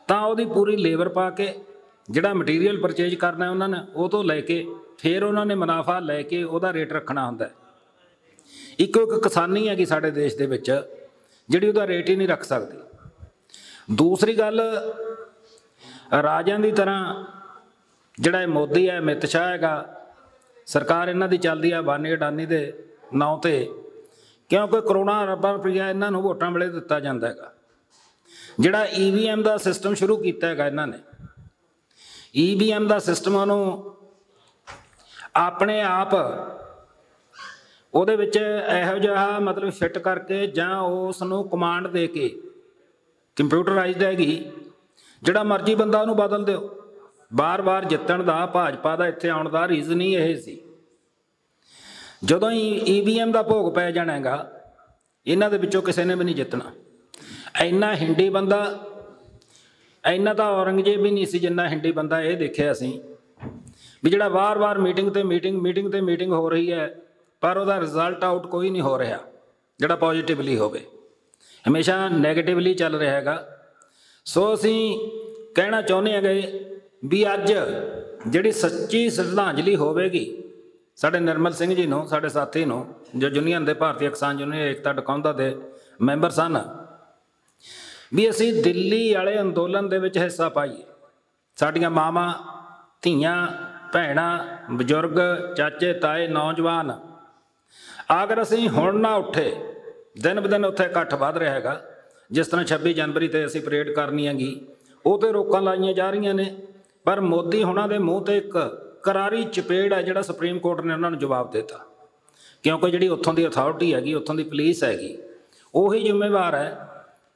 तो उहदी पूरी लेबर पा के जिहड़ा मटीरियल परचेज करना उन्होंने वो तो लैके फिर उन्होंने मुनाफा लैके उहदा रेट रखना हुंदा है। एक किसानी हैगी साडे देश दे विच जिहड़ी उहदा रेट ही नहीं रख सकती। दूसरी गल राजां दी तरह ਜਿਹੜਾ ਇਹ ਮੋਦੀ ਹੈ, ਅਮਿਤ ਸ਼ਾਹ ਹੈਗਾ, ਸਰਕਾਰ ਇਹਨਾਂ ਦੀ ਚੱਲਦੀ ਆ ਬਾਨੀ ਅਡਾਨੀ ਦੇ ਨਾਂ ਤੇ, ਕਿਉਂਕਿ ਕਰੋੜਾਂ ਅਰਬਾਂ ਰੁਪਈਆ ਇਹਨਾਂ ਨੂੰ ਵੋਟਾਂ ਵੇਲੇ ਦਿੱਤਾ ਜਾਂਦਾ ਹੈਗਾ। ਜਿਹੜਾ EVM ਦਾ ਸਿਸਟਮ ਸ਼ੁਰੂ ਕੀਤਾ ਹੈਗਾ ਇਹਨਾਂ ਨੇ, EVM ਦਾ ਸਿਸਟਮ ਉਹਨੂੰ ਆਪਣੇ ਆਪ ਉਹਦੇ ਵਿੱਚ ਇਹੋ ਜਿਹਾ ਮਤਲਬ ਫਿੱਟ ਕਰਕੇ ਜਾਂ ਉਸ ਨੂੰ ਕਮਾਂਡ ਦੇ ਕੇ, ਕੰਪਿਊਟਰਾਈਜ਼ਡ ਹੈਗੀ, ਜਿਹੜਾ ਮਰਜ਼ੀ ਬੰਦਾ ਉਹਨੂੰ ਬਦਲ ਦਿਓ। ਬਾਰ-ਬਾਰ ਜਿੱਤਣ ਦਾ, ਭਾਜਪਾ ਦਾ ਇੱਥੇ ਆਉਣ ਦਾ ਰੀਜ਼ਨ ਹੀ ਇਹ ਸੀ। ਜਦੋਂ ਹੀ EVM ਦਾ ਭੋਗ ਪੈ ਜਾਣਾ ਹੈਗਾ, ਇਹਨਾਂ ਦੇ ਵਿੱਚੋਂ ਕਿਸੇ ਨੇ ਵੀ ਨਹੀਂ ਜਿੱਤਣਾ। ਇੰਨਾ ਹਿੰਡੀ ਬੰਦਾ, ਇੰਨਾ ਤਾਂ ਔਰੰਗਜ਼ੇਬ ਵੀ ਨਹੀਂ ਸੀ ਜਿੰਨਾ ਹਿੰਡੀ ਬੰਦਾ ਇਹ ਦੇਖਿਆ ਅਸੀਂ, ਵੀ ਜਿਹੜਾ ਵਾਰ-ਵਾਰ ਮੀਟਿੰਗ ਤੇ ਮੀਟਿੰਗ ਹੋ ਰਹੀ ਹੈ, ਪਰ ਉਹਦਾ ਰਿਜ਼ਲਟ ਆਊਟ ਕੋਈ ਨਹੀਂ ਹੋ ਰਿਹਾ ਜਿਹੜਾ ਪੋਜ਼ਿਟਿਵਲੀ ਹੋਵੇ, ਹਮੇਸ਼ਾ ਨੈਗੇਟਿਵਲੀ ਚੱਲ ਰਿਹਾ ਹੈਗਾ। ਸੋ ਅਸੀਂ ਕਹਿਣਾ ਚਾਹੁੰਦੇ ਹੈਗੇ ਵੀ ਅੱਜ ਜਿਹੜੀ ਸੱਚੀ ਸ਼ਰਧਾਂਜਲੀ ਹੋਵੇਗੀ ਸਾਡੇ ਨਿਰਮਲ ਸਿੰਘ ਜੀ ਨੂੰ, ਸਾਡੇ ਸਾਥੀ ਨੂੰ, ਜੋ ਯੂਨੀਅਨ ਦੇ ਭਾਰਤੀ ਕਿਸਾਨ ਯੂਨੀਅਨ ਏਕਤਾ ਟਿਕਾਉਂਦਾ ਦੇ ਮੈਂਬਰ ਸਨ, ਵੀ ਅਸੀਂ ਦਿੱਲੀ ਵਾਲੇ ਅੰਦੋਲਨ ਦੇ ਵਿੱਚ ਹਿੱਸਾ ਪਾਈਏ। ਸਾਡੀਆਂ ਮਾਵਾਂ, ਧੀਆਂ, ਭੈਣਾਂ, ਬਜ਼ੁਰਗ, ਚਾਚੇ, ਤਾਏ, ਨੌਜਵਾਨ, ਅਗਰ ਅਸੀਂ ਹੁਣ ਨਾ ਉੱਠੇ, ਦਿਨ ਬ ਦਿਨ ਉੱਥੇ ਇਕੱਠ ਵੱਧ ਰਿਹਾ ਹੈਗਾ। ਜਿਸ ਤਰ੍ਹਾਂ 26 ਜਨਵਰੀ 'ਤੇ ਅਸੀਂ ਪਰੇਡ ਕਰਨੀ ਹੈਗੀ, ਉਹ 'ਤੇ ਰੋਕਾਂ ਲਾਈਆਂ ਜਾ ਰਹੀਆਂ ਨੇ, ਪਰ ਮੋਦੀ ਹੁਣਾਂ ਦੇ ਮੂੰਹ 'ਤੇ ਇੱਕ ਕਰਾਰੀ ਚਪੇੜ ਹੈ ਜਿਹੜਾ ਸੁਪਰੀਮ ਕੋਰਟ ਨੇ ਉਹਨਾਂ ਨੂੰ ਜਵਾਬ ਦੇ ਦਿੱਤਾ। ਕਿਉਂਕਿ ਜਿਹੜੀ ਉੱਥੋਂ ਦੀ ਅਥਾਰਟੀ ਹੈਗੀ, ਉੱਥੋਂ ਦੀ ਪੁਲਿਸ ਹੈਗੀ, ਉਹੀ ਜ਼ਿੰਮੇਵਾਰ ਹੈ।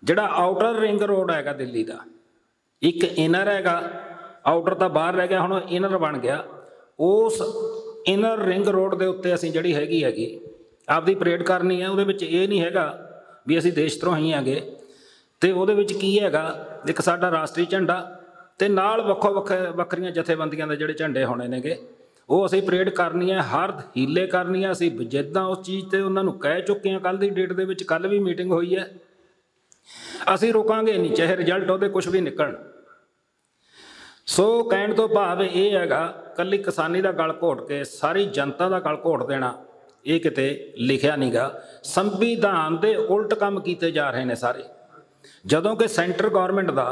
ਜਿਹੜਾ ਆਊਟਰ ਰਿੰਗ ਰੋਡ ਹੈਗਾ ਦਿੱਲੀ ਦਾ, ਇੱਕ ਇਨਰ ਹੈਗਾ, ਆਊਟਰ ਤਾਂ ਬਾਹਰ ਰਹਿ ਗਿਆ, ਹੁਣ ਇਨਰ ਬਣ ਗਿਆ। ਉਸ ਇਨਰ ਰਿੰਗ ਰੋਡ ਦੇ ਉੱਤੇ ਅਸੀਂ ਜਿਹੜੀ ਹੈਗੀ ਆਪਦੀ ਪਰੇਡ ਕਰਨੀ ਹੈ। ਉਹਦੇ ਵਿੱਚ ਇਹ ਨਹੀਂ ਹੈਗਾ ਵੀ ਅਸੀਂ ਦੇਸ਼ ਧਰੋਹੀ ਹੈਗੇ, ਅਤੇ ਉਹਦੇ ਵਿੱਚ ਕੀ ਹੈਗਾ, ਇੱਕ ਸਾਡਾ ਰਾਸ਼ਟਰੀ ਝੰਡਾ ਅਤੇ ਨਾਲ ਵੱਖਰੀਆਂ ਜਥੇਬੰਦੀਆਂ ਦੇ ਜਿਹੜੇ ਝੰਡੇ ਹੋਣੇ ਨੇਗੇ, ਉਹ ਅਸੀਂ ਪਰੇਡ ਕਰਨੀ ਹੈ, ਹਰ ਹੀਲੇ ਕਰਨੀ ਹੈ। ਅਸੀਂ ਜਿੱਦਾਂ ਉਸ ਚੀਜ਼ 'ਤੇ ਉਹਨਾਂ ਨੂੰ ਕਹਿ ਚੁੱਕੇ ਹਾਂ, ਕੱਲ੍ਹ ਦੀ ਡੇਟ ਦੇ ਵਿੱਚ, ਕੱਲ੍ਹ ਵੀ ਮੀਟਿੰਗ ਹੋਈ ਹੈ, ਅਸੀਂ ਰੁਕਾਂਗੇ ਨਹੀਂ, ਚਾਹੇ ਰਿਜ਼ਲਟ ਉਹਦੇ ਕੁਛ ਵੀ ਨਿਕਲਣ। ਸੋ ਕਹਿਣ ਤੋਂ ਭਾਵ ਇਹ ਹੈਗਾ, ਇਕੱਲੀ ਕਿਸਾਨੀ ਦਾ ਗਲ ਘੋਟ ਕੇ ਸਾਰੀ ਜਨਤਾ ਦਾ ਗਲ ਘੋਟ ਦੇਣਾ, ਇਹ ਕਿਤੇ ਲਿਖਿਆ ਨਹੀਂਗਾ। ਸੰਵਿਧਾਨ ਦੇ ਉਲਟ ਕੰਮ ਕੀਤੇ ਜਾ ਰਹੇ ਨੇ ਸਾਰੇ। ਜਦੋਂ ਕਿ ਸੈਂਟਰ ਗੌਰਮੈਂਟ ਦਾ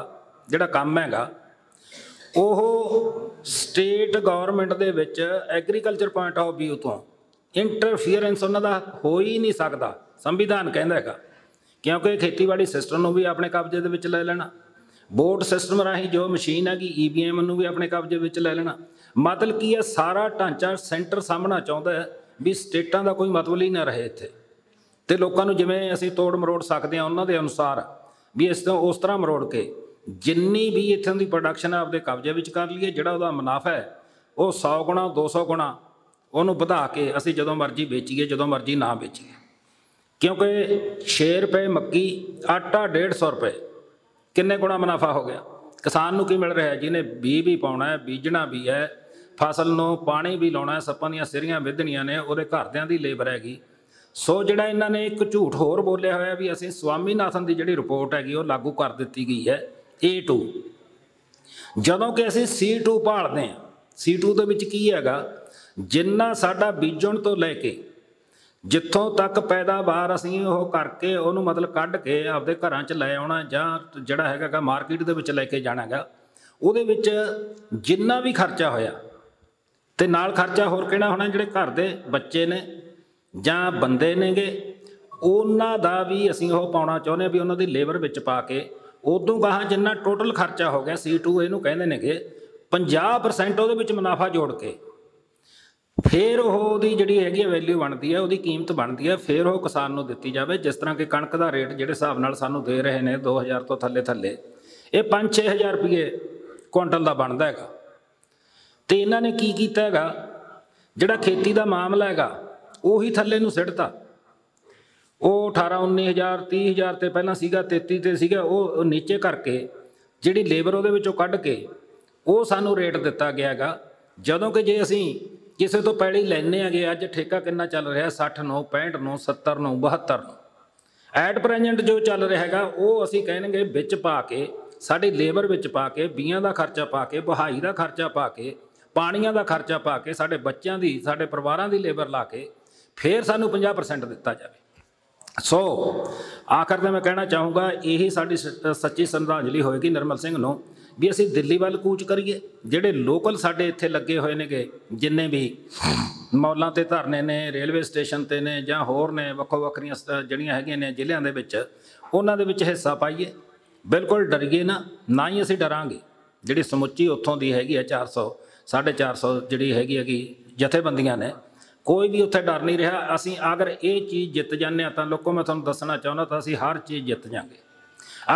ਜਿਹੜਾ ਕੰਮ ਹੈਗਾ, ਉਹ ਸਟੇਟ ਗੌਰਮੈਂਟ ਦੇ ਵਿੱਚ ਐਗਰੀਕਲਚਰ ਪੁਆਇੰਟ ਆਫ ਵਿਊ ਤੋਂ ਇੰਟਰਫੀਅਰੈਂਸ ਉਹਨਾਂ ਦਾ ਹੋ ਹੀ ਨਹੀਂ ਸਕਦਾ, ਸੰਵਿਧਾਨ ਕਹਿੰਦਾ ਹੈਗਾ। ਕਿਉਂਕਿ ਖੇਤੀਬਾੜੀ ਸਿਸਟਮ ਨੂੰ ਵੀ ਆਪਣੇ ਕਬਜ਼ੇ ਦੇ ਵਿੱਚ ਲੈ ਲੈਣਾ, ਵੋਟ ਸਿਸਟਮ ਰਾਹੀਂ ਜੋ ਮਸ਼ੀਨ ਹੈਗੀ EVM ਨੂੰ ਵੀ ਆਪਣੇ ਕਬਜ਼ੇ ਵਿੱਚ ਲੈ ਲੈਣਾ। ਮਤਲਬ ਕੀ ਹੈ, ਸਾਰਾ ਢਾਂਚਾ ਸੈਂਟਰ ਸਾਹਮਣਾ ਚਾਹੁੰਦਾ ਹੈ ਵੀ ਸਟੇਟਾਂ ਦਾ ਕੋਈ ਮਤਲਬ ਹੀ ਨਾ ਰਹੇ ਇੱਥੇ, ਅਤੇ ਲੋਕਾਂ ਨੂੰ ਜਿਵੇਂ ਅਸੀਂ ਤੋੜ ਮਰੋੜ ਸਕਦੇ ਹਾਂ ਉਹਨਾਂ ਦੇ ਅਨੁਸਾਰ, ਵੀ ਇਸ ਤੋਂ ਉਸ ਤਰ੍ਹਾਂ ਮਰੋੜ ਕੇ ਜਿੰਨੀ ਵੀ ਇੱਥੋਂ ਦੀ ਪ੍ਰੋਡਕਸ਼ਨ ਹੈ ਆਪਦੇ ਕਬਜ਼ੇ ਵਿੱਚ ਕਰ ਲਈਏ। ਜਿਹੜਾ ਉਹਦਾ ਮੁਨਾਫਾ ਹੈ ਉਹ 100 ਗੁਣਾ 200 ਗੁਣਾ ਉਹਨੂੰ ਵਧਾ ਕੇ ਅਸੀਂ ਜਦੋਂ ਮਰਜ਼ੀ ਵੇਚੀਏ, ਜਦੋਂ ਮਰਜ਼ੀ ਨਾ ਵੇਚੀਏ। ਕਿਉਂਕਿ 6 ਰੁਪਏ ਮੱਕੀ, ਆਟਾ 150 ਰੁਪਏ, ਕਿੰਨੇ ਗੁਣਾ ਮੁਨਾਫਾ ਹੋ ਗਿਆ। ਕਿਸਾਨ ਨੂੰ ਕੀ ਮਿਲ ਰਿਹਾ, ਜਿਹਨੇ ਬੀਜ ਵੀ ਪਾਉਣਾ ਹੈ, ਬੀਜਣਾ ਵੀ ਹੈ, ਫਸਲ ਨੂੰ ਪਾਣੀ ਵੀ ਲਾਉਣਾ, ਸੱਪਾਂ ਦੀਆਂ ਸਿਰੀਆਂ ਵਿਧਣੀਆਂ ਨੇ, ਉਹਦੇ ਘਰਦਿਆਂ ਦੀ ਲੇਬਰ ਹੈਗੀ। ਸੋ ਜਿਹੜਾ ਇਹਨਾਂ ਨੇ ਇੱਕ ਝੂਠ ਹੋਰ ਬੋਲਿਆ ਹੋਇਆ ਵੀ ਅਸੀਂ ਸਵਾਮੀਨਾਥਨ ਦੀ ਜਿਹੜੀ ਰਿਪੋਰਟ ਹੈਗੀ ਉਹ ਲਾਗੂ ਕਰ ਦਿੱਤੀ ਗਈ ਹੈ A2, ਜਦੋਂ ਕਿ ਅਸੀਂ C2 ਭਾਲਦੇ ਹਾਂ। C2 ਦੇ ਵਿੱਚ ਕੀ ਹੈਗਾ, ਜਿੰਨਾ ਸਾਡਾ ਬੀਜਣ ਤੋਂ ਲੈ ਕੇ ਜਿੱਥੋਂ ਤੱਕ ਪੈਦਾਵਾਰ ਅਸੀਂ ਉਹ ਕਰਕੇ ਉਹਨੂੰ ਮਤਲਬ ਕੱਢ ਕੇ ਆਪਦੇ ਘਰਾਂ 'ਚ ਲੈ ਆਉਣਾ, ਜਾਂ ਜਿਹੜਾ ਹੈਗਾ ਮਾਰਕੀਟ ਦੇ ਵਿੱਚ ਲੈ ਕੇ ਜਾਣਾ ਹੈਗਾ, ਉਹਦੇ ਵਿੱਚ ਜਿੰਨਾ ਵੀ ਖਰਚਾ ਹੋਇਆ, ਅਤੇ ਨਾਲ ਖਰਚਾ ਹੋਰ ਕਿਹੜਾ ਹੋਣਾ, ਜਿਹੜੇ ਘਰ ਦੇ ਬੱਚੇ ਨੇ ਜਾਂ ਬੰਦੇ ਨੇਗੇ, ਉਹਨਾਂ ਦਾ ਵੀ ਅਸੀਂ ਉਹ ਪਾਉਣਾ ਚਾਹੁੰਦੇ ਹਾਂ ਵੀ ਉਹਨਾਂ ਦੀ ਲੇਬਰ ਵਿੱਚ ਪਾ ਕੇ। ਉਦੋਂ ਗਾਹਾਂ ਜਿੰਨਾ ਟੋਟਲ ਖਰਚਾ ਹੋ ਗਿਆ, C2 ਇਹਨੂੰ ਕਹਿੰਦੇ ਨੇਗੇ, 50% ਉਹਦੇ ਵਿੱਚ ਮੁਨਾਫਾ ਜੋੜ ਕੇ ਫਿਰ ਉਹਦੀ ਜਿਹੜੀ ਹੈਗੀ ਹੈ ਵੈਲਿਊ ਬਣਦੀ ਹੈ, ਉਹਦੀ ਕੀਮਤ ਬਣਦੀ ਹੈ, ਫਿਰ ਉਹ ਕਿਸਾਨ ਨੂੰ ਦਿੱਤੀ ਜਾਵੇ। ਜਿਸ ਤਰ੍ਹਾਂ ਕਿ ਕਣਕ ਦਾ ਰੇਟ ਜਿਹੜੇ ਹਿਸਾਬ ਨਾਲ ਸਾਨੂੰ ਦੇ ਰਹੇ ਨੇ 2000 ਤੋਂ ਥੱਲੇ, ਇਹ 5-6 ਹਜ਼ਾਰ ਰੁਪਏ ਕੁਇੰਟਲ ਦਾ ਬਣਦਾ ਹੈਗਾ। ਅਤੇ ਇਹਨਾਂ ਨੇ ਕੀ ਕੀਤਾ ਹੈਗਾ, ਜਿਹੜਾ ਖੇਤੀ ਦਾ ਮਾਮਲਾ ਹੈਗਾ ਉਹੀ ਥੱਲੇ ਨੂੰ ਸਿੱਟਤਾ। ਉਹ 18-19 ਹਜ਼ਾਰ 30 ਹਜ਼ਾਰ 'ਤੇ ਪਹਿਲਾਂ ਸੀਗਾ, 33 'ਤੇ ਸੀਗਾ, ਉਹ ਨੀਚੇ ਕਰਕੇ ਜਿਹੜੀ ਲੇਬਰ ਉਹਦੇ ਵਿੱਚੋਂ ਕੱਢ ਕੇ ਉਹ ਸਾਨੂੰ ਰੇਟ ਦਿੱਤਾ ਗਿਆ ਹੈਗਾ। ਜਦੋਂ ਕਿ ਜੇ ਅਸੀਂ ਕਿਸੇ ਤੋਂ ਪੈਲੀ ਲੈਂਦੇ ਹੈਗੇ, ਅੱਜ ਠੇਕਾ ਕਿੰਨਾ ਚੱਲ ਰਿਹਾ, 60 ਨੂੰ, 65 ਨੂੰ, 70 ਨੂੰ, 72 ਨੂੰ, ਐਟ ਪ੍ਰੈਜੈਂਟ ਜੋ ਚੱਲ ਰਿਹਾ ਹੈਗਾ, ਉਹ ਅਸੀਂ ਕਹਿਣਗੇ ਵਿੱਚ ਪਾ ਕੇ, ਸਾਡੀ ਲੇਬਰ ਵਿੱਚ ਪਾ ਕੇ, ਬੀਆਂ ਦਾ ਖਰਚਾ ਪਾ ਕੇ, ਵਹਾਈ ਦਾ ਖਰਚਾ ਪਾ ਕੇ, ਪਾਣੀਆਂ ਦਾ ਖਰਚਾ ਪਾ ਕੇ, ਸਾਡੇ ਬੱਚਿਆਂ ਦੀ, ਸਾਡੇ ਪਰਿਵਾਰਾਂ ਦੀ ਲੇਬਰ ਲਾ ਕੇ ਫਿਰ ਸਾਨੂੰ 50% ਦਿੱਤਾ ਜਾਵੇ। ਸੋ ਆਖਰ ਤੇ ਮੈਂ ਕਹਿਣਾ ਚਾਹੂੰਗਾ, ਇਹੀ ਸਾਡੀ ਸੱਚੀ ਸ਼ਰਧਾਂਜਲੀ ਹੋਏਗੀ ਨਿਰਮਲ ਸਿੰਘ ਨੂੰ, ਵੀ ਅਸੀਂ ਦਿੱਲੀ ਵੱਲ ਕੂਚ ਕਰੀਏ। ਜਿਹੜੇ ਲੋਕਲ ਸਾਡੇ ਇੱਥੇ ਲੱਗੇ ਹੋਏ ਨੇਗੇ, ਜਿੰਨੇ ਵੀ ਮੌਲਾਂ ਤੇ ਧਰਨੇ ਨੇ, ਰੇਲਵੇ ਸਟੇਸ਼ਨ ਤੇ ਨੇ ਜਾਂ ਹੋਰ ਨੇ, ਵੱਖੋ ਵੱਖਰੀਆਂ ਜਿਹੜੀਆਂ ਹੈਗੀਆਂ ਨੇ ਜ਼ਿਲ੍ਹਿਆਂ ਦੇ ਵਿੱਚ, ਉਹਨਾਂ ਦੇ ਵਿੱਚ ਹਿੱਸਾ ਪਾਈਏ। ਬਿਲਕੁਲ ਡਰੀਏ ਨਾ ਹੀ ਅਸੀਂ ਡਰਾਂਗੇ। ਜਿਹੜੀ ਸਮੁੱਚੀ ਉੱਥੋਂ ਦੀ ਹੈਗੀ ਹੈ 400 450 ਜਿਹੜੀ ਹੈਗੀ ਜਥੇਬੰਦੀਆਂ ਨੇ, ਕੋਈ ਵੀ ਉੱਥੇ ਡਰ ਨਹੀਂ ਰਿਹਾ। ਅਸੀਂ ਅਗਰ ਇਹ ਚੀਜ਼ ਜਿੱਤ ਜਾਂਦੇ ਹਾਂ ਤਾਂ ਲੋਕੋ, ਮੈਂ ਤੁਹਾਨੂੰ ਦੱਸਣਾ ਚਾਹੁੰਦਾ, ਤਾਂ ਅਸੀਂ ਹਰ ਚੀਜ਼ ਜਿੱਤ ਜਾਂਗੇ।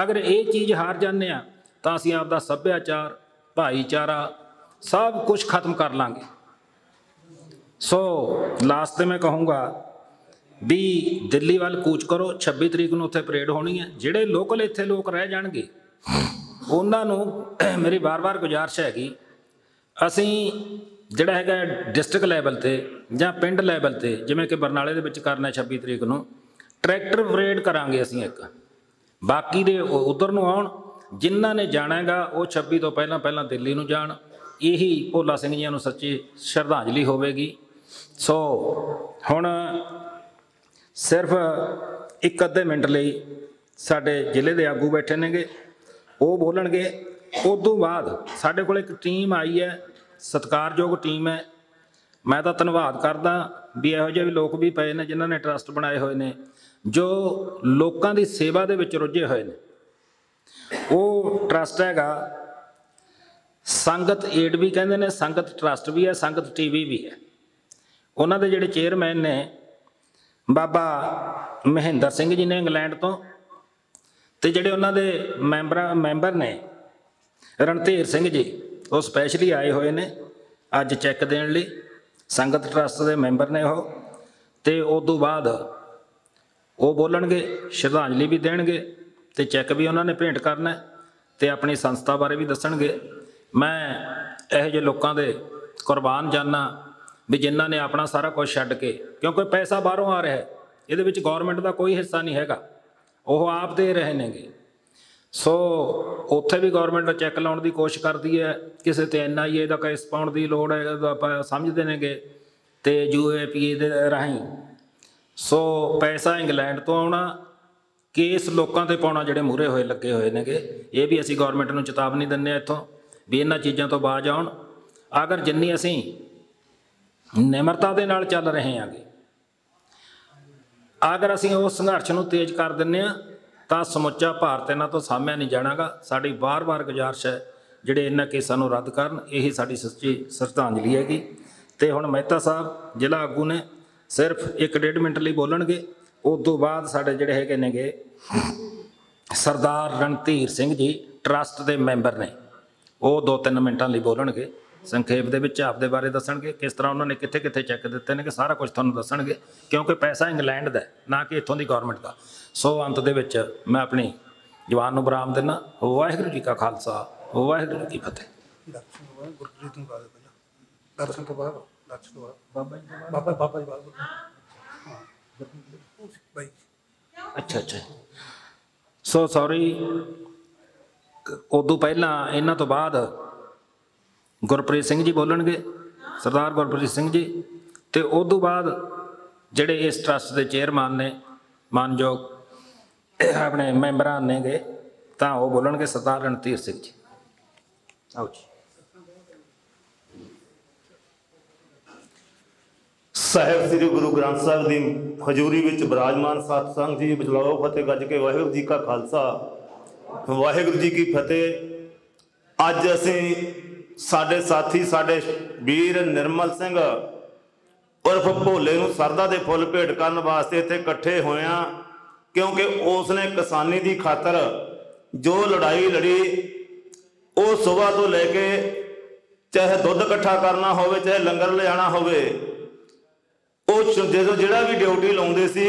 ਅਗਰ ਇਹ ਚੀਜ਼ ਹਾਰ ਜਾਂਦੇ ਹਾਂ ਤਾਂ ਅਸੀਂ ਆਪਦਾ ਸੱਭਿਆਚਾਰ, ਭਾਈਚਾਰਾ ਸਭ ਕੁਝ ਖਤਮ ਕਰ ਲਾਂਗੇ। ਸੋ ਲਾਸਟ ਤੇ ਮੈਂ ਕਹੂੰਗਾ ਵੀ ਦਿੱਲੀ ਵੱਲ ਕੂਚ ਕਰੋ। 26 ਤਰੀਕ ਨੂੰ ਉੱਥੇ ਪਰੇਡ ਹੋਣੀ ਹੈ। ਜਿਹੜੇ ਲੋਕਲ ਇੱਥੇ ਲੋਕ ਰਹਿ ਜਾਣਗੇ ਉਹਨਾਂ ਨੂੰ ਮੇਰੀ ਵਾਰ-ਵਾਰ ਗੁਜ਼ਾਰਿਸ਼ ਹੈਗੀ, ਅਸੀਂ ਜਿਹੜਾ ਹੈਗਾ ਡਿਸਟ੍ਰਿਕਟ ਲੈਵਲ ਤੇ ਜਾਂ ਪਿੰਡ ਲੈਵਲ ਤੇ, ਜਿਵੇਂ ਕਿ ਬਰਨਾਲੇ ਦੇ ਵਿੱਚ ਕਰਨਾ 26 ਤਰੀਕ ਨੂੰ, ਟਰੈਕਟਰ ਪਰੇਡ ਕਰਾਂਗੇ ਅਸੀਂ ਇੱਕ। ਬਾਕੀ ਦੇ ਉਧਰ ਨੂੰ ਆਉਣ, ਜਿਨ੍ਹਾਂ ਨੇ ਜਾਣਾ ਹੈਗਾ ਉਹ 26 ਤੋਂ ਪਹਿਲਾਂ ਦਿੱਲੀ ਨੂੰ ਜਾਣ। ਇਹੀ ਭੋਲਾ ਸਿੰਘ ਜੀਆਂ ਨੂੰ ਸੱਚੀ ਸ਼ਰਧਾਂਜਲੀ ਹੋਵੇਗੀ। ਸੋ ਹੁਣ ਸਿਰਫ ਇੱਕ ਅੱਧੇ ਮਿੰਟ ਲਈ ਸਾਡੇ ਜ਼ਿਲ੍ਹੇ ਦੇ ਆਗੂ ਬੈਠੇ ਨੇਗੇ, ਉਹ ਬੋਲਣਗੇ। ਉਸ ਤੋਂ ਬਾਅਦ ਸਾਡੇ ਕੋਲ ਇੱਕ ਟੀਮ ਆਈ ਹੈ, ਸਤਿਕਾਰਯੋਗ ਟੀਮ ਹੈ। ਮੈਂ ਤਾਂ ਧੰਨਵਾਦ ਕਰਦਾ ਵੀ ਇਹੋ ਜਿਹੇ ਵੀ ਲੋਕ ਵੀ ਪਏ ਨੇ ਜਿਨ੍ਹਾਂ ਨੇ ਟਰੱਸਟ ਬਣਾਏ ਹੋਏ ਨੇ, ਜੋ ਲੋਕਾਂ ਦੀ ਸੇਵਾ ਦੇ ਵਿੱਚ ਰੁੱਝੇ ਹੋਏ ਨੇ। ਉਹ ਟਰੱਸਟ ਹੈਗਾ ਸੰਗਤ ਏਡ ਵੀ ਕਹਿੰਦੇ ਨੇ, ਸੰਗਤ ਟਰੱਸਟ ਵੀ ਹੈ, ਸੰਗਤ ਟੀਵੀ ਵੀ ਹੈ। ਉਹਨਾਂ ਦੇ ਜਿਹੜੇ ਚੇਅਰਮੈਨ ਨੇ ਬਾਬਾ ਮਹਿੰਦਰ ਸਿੰਘ ਜੀ ਨੇ ਇੰਗਲੈਂਡ ਤੋਂ, ਤੇ ਜਿਹੜੇ ਉਹਨਾਂ ਦੇ ਮੈਂਬਰ ਨੇ ਰਣਧੀਰ ਸਿੰਘ ਜੀ, ਉਹ ਸਪੈਸ਼ਲੀ ਆਏ ਹੋਏ ਨੇ ਅੱਜ ਚੈੱਕ ਦੇਣ ਲਈ। ਸੰਗਤ ਟਰੱਸਟ ਦੇ ਮੈਂਬਰ ਨੇ ਉਹ। ਤੇ ਉਸ ਤੋਂ ਬਾਅਦ ਉਹ ਬੋਲਣਗੇ, ਸ਼ਰਧਾਂਜਲੀ ਵੀ ਦੇਣਗੇ ਤੇ ਚੈੱਕ ਵੀ ਉਹਨਾਂ ਨੇ ਭੇਂਟ ਕਰਨਾ ਤੇ ਆਪਣੀ ਸੰਸਥਾ ਬਾਰੇ ਵੀ ਦੱਸਣਗੇ। ਮੈਂ ਇਹੋ ਜਿਹੇ ਲੋਕਾਂ ਦੇ ਕੁਰਬਾਨ ਜਾਨਾ ਵੀ ਜਿਨ੍ਹਾਂ ਨੇ ਆਪਣਾ ਸਾਰਾ ਕੁਝ ਛੱਡ ਕੇ, ਕਿਉਂਕਿ ਪੈਸਾ ਬਾਹਰੋਂ ਆ ਰਿਹਾ, ਇਹਦੇ ਵਿੱਚ ਗੌਰਮੈਂਟ ਦਾ ਕੋਈ ਹਿੱਸਾ ਨਹੀਂ ਹੈਗਾ, ਉਹ ਆਪ ਦੇ ਰਹੇ ਨੇਗੇ। ਸੋ ਉੱਥੇ ਵੀ ਗੌਰਮੈਂਟ ਚੈੱਕ ਲਾਉਣ ਦੀ ਕੋਸ਼ਿਸ਼ ਕਰਦੀ ਹੈ। ਕਿਸੇ ਤੇ NIA ਦਾ ਕੇਸ ਪਾਉਣ ਦੀ ਲੋੜ ਹੈ, ਆਪਾਂ ਸਮਝਦੇ ਨੇਗੇ, ਤੇ UAPA ਦੇ ਰਾਹੀਂ। ਸੋ ਪੈਸਾ ਇੰਗਲੈਂਡ ਤੋਂ ਆਉਣਾ, ਕੇਸ ਲੋਕਾਂ ਤੇ ਪਾਉਣਾ ਜਿਹੜੇ ਮੂਹਰੇ ਹੋਏ ਲੱਗੇ ਹੋਏ ਨੇਗੇ। ਇਹ ਵੀ ਅਸੀਂ ਗੌਰਮੈਂਟ ਨੂੰ ਚੇਤਾਵਨੀ ਦਿੰਦੇ ਹਾਂ ਇੱਥੋਂ ਵੀ ਇਹਨਾਂ ਚੀਜ਼ਾਂ ਤੋਂ ਬਾਜ਼ ਆਉਣ। ਅਗਰ ਜਿੰਨੀ ਅਸੀਂ ਨਿਮਰਤਾ ਦੇ ਨਾਲ ਚੱਲ ਰਹੇ ਹਾਂਗੇ, ਅਗਰ ਅਸੀਂ ਉਸ ਸੰਘਰਸ਼ ਨੂੰ ਤੇਜ਼ ਕਰ ਦਿੰਦੇ ਹਾਂ ਤਾਂ ਸਮੁੱਚਾ ਭਾਰਤ ਇਹਨਾਂ ਤੋਂ ਸਾਹਮਣੇ ਨਹੀਂ ਜਾਣਾਗਾ। ਸਾਡੀ ਵਾਰ-ਵਾਰ ਗੁਜ਼ਾਰਿਸ਼ ਹੈ ਜਿਹੜੇ ਇਹਨਾਂ ਕੇਸਾਂ ਨੂੰ ਰੱਦ ਕਰਨ। ਇਹੀ ਸਾਡੀ ਸੱਚੀ ਸ਼ਰਧਾਂਜਲੀ ਹੈਗੀ। ਤੇ ਹੁਣ ਮਹਿਤਾ ਸਾਹਿਬ ਜ਼ਿਲ੍ਹਾ ਆਗੂ ਨੇ, ਸਿਰਫ 1-1.5 ਮਿੰਟ ਲਈ ਬੋਲਣਗੇ। ਉਸ ਤੋਂ ਬਾਅਦ ਸਾਡੇ ਜਿਹੜੇ ਹੈਗੇ ਨੇਗੇ ਸਰਦਾਰ ਰਣਧੀਰ ਸਿੰਘ ਜੀ ਟਰੱਸਟ ਦੇ ਮੈਂਬਰ ਨੇ, ਉਹ 2-3 ਮਿੰਟਾਂ ਲਈ ਬੋਲਣਗੇ। ਸੰਖੇਪ ਦੇ ਵਿੱਚ ਆਪਦੇ ਬਾਰੇ ਦੱਸਣਗੇ, ਕਿਸ ਤਰ੍ਹਾਂ ਉਹਨਾਂ ਨੇ ਕਿੱਥੇ ਚੈੱਕ ਦਿੱਤੇ ਨੇ, ਕਿ ਸਾਰਾ ਕੁਝ ਤੁਹਾਨੂੰ ਦੱਸਣਗੇ, ਕਿਉਂਕਿ ਪੈਸਾ ਇੰਗਲੈਂਡ ਦਾ ਨਾ ਕਿ ਇੱਥੋਂ ਦੀ ਗੌਰਮੈਂਟ ਦਾ। ਸੋ ਅੰਤ ਦੇ ਵਿੱਚ ਮੈਂ ਆਪਣੀ ਜਵਾਨ ਨੂੰ ਬਰਾਮ ਦਿੰਦਾ। ਵਾਹਿਗੁਰੂ ਜੀ ਕਾ ਖਾਲਸਾ, ਵਾਹਿਗੁਰੂ ਜੀ ਕੀ ਫਤਿਹ। ਗੁਰਪ੍ਰੀਤ ਨੂੰ ਬਾਅਦ ਪਹਿਲਾਂ ਦਰਸ਼ਨ ਤੋਂ ਬਾਅਦ, ਦਰਸ਼ਨ ਤੋਂ ਬਾਅਦ ਬਾਬਾ ਜੀ ਬਾਅਦ। ਹਾਂ ਬਾਈ, ਅੱਛਾ। ਸੋ ਸੌਰੀ, ਉਦੋਂ ਪਹਿਲਾਂ ਇਹਨਾਂ ਤੋਂ ਬਾਅਦ ਗੁਰਪ੍ਰੀਤ ਸਿੰਘ ਜੀ ਬੋਲਣਗੇ, ਸਰਦਾਰ ਗੁਰਪ੍ਰੀਤ ਸਿੰਘ ਜੀ। ਤੇ ਉਸ ਤੋਂ ਬਾਅਦ ਜਿਹੜੇ ਇਸ ਟਰੱਸਟ ਦੇ ਚੇਅਰਮੈਨ ਨੇ, ਮਾਨਯੋਗ ਆਪਣੇ ਮੈਂਬਰਾਂ ਨੇਗੇ, ਤਾਂ ਉਹ ਬੋਲਣਗੇ ਸਰਦਾਰ ਰਣਧੀਰ ਸਿੰਘ ਜੀ। ਆਓ ਜੀ। ਸਾਹਿਬ ਸ੍ਰੀ ਗੁਰੂ ਗ੍ਰੰਥ ਸਾਹਿਬ ਦੀ ਹਜ਼ੂਰੀ ਵਿੱਚ ਬਿਰਾਜਮਾਨ ਸਤਿਸੰਗ ਜੀ, ਬੁਲਾਓ ਫਤਿਹ ਗੱਜ ਕੇ। ਵਾਹਿਗੁਰੂ ਜੀ ਕਾ ਖਾਲਸਾ, ਵਾਹਿਗੁਰੂ ਜੀ ਕੀ ਫਤਿਹ। ਅੱਜ ਅਸੀਂ ਸਾਡੇ ਸਾਥੀ, ਸਾਡੇ ਵੀਰ ਨਿਰਮਲ ਸਿੰਘ ਉਰਫ ਭੋਲੇ ਨੂੰ ਸਰਦਾ ਦੇ ਫੁੱਲ ਭੇਟ ਕਰਨ ਵਾਸਤੇ ਇੱਥੇ ਇਕੱਠੇ ਹੋਏ ਹਾਂ, ਕਿਉਂਕਿ ਉਸ ਨੇ ਕਿਸਾਨੀ ਦੀ ਖਾਤਰ ਜੋ ਲੜਾਈ ਲੜੀ, ਉਹ ਸੁਬਾਹ ਤੋਂ ਲੈ ਕੇ ਚਾਹੇ ਦੁੱਧ ਇਕੱਠਾ ਕਰਨਾ ਹੋਵੇ, ਚਾਹੇ ਲੰਗਰ ਲਿਆਣਾ ਹੋਵੇ, ਉਹ ਜਦੋਂ ਜਿਹੜਾ ਵੀ ਡਿਊਟੀ ਲਾਉਂਦੇ ਸੀ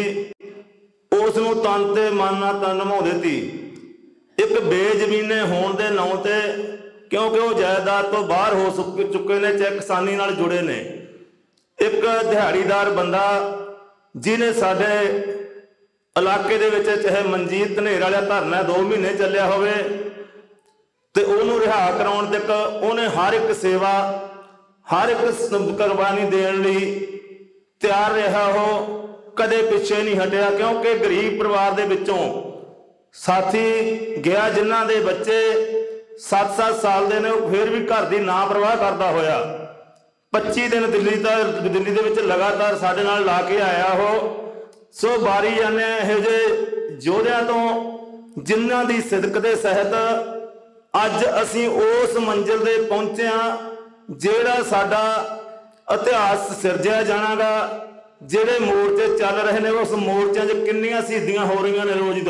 ਉਸ ਨੂੰ ਤਨ ਤੇ ਮਨ ਨਾਲ ਤਾਂ ਨਿਭਾਉਂਦੇ ਸੀ। ਇੱਕ ਬੇਜ਼ਮੀਨੇ ਹੋਣ ਦੇ ਨਾਂ ਤੇ, ਕਿਉਂਕਿ ਉਹ ਜਾਇਦਾਦ ਤੋਂ ਬਾਹਰ ਹੋ ਚੁੱਕੇ ਨੇ, ਚਾਹੇ ਕਿਸਾਨੀ ਨਾਲ ਜੁੜੇ ਨੇ। ਇੱਕ ਦਿਹਾੜੀਦਾਰ ਬੰਦਾ ਜਿਹਨੇ ਸਾਡੇ ਇਲਾਕੇ ਦੇ ਵਿੱਚ ਚਾਹੇ ਮਨਜੀਤ ਧਨੇਰ ਵਾਲਾ ਧਰਨਾ 2 ਮਹੀਨੇ ਚੱਲਿਆ ਹੋਵੇ, ਤੇ ਉਹਨੂੰ ਰਿਹਾ ਕਰਾਉਣ ਤੱਕ ਉਹਨੇ ਹਰ ਇੱਕ ਸੇਵਾ, ਹਰ ਇੱਕ ਕੁਰਬਾਨੀ ਦੇਣ ਲਈ ਤਿਆਰ ਰਿਹਾ। ਉਹ ਕਦੇ ਪਿੱਛੇ ਨਹੀਂ ਹਟਿਆ, ਕਿਉਂਕਿ ਗਰੀਬ ਪਰਿਵਾਰ ਦੇ ਵਿੱਚੋਂ ਸਾਥੀ ਗਿਆ, ਜਿਨ੍ਹਾਂ ਦੇ ਬੱਚੇ 7-7 ਸਾਲ ਦੇ ਨੇ, ਉਹ ਫਿਰ ਵੀ ਘਰ ਦੀ ਨਾ ਪਰਵਾਹ ਕਰਦਾ ਹੋਇਆ 25 ਦਿਨ ਦਿੱਲੀ ਦੇ ਵਿੱਚ ਲਗਾਤਾਰ ਸਾਡੇ ਨਾਲ ਲਾ ਕੇ ਆਇਆ ਉਹ। ਸੋ ਬਾਰੀ ਜਾਂਦੇ ਇਹੋ ਜਿਹੇ ਯੋਧਿਆਂ ਤੋਂ ਜਿਨ੍ਹਾਂ ਦੀ ਸਿਦਕ ਦੇ ਸਹਿਤ ਅੱਜ ਅਸੀਂ ਉਸ ਮੰਜ਼ਿਲ ਦੇ ਪਹੁੰਚੇ ਹਾਂ ਜਿਹੜਾ ਸਾਡਾ ਇਤਿਹਾਸ ਸਿਰਜਿਆ ਜਾਣਾਗਾ। ਜਿਹੜੇ ਮੋਰਚੇ ਚੱਲ ਰਹੇ ਨੇ ਉਸ ਮੋਰਚਿਆਂ 'ਚ ਕਿੰਨੀਆਂ ਸ਼ਹੀਦੀਆਂ ਹੋ ਰਹੀਆਂ ਨੇ ਰੋਜ਼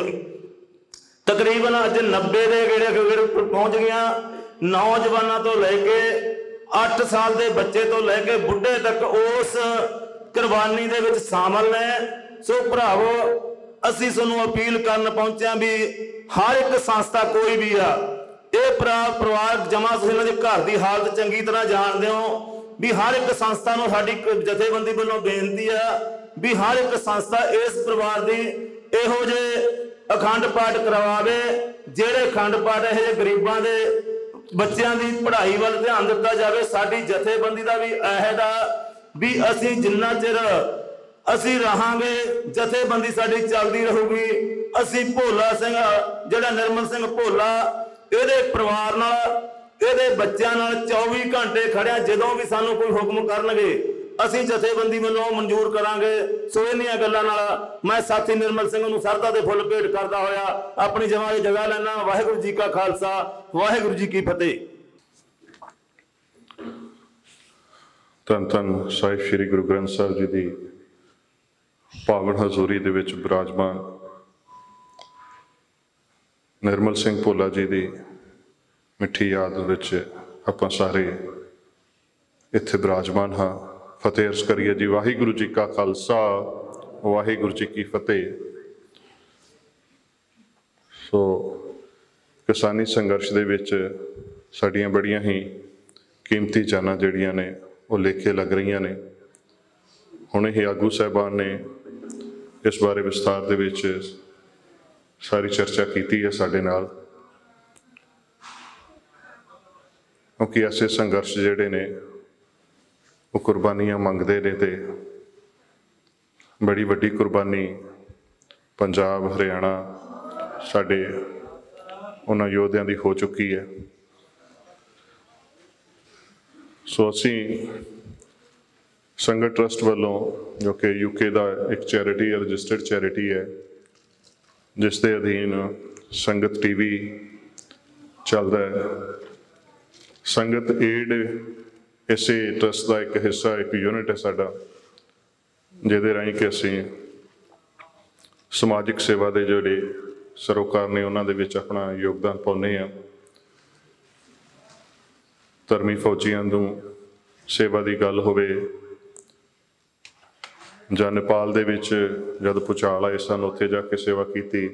ਤਕਰੀਬਨ ਅੱਜ 90 ਦੇ ਗੇੜੇ ਪਹੁੰਚ ਗਈਆਂ। ਨੌਜਵਾਨਾਂ ਤੋਂ ਲੈ ਕੇ 8 ਸਾਲ ਦੇ ਬੱਚੇ ਤੋਂ ਲੈ ਕੇ ਬੁੱਢੇ ਤੱਕ ਉਸ ਕੁਰਬਾਨੀ ਦੇ ਵਿੱਚ ਸ਼ਾਮਲ ਨੇ। ਸੋ ਭਰਾਵੋ ਅਸੀਂ ਤੁਹਾਨੂੰ ਅਪੀਲ ਕਰਨ ਪਹੁੰਚਿਆ ਵੀ ਹਰ ਇੱਕ ਸੰਸਥਾ ਕੋਈ ਵੀ ਆ, ਇਹ ਪਰਿਵਾਰ ਜਮਾ ਤੁਸੀਂ ਇਹਨਾਂ ਦੇ ਘਰ ਦੀ ਹਾਲਤ ਚੰਗੀ ਤਰ੍ਹਾਂ ਜਾਣਦੇ ਹੋ ਵੀ ਹਰ ਇੱਕ ਸੰਸਥਾ ਨੂੰ ਸਾਡੀ ਜਥੇਬੰਦੀ ਵੱਲੋਂ ਬੇਨਤੀ ਆ ਵੀ ਹਰ ਇੱਕ ਸੰਸਥਾ ਇਸ ਪਰਿਵਾਰ ਦੀ ਇਹੋ ਜਿਹੇ ਅਖੰਡ ਪਾਠ ਕਰਵਾਵੇ ਜਿਹੜੇ ਅਖੰਡ ਪਾਠ ਇਹ ਜਿਹੇ ਗਰੀਬਾਂ ਦੇ ਬੱਚਿਆਂ ਦੀ ਪੜ੍ਹਾਈ ਵੱਲ ਧਿਆਨ ਦਿੱਤਾ ਜਾਵੇ। ਸਾਡੀ ਜਥੇਬੰਦੀ ਦਾ ਵੀ ਅਹਿਦ ਆ ਵੀ ਅਸੀਂ ਜਿੰਨਾ ਚਿਰ ਅਸੀਂ ਰਹਾਂਗੇ ਜਥੇਬੰਦੀ ਸਾਡੀ ਚੱਲਦੀ ਰਹੂਗੀ। ਅਸੀਂ ਭੋਲਾ ਸਿੰਘ ਜਿਹੜਾ ਨਿਰਮਲ ਸਿੰਘ ਭੋਲਾ ਇਹਦੇ ਪਰਿਵਾਰ ਨਾਲ ਇਹਦੇ ਬੱਚਿਆਂ ਨਾਲ 24 ਘੰਟੇ ਖੜਿਆ। ਜਦੋਂ ਵੀ ਸਾਨੂੰ ਕੋਈ ਹੁਕਮ ਕਰਨਗੇ ਅਸੀਂ ਜਥੇਬੰਦੀ ਵੱਲੋਂ ਮਨਜ਼ੂਰ ਕਰਾਂਗੇ। ਸੋ ਇੰਨੀਆਂ ਗੱਲਾਂ ਨਾਲ ਮੈਂ ਸਾਥੀ ਨਿਰਮਲ ਸਿੰਘ ਨੂੰ ਸਰਦਾ ਦੇ ਫੁੱਲ ਭੇਟ ਕਰਦਾ ਹੋਇਆ ਆਪਣੀ ਜਗ੍ਹਾ ਲੈਣਾ। ਵਾਹਿਗੁਰੂ ਜੀ ਕਾ ਖਾਲਸਾ, ਵਾਹਿਗੁਰੂ ਜੀ ਕੀ ਫਤਿਹ। ਧੰਨ ਧੰਨ ਸਾਹਿਬ ਸ੍ਰੀ ਗੁਰੂ ਗ੍ਰੰਥ ਸਾਹਿਬ ਜੀ ਦੀ ਪਾਵਨ ਹਜ਼ੂਰੀ ਦੇ ਵਿੱਚ ਬਿਰਾਜਮਾਨ ਨਿਰਮਲ ਸਿੰਘ ਭੋਲਾ ਜੀ ਦੀ ਮਿੱਠੀ ਯਾਦ ਵਿੱਚ ਆਪਾਂ ਸਾਰੇ ਇੱਥੇ ਬਿਰਾਜਮਾਨ ਹਾਂ। ਫਤਿਹ ਅਰਜ਼ ਕਰੀਏ ਜੀ। ਵਾਹਿਗੁਰੂ ਜੀ ਕਾ ਖਾਲਸਾ, ਵਾਹਿਗੁਰੂ ਜੀ ਕੀ ਫਤਿਹ। ਸੋ ਕਿਸਾਨੀ ਸੰਘਰਸ਼ ਦੇ ਵਿੱਚ ਸਾਡੀਆਂ ਬੜੀਆਂ ਹੀ ਕੀਮਤੀ ਜਾਨਾਂ ਜਿਹੜੀਆਂ ਨੇ ਉਹ ਲੇਖੇ ਲੱਗ ਰਹੀਆਂ ਨੇ। ਹੁਣ ਇਹ ਆਗੂ ਸਾਹਿਬਾਨ ਨੇ ਇਸ ਬਾਰੇ ਵਿਸਥਾਰ ਦੇ ਵਿੱਚ ਸਾਰੀ ਚਰਚਾ ਕੀਤੀ ਹੈ ਸਾਡੇ ਨਾਲ, ਕਿਉਂਕਿ ਐਸੇ ਸੰਘਰਸ਼ ਜਿਹੜੇ ਨੇ ਉਹ ਕੁਰਬਾਨੀਆਂ ਮੰਗਦੇ ਨੇ ਤੇ ਬੜੀ ਵੱਡੀ ਕੁਰਬਾਨੀ ਪੰਜਾਬ ਹਰਿਆਣਾ ਸਾਡੇ ਉਹਨਾਂ ਯੋਧਿਆਂ ਦੀ ਹੋ ਚੁੱਕੀ ਹੈ। ਸੋ ਅਸੀਂ ਸੰਗਤ ਟਰਸਟ ਵੱਲੋਂ ਜੋ ਕਿ UK ਦਾ ਇੱਕ ਚੈਰਿਟੀ ਹੈ, ਰਜਿਸਟਰਡ ਚੈਰਿਟੀ ਹੈ, ਜਿਸ ਦੇ ਅਧੀਨ ਸੰਗਤ TV ਚੱਲਦਾ ਹੈ। ਸੰਗਤ ਏਡ ਇਸੇ ਟਰਸਟ ਦਾ ਇੱਕ ਹਿੱਸਾ, ਇੱਕ ਯੂਨਿਟ ਹੈ ਸਾਡਾ, ਜਿਹਦੇ ਰਾਹੀਂ ਕਿ ਅਸੀਂ ਸਮਾਜਿਕ ਸੇਵਾ ਦੇ ਜਿਹੜੇ ਸਰੋਕਾਰ ਨੇ ਉਹਨਾਂ ਦੇ ਵਿੱਚ ਆਪਣਾ ਯੋਗਦਾਨ ਪਾਉਂਦੇ ਹਾਂ। ਧਰਮੀ ਫੌਜੀਆਂ ਨੂੰ ਸੇਵਾ ਦੀ ਗੱਲ ਹੋਵੇ ਜਾਂ ਨੇਪਾਲ ਦੇ ਵਿੱਚ ਜਦ ਭੂਚਾਲ ਆਏ ਸਨ ਉੱਥੇ ਜਾ ਕੇ ਸੇਵਾ ਕੀਤੀ।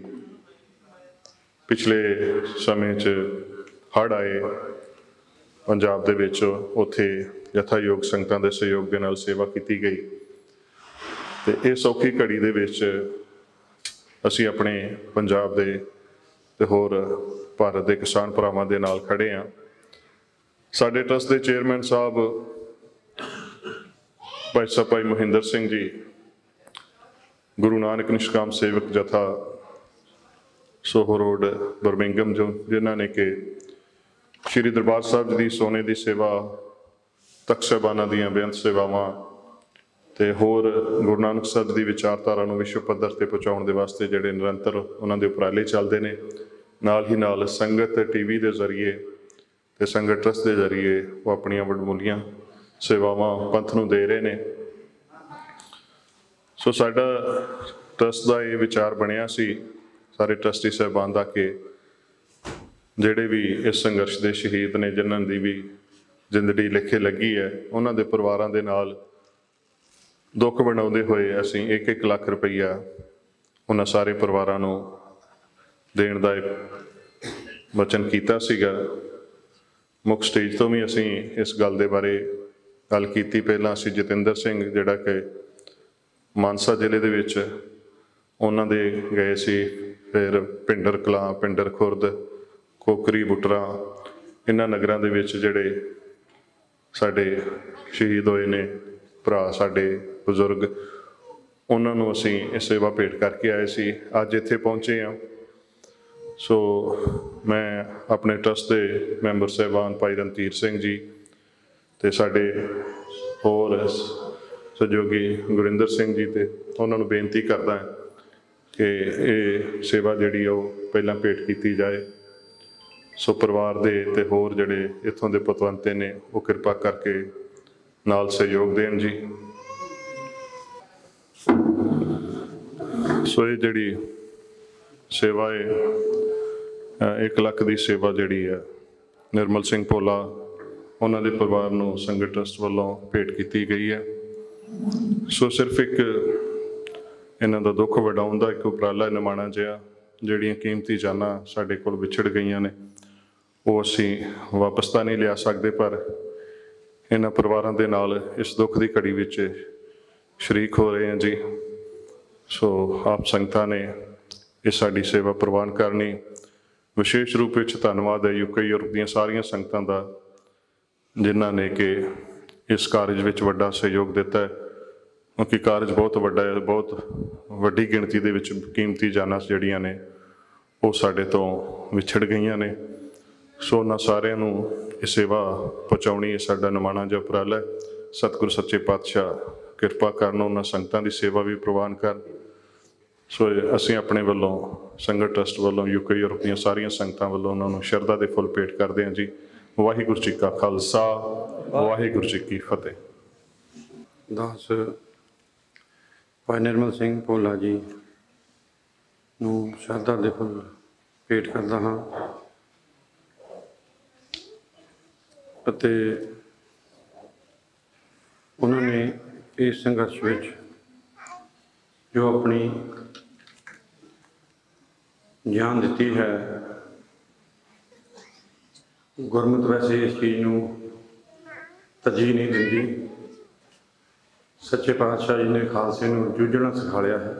ਪਿਛਲੇ ਸਮੇਂ 'ਚ ਹੜ੍ਹ ਆਏ ਪੰਜਾਬ ਦੇ ਵਿੱਚ, ਉੱਥੇ ਯਥਾਯੋਗ ਸੰਗਤਾਂ ਦੇ ਸਹਿਯੋਗ ਦੇ ਨਾਲ ਸੇਵਾ ਕੀਤੀ ਗਈ। ਤੇ ਇਹ ਸੌਖੀ ਘੜੀ ਦੇ ਵਿੱਚ ਅਸੀਂ ਆਪਣੇ ਪੰਜਾਬ ਦੇ ਤੇ ਹੋਰ ਭਾਰਤ ਦੇ ਕਿਸਾਨ ਭਰਾਵਾਂ ਦੇ ਨਾਲ ਖੜੇ ਹਾਂ। ਸਾਡੇ ਟਰਸਟ ਦੇ ਚੇਅਰਮੈਨ ਸਾਹਿਬ ਭਾਈ ਸਾਹਿਬ ਭਾਈ ਮਹਿੰਦਰ ਸਿੰਘ ਜੀ, ਗੁਰੂ ਨਾਨਕ ਨਿਸ਼ਕਾਮ ਸੇਵਕ ਜਥਾ ਸੋਹੋ ਰੋਡ ਬਰਮਿੰਗਮ, ਜਿਨ੍ਹਾਂ ਨੇ ਕਿ ਸ਼੍ਰੀ ਦਰਬਾਰ ਸਾਹਿਬ ਜੀ ਦੀ ਸੋਨੇ ਦੀ ਸੇਵਾ, ਤਖ਼ਤ ਸਾਹਿਬਾਨਾਂ ਦੀਆਂ ਬੇਅੰਤ ਸੇਵਾਵਾਂ ਤੇ ਹੋਰ ਗੁਰੂ ਨਾਨਕ ਸਾਹਿਬ ਦੀ ਵਿਚਾਰਧਾਰਾ ਨੂੰ ਵਿਸ਼ਵ ਪੱਧਰ ਤੇ ਪਹੁੰਚਾਉਣ ਦੇ ਵਾਸਤੇ ਜਿਹੜੇ ਨਿਰੰਤਰ ਉਹਨਾਂ ਦੇ ਉਪਰਾਲੇ ਚੱਲਦੇ ਨੇ। ਨਾਲ ਹੀ ਨਾਲ ਸੰਗਤ TV ਦੇ ਜ਼ਰੀਏ ਤੇ ਸੰਗਤ ਟਰਸਟ ਦੇ ਜ਼ਰੀਏ ਉਹ ਆਪਣੀਆਂ ਵਡਮੁੱਲੀਆਂ ਸੇਵਾਵਾਂ ਪੰਥ ਨੂੰ ਦੇ ਰਹੇ ਨੇ। ਸੋ ਸਾਡਾ ਟਰਸਟ ਦਾ ਇਹ ਵਿਚਾਰ ਬਣਿਆ ਸੀ ਸਾਰੇ ਟਰਸਟੀ ਸਾਹਿਬਾਨ ਦਾ ਕਿ ਜਿਹੜੇ ਵੀ ਇਸ ਸੰਘਰਸ਼ ਦੇ ਸ਼ਹੀਦ ਨੇ, ਜਿਨ੍ਹਾਂ ਦੀ ਵੀ ਜ਼ਿੰਦਗੀ ਲਿਖੇ ਲੱਗੀ ਹੈ, ਉਹਨਾਂ ਦੇ ਪਰਿਵਾਰਾਂ ਦੇ ਨਾਲ ਦੁੱਖ ਬਣਾਉਂਦੇ ਹੋਏ ਅਸੀਂ 1-1 ਲੱਖ ਰੁਪਈਆ ਉਹਨਾਂ ਸਾਰੇ ਪਰਿਵਾਰਾਂ ਨੂੰ ਦੇਣ ਦਾ ਇੱਕ ਵਚਨ ਕੀਤਾ ਸੀਗਾ। ਮੁੱਖ ਸਟੇਜ ਤੋਂ ਵੀ ਅਸੀਂ ਇਸ ਗੱਲ ਦੇ ਬਾਰੇ ਗੱਲ ਕੀਤੀ। ਪਹਿਲਾਂ ਅਸੀਂ ਜਤਿੰਦਰ ਸਿੰਘ ਜਿਹੜਾ ਕਿ ਮਾਨਸਾ ਜ਼ਿਲ੍ਹੇ ਦੇ ਵਿੱਚ ਉਹਨਾਂ ਦੇ ਗਏ ਸੀ, ਫਿਰ ਪਿੰਡਰ ਕਲਾਂ, ਪਿੰਡਰ ਖੁਰਦ, ਕੋਕਰੀ, ਬੁੱਟਰਾ, ਇਹਨਾਂ ਨਗਰਾਂ ਦੇ ਵਿੱਚ ਜਿਹੜੇ ਸਾਡੇ ਸ਼ਹੀਦ ਹੋਏ ਨੇ ਭਰਾ ਸਾਡੇ ਬਜ਼ੁਰਗ, ਉਹਨਾਂ ਨੂੰ ਅਸੀਂ ਇਹ ਸੇਵਾ ਭੇਟ ਕਰਕੇ ਆਏ ਸੀ। ਅੱਜ ਇੱਥੇ ਪਹੁੰਚੇ ਹਾਂ ਸੋ ਮੈਂ ਆਪਣੇ ਟਰਸਟ ਦੇ ਮੈਂਬਰ ਸਾਹਿਬਾਨ ਭਾਈ ਰਣਧੀਰ ਸਿੰਘ ਜੀ ਤੇ ਸਾਡੇ ਹੋਰ ਸਹਿਯੋਗੀ ਗੁਰਿੰਦਰ ਸਿੰਘ ਜੀ ਤੇ ਉਹਨਾਂ ਨੂੰ ਬੇਨਤੀ ਕਰਦਾ ਕਿ ਇਹ ਸੇਵਾ ਜਿਹੜੀ ਆ ਉਹ ਪਹਿਲਾਂ ਭੇਟ ਕੀਤੀ ਜਾਏ। ਸੋ ਪਰਿਵਾਰ ਦੇ ਤੇ ਹੋਰ ਜਿਹੜੇ ਇੱਥੋਂ ਦੇ ਪਤਵੰਤੇ ਨੇ ਉਹ ਕਿਰਪਾ ਕਰਕੇ ਨਾਲ ਸਹਿਯੋਗ ਦੇਣ ਜੀ। ਸੋ ਇਹ ਜਿਹੜੀ ਸੇਵਾ ਹੈ 1 ਲੱਖ ਦੀ ਸੇਵਾ ਜਿਹੜੀ ਹੈ ਨਿਰਮਲ ਸਿੰਘ ਭੋਲਾ ਉਹਨਾਂ ਦੇ ਪਰਿਵਾਰ ਨੂੰ ਸੰਗਤ ਟਰਸਟ ਵੱਲੋਂ ਭੇਟ ਕੀਤੀ ਗਈ ਹੈ। ਸੋ ਸਿਰਫ ਇੱਕ ਇਹਨਾਂ ਦਾ ਦੁੱਖ ਵਡਾਉਣ ਦਾ ਇੱਕ ਉਪਰਾਲਾ ਨਿਮਾਣਾ ਜਿਹਾ, ਜਿਹੜੀਆਂ ਕੀਮਤੀ ਜਾਨਾਂ ਸਾਡੇ ਕੋਲ ਵਿਛੜ ਗਈਆਂ ਨੇ ਉਹ ਅਸੀਂ ਵਾਪਸ ਤਾਂ ਨਹੀਂ ਲਿਆ ਸਕਦੇ, ਪਰ ਇਹਨਾਂ ਪਰਿਵਾਰਾਂ ਦੇ ਨਾਲ ਇਸ ਦੁੱਖ ਦੀ ਘੜੀ ਵਿੱਚ ਸ਼ਰੀਕ ਹੋ ਰਹੇ ਹਾਂ ਜੀ। ਸੋ ਆਪ ਸੰਗਤਾਂ ਨੇ ਇਹ ਸਾਡੀ ਸੇਵਾ ਪ੍ਰਵਾਨ ਕਰਨੀ। ਵਿਸ਼ੇਸ਼ ਰੂਪ ਵਿੱਚ ਧੰਨਵਾਦ ਹੈ UK ਯੂਰਪ ਦੀਆਂ ਸਾਰੀਆਂ ਸੰਗਤਾਂ ਦਾ, ਜਿਨ੍ਹਾਂ ਨੇ ਕਿ ਇਸ ਕਾਰਜ ਵਿੱਚ ਵੱਡਾ ਸਹਿਯੋਗ ਦਿੱਤਾ ਹੈ, ਕਿਉਂਕਿ ਕਾਰਜ ਬਹੁਤ ਵੱਡਾ ਹੈ। ਬਹੁਤ ਵੱਡੀ ਗਿਣਤੀ ਦੇ ਵਿੱਚ ਕੀਮਤੀ ਜਾਨਾਂ ਜਿਹੜੀਆਂ ਨੇ ਉਹ ਸਾਡੇ ਤੋਂ ਵਿਛੜ ਗਈਆਂ ਨੇ। ਸੋ ਉਹਨਾਂ ਸਾਰਿਆਂ ਨੂੰ ਇਹ ਸੇਵਾ ਪਹੁੰਚਾਉਣੀ ਇਹ ਸਾਡਾ ਨਿਮਾਣਾ ਜਿਹਾ ਉਪਰਾਲਾ ਹੈ। ਸਤਿਗੁਰੂ ਸੱਚੇ ਪਾਤਸ਼ਾਹ ਕਿਰਪਾ ਕਰਨ, ਉਹਨਾਂ ਸੰਗਤਾਂ ਦੀ ਸੇਵਾ ਵੀ ਪ੍ਰਵਾਨ ਕਰਨ। ਸੋ ਅਸੀਂ ਆਪਣੇ ਵੱਲੋਂ ਸੰਗਤ ਟਰਸਟ ਵੱਲੋਂ UK ਯੂਰਪ ਦੀਆਂ ਸਾਰੀਆਂ ਸੰਗਤਾਂ ਵੱਲੋਂ ਉਹਨਾਂ ਨੂੰ ਸ਼ਰਧਾ ਦੇ ਫੁੱਲ ਭੇਟ ਕਰਦੇ ਹਾਂ ਜੀ। ਵਾਹਿਗੁਰੂ ਜੀ ਕਾ ਖਾਲਸਾ, ਵਾਹਿਗੁਰੂ ਜੀ ਕੀ ਫਤਿਹ। ਦਾਸ ਭਾਈ ਨਿਰਮਲ ਸਿੰਘ ਭੋਲਾ ਜੀ ਨੂੰ ਸ਼ਰਧਾ ਦੇ ਫੁੱਲ ਭੇਟ ਕਰਦਾ ਹਾਂ ਅਤੇ ਉਹਨਾਂ ਨੇ ਇਸ ਸੰਘਰਸ਼ ਵਿੱਚ ਜੋ ਆਪਣੀ ਜਾਨ ਦਿੱਤੀ ਹੈ। ਗੁਰਮਤਿ ਵੈਸੇ ਇਸ ਚੀਜ਼ ਨੂੰ ਤਰਜੀਹ ਨਹੀਂ ਦਿੰਦੀ। ਸੱਚੇ ਪਾਤਸ਼ਾਹ ਜੀ ਨੇ ਖਾਲਸੇ ਨੂੰ ਜੂਝਣਾ ਸਿਖਾਇਆ ਹੈ,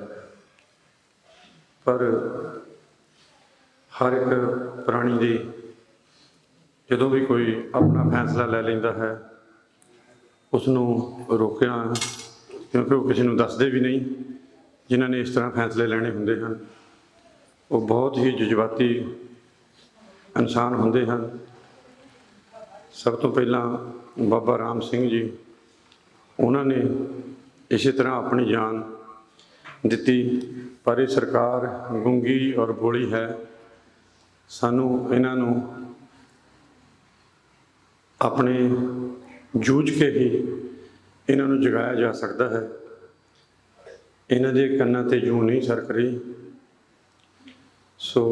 ਪਰ ਹਰ ਇੱਕ ਪ੍ਰਾਣੀ ਦੀ ਜਦੋਂ ਵੀ ਕੋਈ ਆਪਣਾ ਫੈਸਲਾ ਲੈ ਲੈਂਦਾ ਹੈ ਉਸ ਨੂੰ ਰੋਕਣਾ, ਕਿਉਂਕਿ ਉਹ ਕਿਸੇ ਨੂੰ ਦੱਸਦੇ ਵੀ ਨਹੀਂ। ਜਿਨ੍ਹਾਂ ਨੇ ਇਸ ਤਰ੍ਹਾਂ ਫੈਸਲੇ ਲੈਣੇ ਹੁੰਦੇ ਹਨ ਉਹ ਬਹੁਤ ਹੀ ਜਜ਼ਬਾਤੀ ਇਨਸਾਨ ਹੁੰਦੇ ਹਨ। ਸਭ ਤੋਂ ਪਹਿਲਾਂ ਬਾਬਾ ਰਾਮ ਸਿੰਘ ਜੀ, ਉਹਨਾਂ ਨੇ ਇਸੇ ਤਰ੍ਹਾਂ ਆਪਣੀ ਜਾਨ ਦਿੱਤੀ, ਪਰ ਇਹ ਸਰਕਾਰ ਗੂੰਗੀ ਔਰ ਬੋਲੀ ਹੈ। ਸਾਨੂੰ ਇਹਨਾਂ ਨੂੰ ਆਪਣੇ ਜੂਝ ਕੇ ਹੀ ਇਹਨਾਂ ਨੂੰ ਜਗਾਇਆ ਜਾ ਸਕਦਾ ਹੈ। ਇਹਨਾਂ ਦੇ ਕੰਨਾਂ ਤੇ ਜੂੰ ਨਹੀਂ ਸਰਕ ਰਹੀ। ਸੋ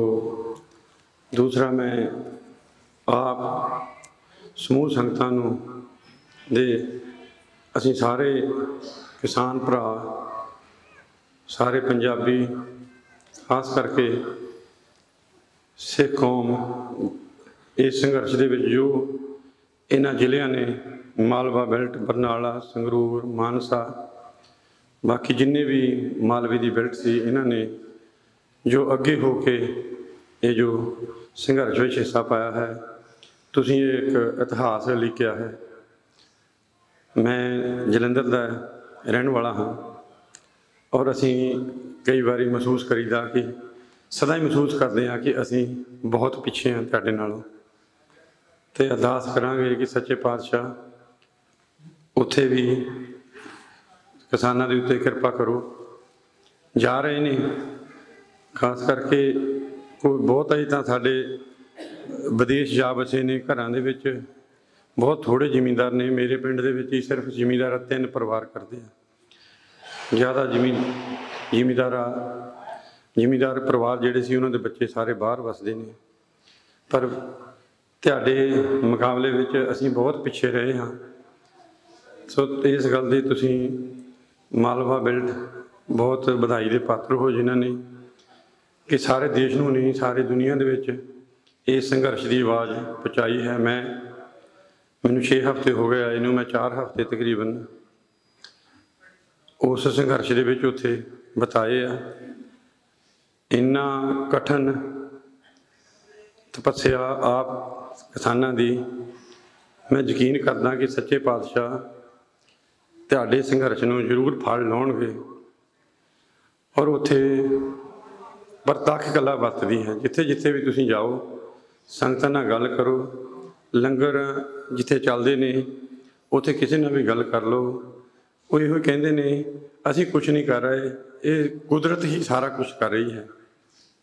ਦੂਸਰਾ, ਮੈਂ ਆਪ ਸਮੂਹ ਸੰਗਤਾਂ ਨੂੰ ਅਸੀਂ ਸਾਰੇ ਕਿਸਾਨ ਭਰਾ, ਸਾਰੇ ਪੰਜਾਬੀ, ਖਾਸ ਕਰਕੇ ਸਿੱਖ ਕੌਮ ਇਸ ਸੰਘਰਸ਼ ਦੇ ਵਿੱਚ ਜੋ ਇਹਨਾਂ ਜ਼ਿਲ੍ਹਿਆਂ ਨੇ ਮਾਲਵਾ ਬੈਲਟ, ਬਰਨਾਲਾ, ਸੰਗਰੂਰ, ਮਾਨਸਾ, ਬਾਕੀ ਜਿੰਨੇ ਵੀ ਮਾਲਵੇ ਦੀ ਬੈਲਟ ਸੀ, ਇਹਨਾਂ ਨੇ ਜੋ ਅੱਗੇ ਹੋ ਕੇ ਇਹ ਜੋ ਸੰਘਰਸ਼ ਵਿੱਚ ਹਿੱਸਾ ਪਾਇਆ ਹੈ। ਤੁਸੀਂ ਇਹ ਇੱਕ ਇਤਿਹਾਸ ਲਿਖਿਆ ਹੈ। ਮੈਂ ਜਲੰਧਰ ਦਾ ਰਹਿਣ ਵਾਲਾ ਹਾਂ ਔਰ ਅਸੀਂ ਕਈ ਵਾਰੀ ਮਹਿਸੂਸ ਕਰੀਦਾ ਕਿ ਸਦਾ ਹੀ ਮਹਿਸੂਸ ਕਰਦੇ ਹਾਂ ਕਿ ਅਸੀਂ ਬਹੁਤ ਪਿੱਛੇ ਹਾਂ ਤੁਹਾਡੇ ਨਾਲੋਂ, ਅਤੇ ਅਰਦਾਸ ਕਰਾਂਗੇ ਕਿ ਸੱਚੇ ਪਾਤਸ਼ਾਹ ਉੱਥੇ ਵੀ ਕਿਸਾਨਾਂ ਦੇ ਉੱਤੇ ਕਿਰਪਾ ਕਰੋ। ਜਾ ਰਹੇ ਨੇ, ਖਾਸ ਕਰਕੇ ਕੋਈ ਬਹੁਤ ਹੀ ਤਾਂ ਸਾਡੇ ਵਿਦੇਸ਼ ਜਾ ਵਸੇ ਨੇ। ਘਰਾਂ ਦੇ ਵਿੱਚ ਬਹੁਤ ਥੋੜ੍ਹੇ ਜ਼ਿਮੀਂਦਾਰ ਨੇ। ਮੇਰੇ ਪਿੰਡ ਦੇ ਵਿੱਚ ਹੀ ਸਿਰਫ ਜ਼ਿਮੀਂਦਾਰ 3 ਪਰਿਵਾਰ ਕਰਦੇ ਆ। ਜ਼ਿਆਦਾ ਜ਼ਿਮੀਂਦਾਰ ਪਰਿਵਾਰ ਜਿਹੜੇ ਸੀ ਉਹਨਾਂ ਦੇ ਬੱਚੇ ਸਾਰੇ ਬਾਹਰ ਵਸਦੇ ਨੇ, ਪਰ ਤੁਹਾਡੇ ਮੁਕਾਬਲੇ ਵਿੱਚ ਅਸੀਂ ਬਹੁਤ ਪਿੱਛੇ ਰਹੇ ਹਾਂ। ਸੋ ਇਸ ਗੱਲ ਦੀ ਤੁਸੀਂ ਮਾਲਵਾ ਬਿਲਡ ਬਹੁਤ ਵਧਾਈ ਦੇ ਪਾਤਰ ਹੋ, ਜਿਨ੍ਹਾਂ ਨੇ ਕਿ ਸਾਰੇ ਦੇਸ਼ ਨੂੰ ਨਹੀਂ, ਸਾਰੀ ਦੁਨੀਆ ਦੇ ਵਿੱਚ ਇਸ ਸੰਘਰਸ਼ ਦੀ ਆਵਾਜ਼ ਪਹੁੰਚਾਈ ਹੈ। ਮੈਨੂੰ 6 ਹਫ਼ਤੇ ਹੋ ਗਏ ਆਏ ਨੂੰ। ਮੈਂ 4 ਹਫ਼ਤੇ ਤਕਰੀਬਨ ਉਸ ਸੰਘਰਸ਼ ਦੇ ਵਿੱਚ ਉੱਥੇ ਬਿਤਾਏ ਆ। ਇੰਨਾ ਕਠਿਨ ਤਪੱਸਿਆ ਆਪ ਕਿਸਾਨਾਂ ਦੀ, ਮੈਂ ਯਕੀਨ ਕਰਦਾ ਕਿ ਸੱਚੇ ਪਾਤਸ਼ਾਹ ਤੁਹਾਡੇ ਸੰਘਰਸ਼ ਨੂੰ ਜ਼ਰੂਰ ਫਲ ਲਾਉਣਗੇ ਔਰ ਉੱਥੇ ਪ੍ਰਤੱਖ ਕਲਾ ਵਰਤਦੀ ਹੈ। ਜਿੱਥੇ ਜਿੱਥੇ ਵੀ ਤੁਸੀਂ ਜਾਓ ਸੰਗਤਾਂ ਨਾਲ ਗੱਲ ਕਰੋ, ਲੰਗਰ ਜਿੱਥੇ ਚੱਲਦੇ ਨੇ ਉੱਥੇ ਕਿਸੇ ਨਾਲ ਵੀ ਗੱਲ ਕਰ ਲਓ। ਉਹ ਇਹੋ ਕਹਿੰਦੇ ਨੇ ਅਸੀਂ ਕੁਝ ਨਹੀਂ ਕਰ ਰਹੇ, ਇਹ ਕੁਦਰਤ ਹੀ ਸਾਰਾ ਕੁਝ ਕਰ ਰਹੀ ਹੈ।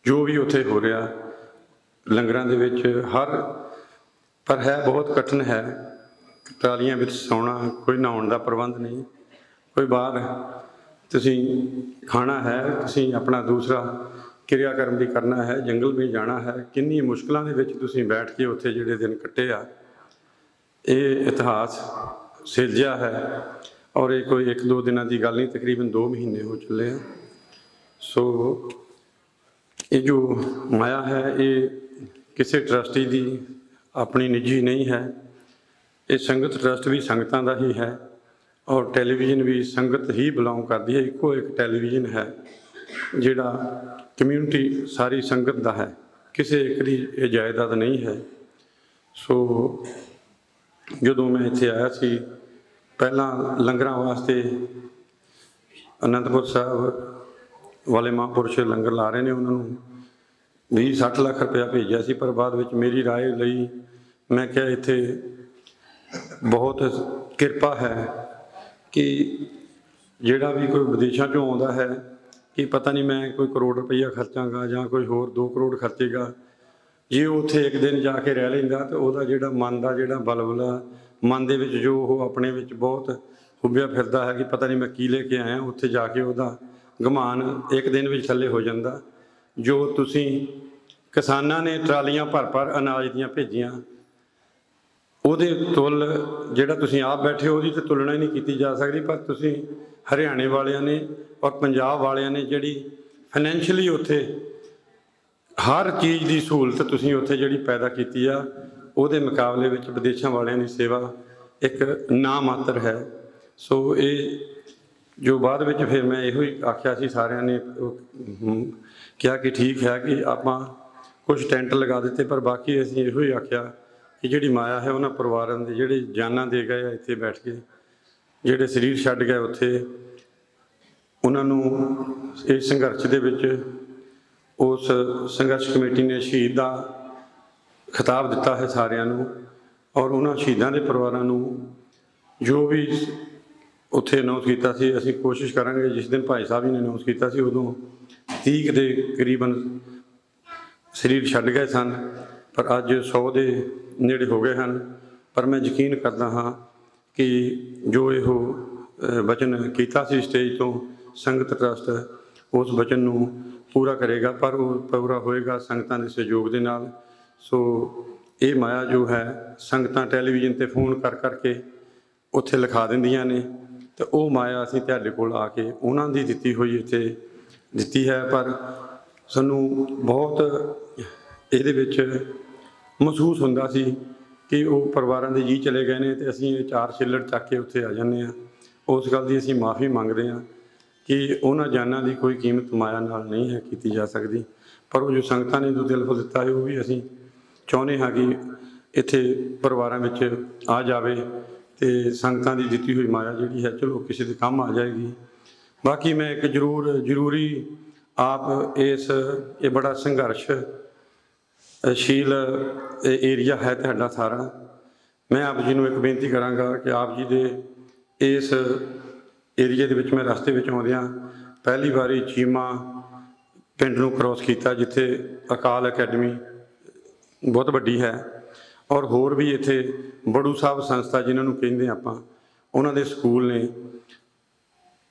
ਜੋ ਵੀ ਉੱਥੇ ਹੋ ਰਿਹਾ ਲੰਗਰਾਂ ਦੇ ਵਿੱਚ ਪਰ ਹੈ ਬਹੁਤ ਕਠਿਨ ਹੈ। ਟਰਾਲੀਆਂ ਵਿੱਚ ਸੌਣਾ, ਕੋਈ ਨਹਾਉਣ ਦਾ ਪ੍ਰਬੰਧ ਨਹੀਂ, ਕੋਈ ਬਾਹਰ ਤੁਸੀਂ ਖਾਣਾ ਹੈ, ਤੁਸੀਂ ਆਪਣਾ ਦੂਸਰਾ ਕਿਰਿਆ ਕਰਮ ਵੀ ਕਰਨਾ ਹੈ, ਜੰਗਲ ਵੀ ਜਾਣਾ ਹੈ। ਕਿੰਨੀ ਮੁਸ਼ਕਲਾਂ ਦੇ ਵਿੱਚ ਤੁਸੀਂ ਬੈਠ ਕੇ ਉੱਥੇ ਜਿਹੜੇ ਦਿਨ ਕੱਟੇ ਆ, ਇਹ ਇਤਿਹਾਸ ਸਿਰਜਿਆ ਹੈ। ਔਰ ਇਹ ਕੋਈ 1-2 ਦਿਨਾਂ ਦੀ ਗੱਲ ਨਹੀਂ, ਤਕਰੀਬਨ 2 ਮਹੀਨੇ ਹੋ ਚੱਲੇ ਆ। ਸੋ ਇਹ ਜੋ ਮਾਇਆ ਹੈ ਇਹ ਕਿਸੇ ਟਰਸਟੀ ਦੀ ਆਪਣੀ ਨਿੱਜੀ ਨਹੀਂ ਹੈ। ਇਹ ਸੰਗਤ ਟਰਸਟ ਵੀ ਸੰਗਤਾਂ ਦਾ ਹੀ ਹੈ ਔਰ ਟੈਲੀਵਿਜ਼ਨ ਵੀ ਸੰਗਤ ਹੀ ਬਿਲੋਂਗ ਕਰਦੀ ਹੈ। ਇੱਕੋ ਇੱਕ ਟੈਲੀਵਿਜ਼ਨ ਹੈ ਜਿਹੜਾ ਕਮਿਊਨਿਟੀ ਸਾਰੀ ਸੰਗਤ ਦਾ ਹੈ, ਕਿਸੇ ਇੱਕ ਦੀ ਇਹ ਜਾਇਦਾਦ ਨਹੀਂ ਹੈ। ਸੋ ਜਦੋਂ ਮੈਂ ਇੱਥੇ ਆਇਆ ਸੀ ਪਹਿਲਾਂ ਲੰਗਰਾਂ ਵਾਸਤੇ ਅਨੰਦਪੁਰ ਸਾਹਿਬ ਵਾਲੇ ਮਹਾਂਪੁਰਸ਼ ਲੰਗਰ ਲਾ ਰਹੇ ਨੇ, ਉਹਨਾਂ ਨੂੰ 20-60 ਲੱਖ ਰੁਪਇਆ ਭੇਜਿਆ ਸੀ। ਪਰ ਬਾਅਦ ਵਿੱਚ ਮੇਰੀ ਰਾਏ ਲਈ ਮੈਂ ਕਿਹਾ ਇੱਥੇ ਬਹੁਤ ਕਿਰਪਾ ਹੈ ਕਿ ਜਿਹੜਾ ਵੀ ਕੋਈ ਵਿਦੇਸ਼ਾਂ 'ਚੋਂ ਆਉਂਦਾ ਹੈ ਕਿ ਪਤਾ ਨਹੀਂ ਮੈਂ ਕੋਈ ਕਰੋੜ ਰੁਪਈਆ ਖਰਚਾਂਗਾ ਜਾਂ ਕੋਈ ਹੋਰ 2 ਕਰੋੜ ਖਰਚੇਗਾ, ਜੇ ਉਹ ਉੱਥੇ ਇੱਕ ਦਿਨ ਜਾ ਕੇ ਰਹਿ ਲੈਂਦਾ ਤਾਂ ਉਹਦਾ ਜਿਹੜਾ ਮਨ ਦਾ ਜਿਹੜਾ ਬਲਬਲਾ ਮਨ ਦੇ ਵਿੱਚ ਜੋ ਉਹ ਆਪਣੇ ਵਿੱਚ ਬਹੁਤ ਹੁੱਬਿਆ ਫਿਰਦਾ ਹੈ ਕਿ ਪਤਾ ਨਹੀਂ ਮੈਂ ਕੀ ਲੈ ਕੇ ਆਇਆ, ਉੱਥੇ ਜਾ ਕੇ ਉਹਦਾ ਗੁਮਾਨ ਇੱਕ ਦਿਨ ਵਿੱਚ ਥੱਲੇ ਹੋ ਜਾਂਦਾ। ਜੋ ਤੁਸੀਂ ਕਿਸਾਨਾਂ ਨੇ ਟਰਾਲੀਆਂ ਭਰ ਅਨਾਜ ਦੀਆਂ ਭੇਜੀਆਂ, ਉਹਦੇ ਤੁਲ ਜਿਹੜਾ ਤੁਸੀਂ ਆਪ ਬੈਠੇ ਹੋ ਉਹਦੀ ਤਾਂ ਤੁਲਨਾ ਹੀ ਨਹੀਂ ਕੀਤੀ ਜਾ ਸਕਦੀ। ਪਰ ਤੁਸੀਂ ਹਰਿਆਣੇ ਵਾਲਿਆਂ ਨੇ ਔਰ ਪੰਜਾਬ ਵਾਲਿਆਂ ਨੇ ਜਿਹੜੀ ਫਾਈਨੈਂਸ਼ੀਅਲੀ ਉੱਥੇ ਹਰ ਚੀਜ਼ ਦੀ ਸਹੂਲਤ ਤੁਸੀਂ ਉੱਥੇ ਜਿਹੜੀ ਪੈਦਾ ਕੀਤੀ ਆ, ਉਹਦੇ ਮੁਕਾਬਲੇ ਵਿੱਚ ਵਿਦੇਸ਼ਾਂ ਵਾਲਿਆਂ ਦੀ ਸੇਵਾ ਇੱਕ ਨਾ ਮਾਤਰ ਹੈ। ਸੋ ਇਹ ਜੋ ਬਾਅਦ ਵਿੱਚ ਫਿਰ ਮੈਂ ਇਹੋ ਹੀ ਆਖਿਆ ਸੀ, ਸਾਰਿਆਂ ਨੇ ਕਿਹਾ ਕਿ ਠੀਕ ਹੈ ਕਿ ਆਪਾਂ ਕੁਝ ਟੈਂਟ ਲਗਾ ਦਿੱਤੇ, ਪਰ ਬਾਕੀ ਅਸੀਂ ਇਹੋ ਹੀ ਆਖਿਆ ਕਿ ਜਿਹੜੀ ਮਾਇਆ ਹੈ ਉਹਨਾਂ ਪਰਿਵਾਰਾਂ ਦੇ ਜਿਹੜੇ ਜਾਨਾਂ ਦੇ ਗਏ ਆ ਇੱਥੇ ਬੈਠ ਕੇ, ਜਿਹੜੇ ਸਰੀਰ ਛੱਡ ਗਏ ਉੱਥੇ, ਉਹਨਾਂ ਨੂੰ ਇਸ ਸੰਘਰਸ਼ ਦੇ ਵਿੱਚ ਉਸ ਸੰਘਰਸ਼ ਕਮੇਟੀ ਨੇ ਸ਼ਹੀਦ ਦਾ ਖਿਤਾਬ ਦਿੱਤਾ ਹੈ ਸਾਰਿਆਂ ਨੂੰ। ਔਰ ਉਹਨਾਂ ਸ਼ਹੀਦਾਂ ਦੇ ਪਰਿਵਾਰਾਂ ਨੂੰ ਜੋ ਵੀ ਉੱਥੇ ਅਨਾਉਂਸ ਕੀਤਾ ਸੀ, ਅਸੀਂ ਕੋਸ਼ਿਸ਼ ਕਰਾਂਗੇ। ਜਿਸ ਦਿਨ ਭਾਈ ਸਾਹਿਬ ਜੀ ਨੇ ਅਨਾਉਂਸ ਕੀਤਾ ਸੀ ਉਦੋਂ 30 ਦੇ ਕਰੀਬਨ ਸਰੀਰ ਛੱਡ ਗਏ ਸਨ, ਪਰ ਅੱਜ 100 ਦੇ ਨੇੜੇ ਹੋ ਗਏ ਹਨ। ਪਰ ਮੈਂ ਯਕੀਨ ਕਰਦਾ ਹਾਂ ਕਿ ਜੋ ਇਹੋ ਵਚਨ ਕੀਤਾ ਸੀ ਸਟੇਜ ਤੋਂ ਸੰਗਤ ਟਰਸਟ, ਉਸ ਵਚਨ ਨੂੰ ਪੂਰਾ ਕਰੇਗਾ, ਪਰ ਉਹ ਪੂਰਾ ਹੋਏਗਾ ਸੰਗਤਾਂ ਦੇ ਸਹਿਯੋਗ ਦੇ ਨਾਲ। ਸੋ ਇਹ ਮਾਇਆ ਜੋ ਹੈ ਸੰਗਤਾਂ ਟੈਲੀਵਿਜ਼ਨ 'ਤੇ ਫੋਨ ਕਰਕੇ ਉੱਥੇ ਲਿਖਾ ਦਿੰਦੀਆਂ ਨੇ, ਤੇ ਉਹ ਮਾਇਆ ਅਸੀਂ ਤੁਹਾਡੇ ਕੋਲ ਆ ਕੇ ਉਹਨਾਂ ਦੀ ਦਿੱਤੀ ਹੋਈ ਇੱਥੇ ਦਿੱਤੀ ਹੈ। ਪਰ ਸਾਨੂੰ ਬਹੁਤ ਇਹਦੇ ਵਿੱਚ ਮਹਿਸੂਸ ਹੁੰਦਾ ਸੀ ਕਿ ਉਹ ਪਰਿਵਾਰਾਂ ਦੇ ਜੀ ਚਲੇ ਗਏ ਨੇ ਤੇ ਅਸੀਂ ਇਹ 4 ਛਿੱਲੜ ਚੱਕ ਕੇ ਉੱਥੇ ਆ ਜਾਂਦੇ ਹਾਂ। ਉਸ ਗੱਲ ਦੀ ਅਸੀਂ ਮਾਫੀ ਮੰਗਦੇ ਹਾਂ ਕਿ ਉਹਨਾਂ ਜਾਨਾਂ ਦੀ ਕੋਈ ਕੀਮਤ ਮਾਇਆ ਨਾਲ ਨਹੀਂ ਹੈ ਕੀਤੀ ਜਾ ਸਕਦੀ। ਪਰ ਉਹ ਜੋ ਸੰਗਤਾਂ ਨੇ ਜੋ ਦਿਲ ਫੁੱਲ ਦਿੱਤਾ ਹੈ ਉਹ ਵੀ ਅਸੀਂ ਚਾਹੁੰਦੇ ਹਾਂ ਕਿ ਇੱਥੇ ਪਰਿਵਾਰਾਂ ਵਿੱਚ ਆ ਜਾਵੇ ਤੇ ਸੰਗਤਾਂ ਦੀ ਦਿੱਤੀ ਹੋਈ ਮਾਇਆ ਜਿਹੜੀ ਹੈ ਚਲੋ ਕਿਸੇ ਦੇ ਕੰਮ ਆ ਜਾਏਗੀ। ਬਾਕੀ ਮੈਂ ਇੱਕ ਜ਼ਰੂਰੀ ਆਪ ਇਹ ਬੜਾ ਸੰਘਰਸ਼ਸ਼ੀਲ ਏਰੀਆ ਹੈ ਤੁਹਾਡਾ ਸਾਰਾ। ਮੈਂ ਆਪ ਜੀ ਨੂੰ ਇੱਕ ਬੇਨਤੀ ਕਰਾਂਗਾ ਕਿ ਆਪ ਜੀ ਦੇ ਇਸ ਏਰੀਏ ਦੇ ਵਿੱਚ ਮੈਂ ਰਸਤੇ ਵਿੱਚ ਆਉਂਦਿਆਂ ਪਹਿਲੀ ਵਾਰੀ ਚੀਮਾ ਪਿੰਡ ਨੂੰ ਕ੍ਰੋਸ ਕੀਤਾ, ਜਿੱਥੇ ਅਕਾਲ ਅਕੈਡਮੀ ਬਹੁਤ ਵੱਡੀ ਹੈ ਔਰ ਹੋਰ ਵੀ ਇੱਥੇ ਬੜੂ ਸਾਹਿਬ ਸੰਸਥਾ ਜਿਨ੍ਹਾਂ ਨੂੰ ਕਹਿੰਦੇ ਆਪਾਂ, ਉਹਨਾਂ ਦੇ ਸਕੂਲ ਨੇ।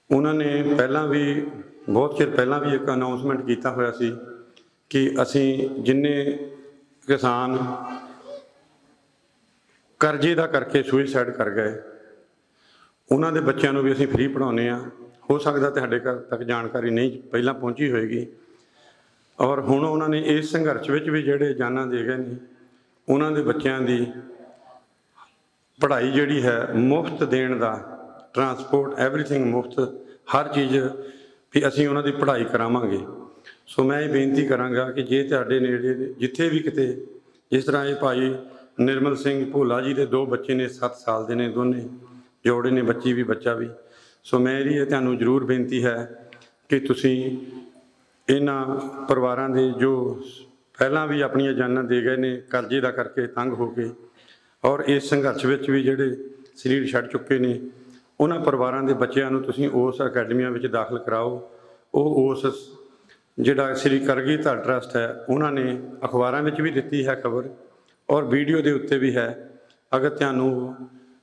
ਉਹਨਾਂ ਨੇ ਪਹਿਲਾਂ ਵੀ ਬਹੁਤ ਚਿਰ ਪਹਿਲਾਂ ਵੀ ਇੱਕ ਅਨਾਉਂਸਮੈਂਟ ਕੀਤਾ ਹੋਇਆ ਸੀ ਕਿ ਅਸੀਂ ਜਿੰਨੇ ਕਿਸਾਨ ਕਰਜ਼ੇ ਦਾ ਕਰਕੇ ਸੁਇਸਾਈਡ ਕਰ ਗਏ ਉਹਨਾਂ ਦੇ ਬੱਚਿਆਂ ਨੂੰ ਵੀ ਅਸੀਂ ਫ੍ਰੀ ਪੜ੍ਹਾਉਂਦੇ ਹਾਂ। ਹੋ ਸਕਦਾ ਤੁਹਾਡੇ ਘਰ ਤੱਕ ਜਾਣਕਾਰੀ ਨਹੀਂ ਪਹਿਲਾਂ ਪਹੁੰਚੀ ਹੋਏਗੀ। ਔਰ ਹੁਣ ਉਹਨਾਂ ਨੇ ਇਸ ਸੰਘਰਸ਼ ਵਿੱਚ ਵੀ ਜਿਹੜੇ ਜਾਨਾਂ ਦੇ ਗਏ ਨੇ ਉਹਨਾਂ ਦੇ ਬੱਚਿਆਂ ਦੀ ਪੜ੍ਹਾਈ ਜਿਹੜੀ ਹੈ ਮੁਫਤ ਦੇਣ ਦਾ, ਟਰਾਂਸਪੋਰਟ ਐਵਰੀਥਿੰਗ ਮੁਫਤ, ਹਰ ਚੀਜ਼ ਵੀ ਅਸੀਂ ਉਹਨਾਂ ਦੀ ਪੜ੍ਹਾਈ ਕਰਾਵਾਂਗੇ। ਸੋ ਮੈਂ ਇਹ ਬੇਨਤੀ ਕਰਾਂਗਾ ਕਿ ਜੇ ਤੁਹਾਡੇ ਨੇੜੇ ਜਿੱਥੇ ਵੀ ਕਿਤੇ, ਜਿਸ ਤਰ੍ਹਾਂ ਇਹ ਭਾਈ ਨਿਰਮਲ ਸਿੰਘ ਭੋਲਾ ਜੀ ਦੇ 2 ਬੱਚੇ ਨੇ, 7 ਸਾਲ ਦੇ ਨੇ, ਦੋਨੇ ਜੋੜੇ ਨੇ, ਬੱਚੀ ਵੀ ਬੱਚਾ ਵੀ। ਸੋ ਮੇਰੀ ਇਹ ਤੁਹਾਨੂੰ ਜ਼ਰੂਰ ਬੇਨਤੀ ਹੈ ਕਿ ਤੁਸੀਂ ਇਹਨਾਂ ਪਰਿਵਾਰਾਂ ਦੇ ਜੋ ਪਹਿਲਾਂ ਵੀ ਆਪਣੀਆਂ ਜਾਨਾਂ ਦੇ ਗਏ ਨੇ ਕਰਜ਼ੇ ਦਾ ਕਰਕੇ ਤੰਗ ਹੋ ਕੇ, ਔਰ ਇਸ ਸੰਘਰਸ਼ ਵਿੱਚ ਵੀ ਜਿਹੜੇ ਸਰੀਰ ਛੱਡ ਚੁੱਕੇ ਨੇ, ਉਹਨਾਂ ਪਰਿਵਾਰਾਂ ਦੇ ਬੱਚਿਆਂ ਨੂੰ ਤੁਸੀਂ ਉਸ ਅਕੈਡਮੀਆਂ ਵਿੱਚ ਦਾਖਲ ਕਰਾਓ। ਉਹ ਉਸ ਜਿਹੜਾ ਸ੍ਰੀ ਕਰਗੀ ਧਰ ਟਰੱਸਟ ਹੈ, ਉਹਨਾਂ ਨੇ ਅਖਬਾਰਾਂ ਵਿੱਚ ਵੀ ਦਿੱਤੀ ਹੈ ਖਬਰ, ਔਰ ਵੀਡੀਓ ਦੇ ਉੱਤੇ ਵੀ ਹੈ। ਅਗਰ ਤੁਹਾਨੂੰ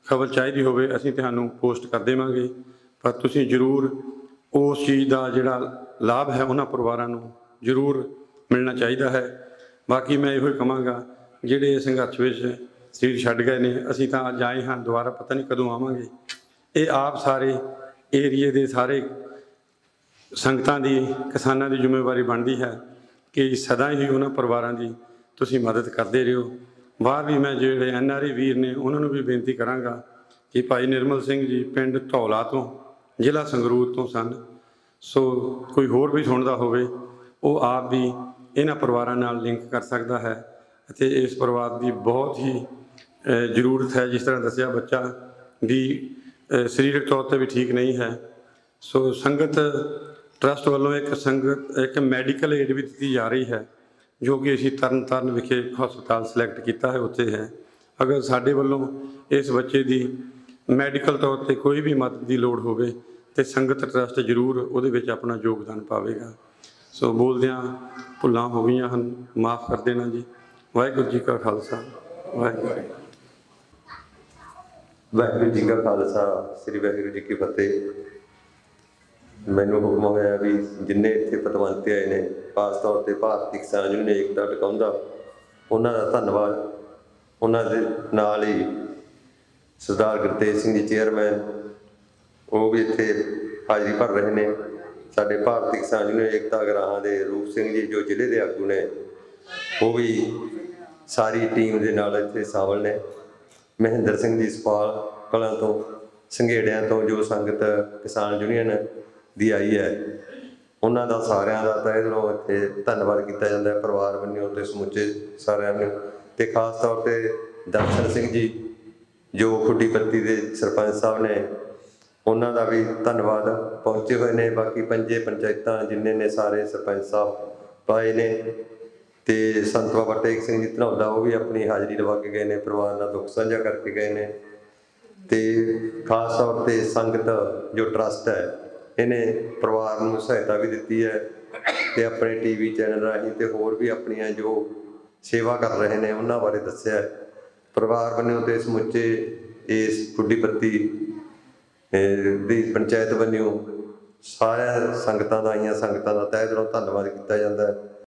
ਖਬਰ ਚਾਹੀਦੀ ਹੋਵੇ ਅਸੀਂ ਤੁਹਾਨੂੰ ਪੋਸਟ ਕਰ ਦੇਵਾਂਗੇ, ਪਰ ਤੁਸੀਂ ਜ਼ਰੂਰ ਉਸ ਚੀਜ਼ ਦਾ ਜਿਹੜਾ ਲਾਭ ਹੈ ਉਹਨਾਂ ਪਰਿਵਾਰਾਂ ਨੂੰ ਜ਼ਰੂਰ ਮਿਲਣਾ ਚਾਹੀਦਾ ਹੈ। ਬਾਕੀ ਮੈਂ ਇਹੋ ਹੀ ਕਹਾਂਗਾ, ਜਿਹੜੇ ਇਸ ਸੰਘਰਸ਼ ਵਿੱਚ ਸਰੀਰ ਛੱਡ ਗਏ ਨੇ, ਅਸੀਂ ਤਾਂ ਅੱਜ ਆਏ ਹਾਂ, ਦੁਬਾਰਾ ਪਤਾ ਨਹੀਂ ਕਦੋਂ ਆਵਾਂਗੇ। ਇਹ ਆਪ ਸਾਰੇ ਏਰੀਏ ਦੇ ਸਾਰੇ ਸੰਗਤਾਂ ਦੀ, ਕਿਸਾਨਾਂ ਦੀ ਜ਼ਿੰਮੇਵਾਰੀ ਬਣਦੀ ਹੈ ਕਿ ਸਦਾ ਹੀ ਉਹਨਾਂ ਪਰਿਵਾਰਾਂ ਦੀ ਤੁਸੀਂ ਮਦਦ ਕਰਦੇ ਰਹੋ। ਬਾਹਰ ਵੀ ਮੈਂ ਜਿਹੜੇ NRI ਵੀਰ ਨੇ ਉਹਨਾਂ ਨੂੰ ਵੀ ਬੇਨਤੀ ਕਰਾਂਗਾ ਕਿ ਭਾਈ ਨਿਰਮਲ ਸਿੰਘ ਜੀ ਪਿੰਡ ਧੌਲਾ ਤੋਂ, ਜ਼ਿਲ੍ਹਾ ਸੰਗਰੂਰ ਤੋਂ ਸਨ। ਸੋ ਕੋਈ ਹੋਰ ਵੀ ਸੁਣਦਾ ਹੋਵੇ, ਉਹ ਆਪ ਵੀ ਇਹਨਾਂ ਪਰਿਵਾਰਾਂ ਨਾਲ ਲਿੰਕ ਕਰ ਸਕਦਾ ਹੈ ਅਤੇ ਇਸ ਪਰਿਵਾਰ ਦੀ ਬਹੁਤ ਹੀ ਜ਼ਰੂਰਤ ਹੈ। ਜਿਸ ਤਰ੍ਹਾਂ ਦੱਸਿਆ, ਬੱਚਾ ਵੀ ਸਰੀਰਕ ਤੌਰ 'ਤੇ ਵੀ ਠੀਕ ਨਹੀਂ ਹੈ। ਸੋ ਸੰਗਤ ਟਰੱਸਟ ਵੱਲੋਂ ਇੱਕ ਮੈਡੀਕਲ ਏਡ ਵੀ ਦਿੱਤੀ ਜਾ ਰਹੀ ਹੈ, ਜੋ ਕਿ ਅਸੀਂ ਤਰਨਤਾਰਨ ਵਿਖੇ ਹਸਪਤਾਲ ਸਿਲੈਕਟ ਕੀਤਾ ਹੈ, ਉੱਥੇ ਹੈ। ਅਗਰ ਸਾਡੇ ਵੱਲੋਂ ਇਸ ਬੱਚੇ ਦੀ ਮੈਡੀਕਲ ਤੌਰ 'ਤੇ ਕੋਈ ਵੀ ਮਦਦ ਦੀ ਲੋੜ ਹੋਵੇ ਤੇ ਸੰਗਤ ਟਰੱਸਟ ਜ਼ਰੂਰ ਉਹਦੇ ਵਿੱਚ ਆਪਣਾ ਯੋਗਦਾਨ ਪਾਵੇਗਾ। ਸੋ ਬੋਲਦਿਆਂ ਭੁੱਲਾਂ ਹੋ ਗਈਆਂ ਹਨ, ਮਾਫ ਕਰ ਦੇਣਾ ਜੀ। ਵਾਹਿਗੁਰੂ ਜੀ ਕਾ ਖਾਲਸਾ, ਵਾਹਿਗੁਰੂ ਵਾਹਿਗੁਰੂ ਜੀ ਕਾ ਖਾਲਸਾ, ਸ੍ਰੀ ਵਾਹਿਗੁਰੂ ਜੀ ਕੀ ਫਤਿਹ। ਮੈਨੂੰ ਹੁਕਮ ਹੋਇਆ ਵੀ ਜਿੰਨੇ ਇੱਥੇ ਪਤਵੰਤੇ ਆਏ ਨੇ, ਖਾਸ ਤੌਰ 'ਤੇ ਭਾਰਤੀ ਕਿਸਾਨ ਯੂਨੀਅਨ ਏਕਤਾ ਟਿਕਾਉਂਦਾ, ਉਹਨਾਂ ਦਾ ਧੰਨਵਾਦ। ਉਹਨਾਂ ਦੇ ਨਾਲ ਹੀ ਸਰਦਾਰ ਗੁਰਤੇਜ ਸਿੰਘ ਜੀ ਚੇਅਰਮੈਨ, ਉਹ ਵੀ ਇੱਥੇ ਹਾਜ਼ਰੀ ਭਰ ਰਹੇ ਨੇ। ਸਾਡੇ ਭਾਰਤੀ ਕਿਸਾਨ ਯੂਨੀਅਨ ਏਕਤਾ ਗਰਾਹਾਂ ਦੇ ਰੂਪ ਸਿੰਘ ਜੀ, ਜੋ ਜ਼ਿਲ੍ਹੇ ਦੇ ਆਗੂ ਨੇ, ਉਹ ਵੀ ਸਾਰੀ ਟੀਮ ਦੇ ਨਾਲ ਇੱਥੇ ਸ਼ਾਮਲ ਨੇ। ਮਹਿੰਦਰ ਸਿੰਘ ਜੀ ਸਪਾਲ ਕਲਾਂ ਤੋਂ, ਸੰਘੇੜਿਆਂ ਤੋਂ, ਜੋ ਸੰਗਤ ਕਿਸਾਨ ਯੂਨੀਅਨ ਦੀ ਆਈ ਹੈ, ਉਹਨਾਂ ਦਾ ਸਾਰਿਆਂ ਦਾ ਤਹਿ ਦਿਲੋਂ ਇੱਥੇ ਧੰਨਵਾਦ ਕੀਤਾ ਜਾਂਦਾ ਹੈ, ਪਰਿਵਾਰ ਵੱਲੋਂ ਤੇ ਸਮੁੱਚੇ ਸਾਰਿਆਂ ਨੂੰ। ਅਤੇ ਖਾਸ ਤੌਰ 'ਤੇ ਦਰਸ਼ਨ ਸਿੰਘ ਜੀ, ਜੋ ਖੁੱਡੀ ਪੱਤੀ ਦੇ ਸਰਪੰਚ ਸਾਹਿਬ ਨੇ, ਉਹਨਾਂ ਦਾ ਵੀ ਧੰਨਵਾਦ, ਪਹੁੰਚੇ ਹੋਏ ਨੇ। ਬਾਕੀ 5 ਪੰਚਾਇਤਾਂ ਜਿੰਨੇ ਨੇ, ਸਾਰੇ ਸਰਪੰਚ ਸਾਹਿਬ ਪਾਏ ਨੇ। ਅਤੇ ਸੰਤ ਬਾਬਾ ਟੇਕ ਸਿੰਘ ਜੀ ਧਨੌਲਾ, ਉਹ ਵੀ ਆਪਣੀ ਹਾਜ਼ਰੀ ਲਵਾ ਕੇ ਗਏ ਨੇ, ਪਰਿਵਾਰ ਨਾਲ ਦੁੱਖ ਸਾਂਝਾ ਕਰਕੇ ਗਏ ਨੇ। ਅਤੇ ਖਾਸ ਤੌਰ 'ਤੇ ਸੰਗਤ ਜੋ ਟਰੱਸਟ ਹੈ, ਇਹਨੇ ਪਰਿਵਾਰ ਨੂੰ ਸਹਾਇਤਾ ਵੀ ਦਿੱਤੀ ਹੈ, ਅਤੇ ਆਪਣੇ TV ਚੈਨਲ ਰਾਹੀਂ ਅਤੇ ਹੋਰ ਵੀ ਆਪਣੀਆਂ ਜੋ ਸੇਵਾ ਕਰ ਰਹੇ ਨੇ ਉਹਨਾਂ ਬਾਰੇ ਦੱਸਿਆ। ਪਰਿਵਾਰ ਵੱਲੋਂ ਅਤੇ ਸਮੁੱਚੇ ਇਸ ਖੁੱਡੀ ਪੱਤੀ ਦੀ ਪੰਚਾਇਤ ਵੱਲੋਂ ਸਾਰਿਆਂ ਸੰਗਤਾਂ ਦਾ, ਆਈਆਂ ਸੰਗਤਾਂ ਦਾ ਤਹਿ ਦਿਲੋਂ ਧੰਨਵਾਦ ਕੀਤਾ ਜਾਂਦਾ ਹੈ।